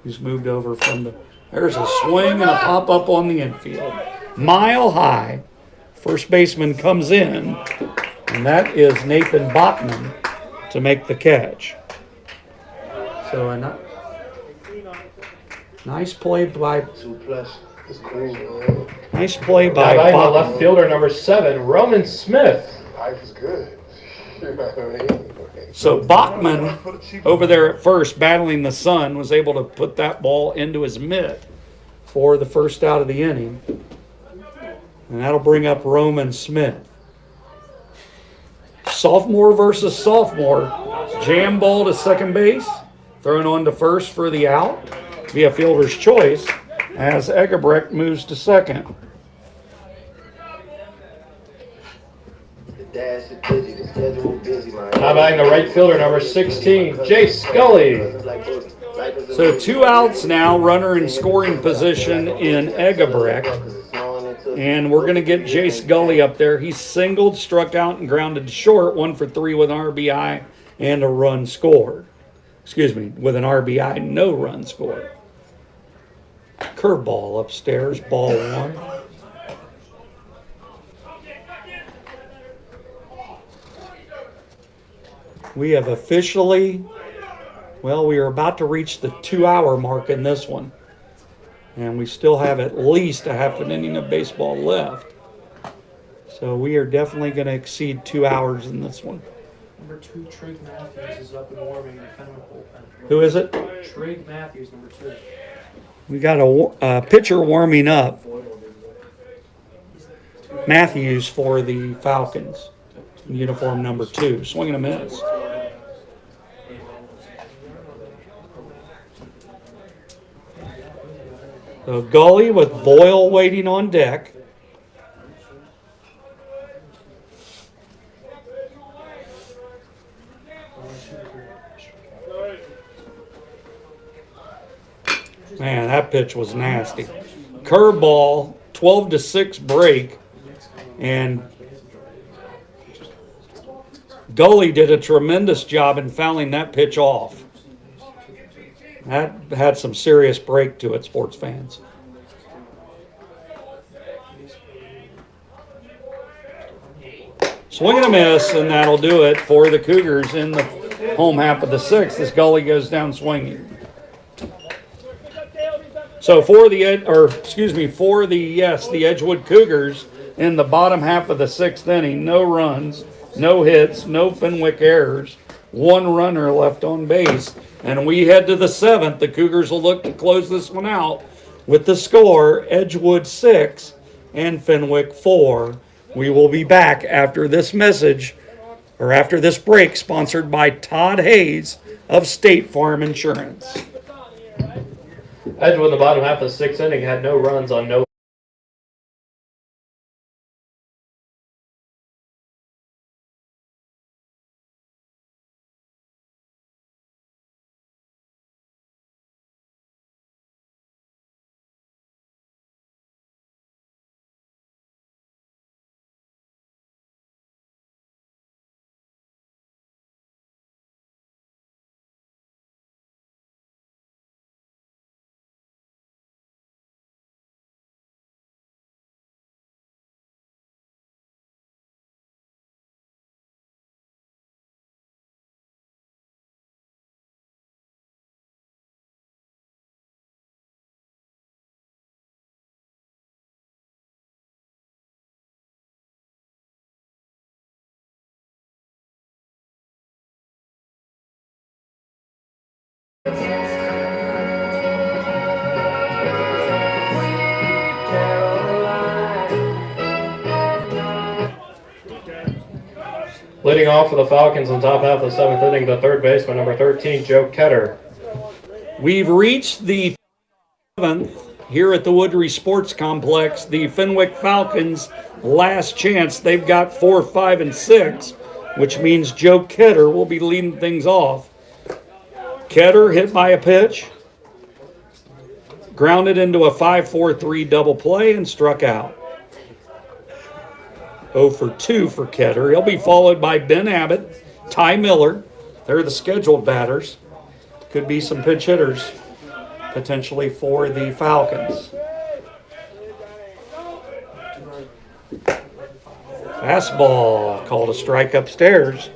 He's moved over from the... There's a swing and a pop-up on the infield. Mile high. First baseman comes in, and that is Nathan Bachman to make the catch. So a nice play by... Nice play by Now batting the Bachman. left fielder, number 7, Roman Smith. Life is good. You know what I mean? So Bachman, over there at first, battling the sun, was able to put that ball into his mitt for the first out of the inning. And that'll bring up Roman Smith. Sophomore versus sophomore. Jam ball to second base. Thrown on to first for the out via fielder's choice as Egebrecht moves to second. Now batting the right fielder, number 16, Jay Scully. So 2 outs now, runner in scoring position in Egebrecht. And we're going to get Jace Gully up there. He's singled, struck out, and grounded short. 1 for 3 with an RBI and a run scored. Excuse me, with an RBI, no run scored. Curveball upstairs, ball 1. We have officially, well, we are about to reach the 2-hour mark in this one. And we still have at least a half an inning of baseball left. So we are definitely going to exceed 2 hours in this one. Number 2, Trig Matthews is up and warming in the Fenwick bullpen. Who is it? Trig Matthews, number 2. We got a pitcher warming up. Matthews for the Falcons. Uniform number 2. Swing and a miss. So Gully with Boyle waiting on deck. Man, that pitch was nasty. Curveball, 12-6 break, and Gully did a tremendous job in fouling that pitch off. That had some serious break to it, sports fans. Swing and a miss, and that'll do it for the Cougars in the home half of the 6th as Gully goes down swinging. So for the Edgewood Cougars in the bottom half of the 6th inning, no runs, no hits, no Fenwick errors, 1 runner left on base. And we head to the 7th. The Cougars will look to close this one out with the score Edgewood 6 and Fenwick 4. We will be back after this message, or after this break, sponsored by Todd Hayes of State Farm Insurance. Edgewood in the bottom half of the 6th inning had no runs on no. Leading off for the Falcons in the top half of the 7th inning, the third baseman, number 13, Joe Ketter. We've reached the 7th here at the Woodry Sports Complex. The Fenwick Falcons' last chance. They've got 4, 5, and 6, which means Joe Ketter will be leading things off. Ketter hit by a pitch, grounded into a 5-4-3 double play, and struck out. 0 for 2 for Ketter. He'll be followed by Ben Abbott, Ty Miller. They're the scheduled batters. Could be some pinch hitters potentially for the Falcons. Fastball called a strike upstairs.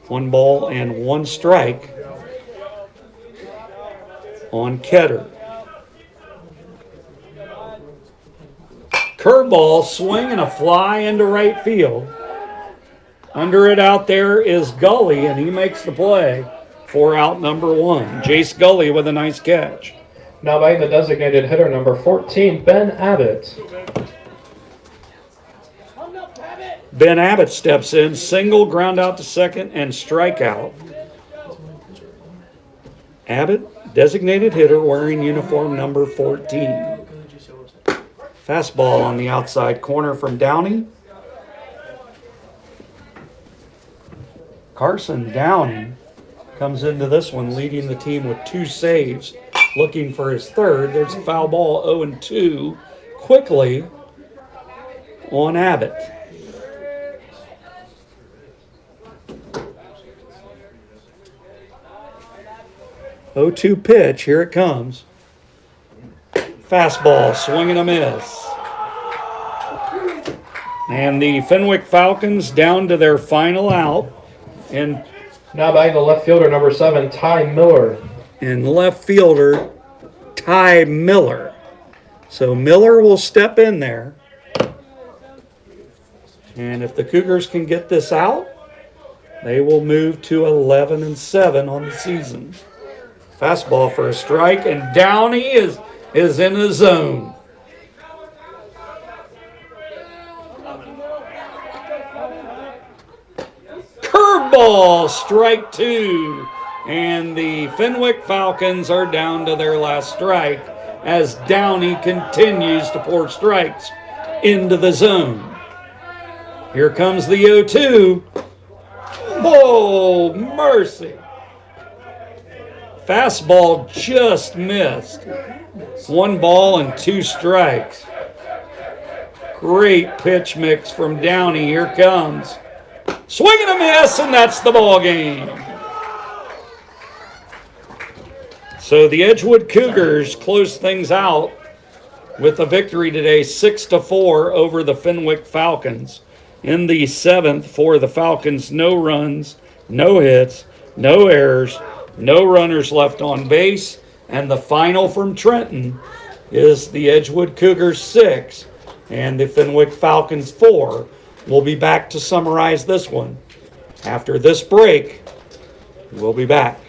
1 ball and 1 strike on Ketter. Curveball, swing and a fly into right field. Under it out there is Gully, and he makes the play for out number 1. Jace Gully with a nice catch. Now batting the designated hitter, number 14, Ben Abbott. Ben Abbott steps in, single, ground out to second, and strikeout. Abbott, designated hitter, wearing uniform number 14. Fastball on the outside corner from Downey. Carson Downey comes into this one leading the team with 2 saves, looking for his 3rd. There's a foul ball, 0-2, quickly on Abbott. Oh-2 pitch, here it comes. Fastball, swing and a miss. And the Fenwick Falcons down to their final out. And now batting the left fielder, number 7, Ty Miller. left fielder, Ty Miller. So Miller will step in there. And if the Cougars can get this out, they will move to 11-7 on the season. Fastball for a strike, and Downey is in the zone. Curveball, strike 2. And the Fenwick Falcons are down to their last strike as Downey continues to pour strikes into the zone. Here comes the 0-2. Oh, mercy. Fastball just missed. 1 ball and 2 strikes. Great pitch mix from Downey. Here comes. Swing and a miss, and that's the ball game. So the Edgewood Cougars close things out with a victory today, 6-4 over the Fenwick Falcons. In the 7th for the Falcons, no runs, no hits, no errors, no runners left on base. And the final from Trenton is the Edgewood Cougars 6 and the Fenwick Falcons 4. We'll be back to summarize this one After this break, we'll be back.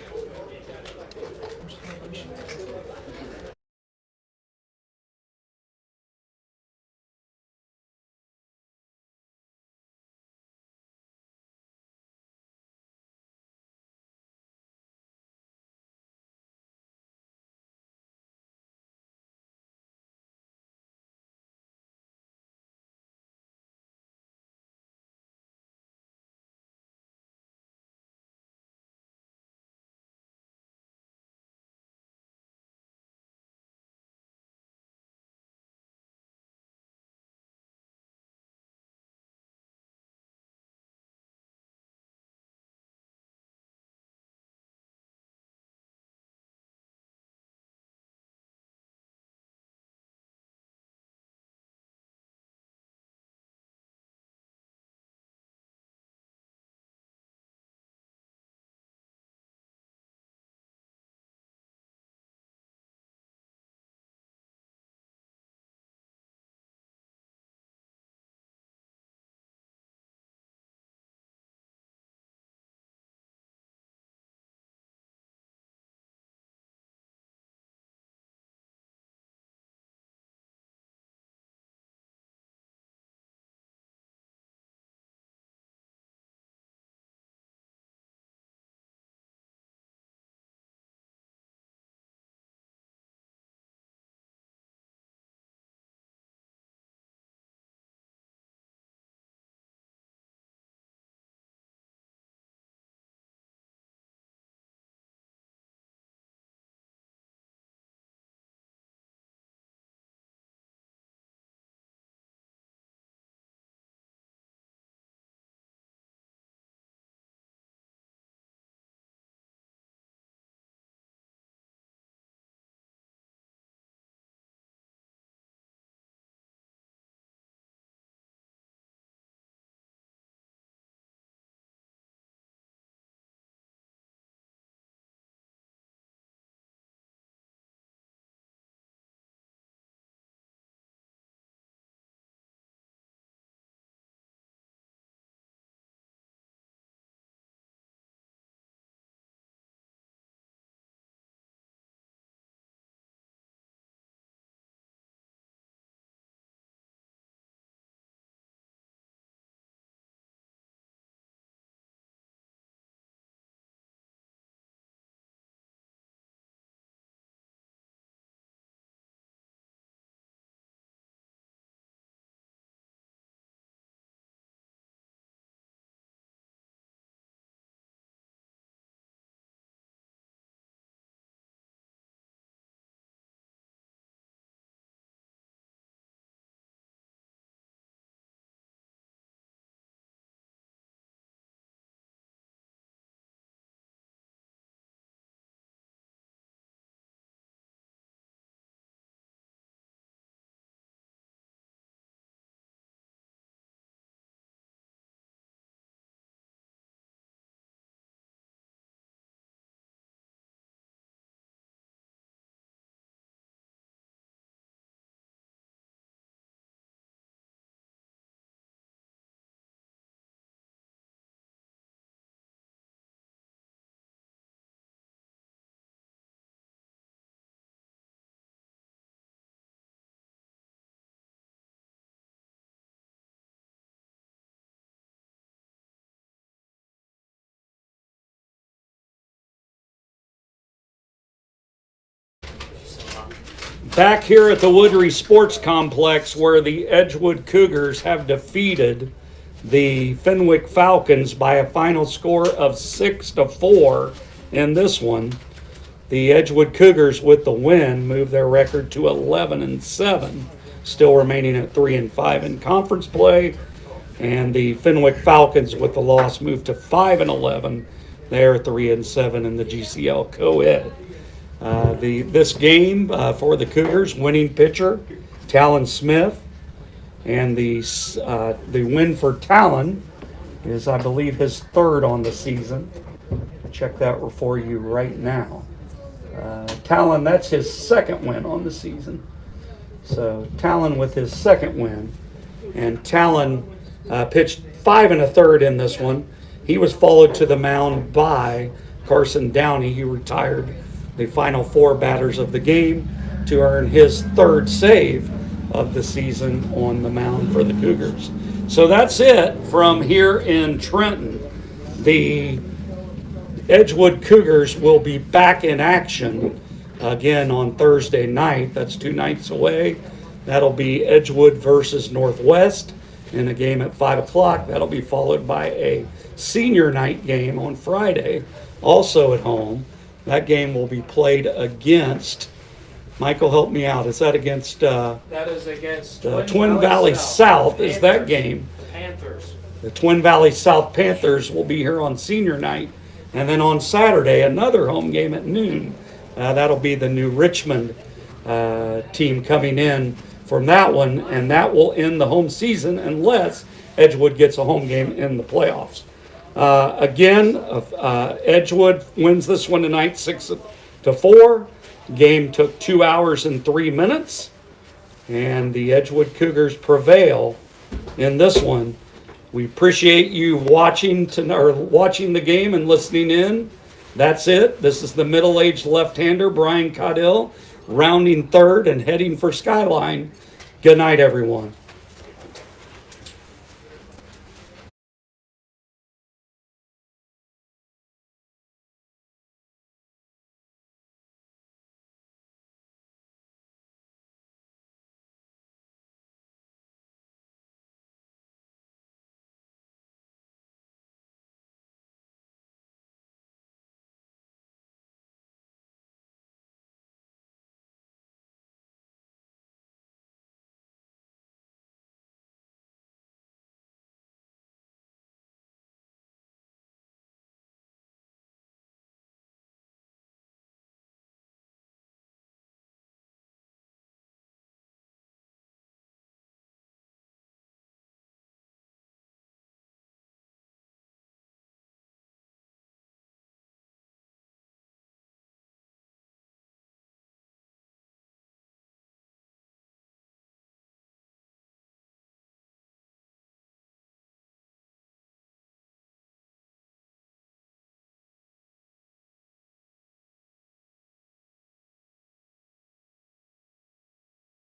Back here at the Woodry Sports Complex, where the Edgewood Cougars have defeated the Fenwick Falcons by a final score of 6-4 in this one. The Edgewood Cougars, with the win, move their record to 11-7, still remaining at 3-5 in conference play. And the Fenwick Falcons, with the loss, move to 5-11. They're 3-7 in the GCL Co-Ed. This game for the Cougars, winning pitcher Talon Smith, and the win for Talon is, I believe, his third on the season. I'll check that for you right now. Talon, that's his second win on the season. So Talon with his second win, and Talon pitched 5 1/3 in this one. He was followed to the mound by Carson Downey. He retired the final 4 batters of the game to earn his 3rd save of the season on the mound for the Cougars. So that's it from here in Trenton. The Edgewood Cougars will be back in action again on Thursday night. That's 2 nights away. That'll be Edgewood versus Northwest in a game at 5 o'clock. That'll be followed by a senior night game on Friday, also at home. That game will be played against, Michael, help me out. Is that against That is against Twin Valley South? Is that game? Panthers. The Twin Valley South Panthers will be here on senior night. And then on Saturday, another home game at noon. That'll be the New Richmond team coming in from that one, and that will end the home season unless Edgewood gets a home game in the playoffs. Again, Edgewood wins this one tonight 6-4. Game took 2 hours and 3 minutes, and the Edgewood Cougars prevail in this one. We appreciate you watching the game and listening in. That's it. This is the middle-aged left-hander, Brian Caudill, rounding 3rd and heading for Skyline. Good night, everyone.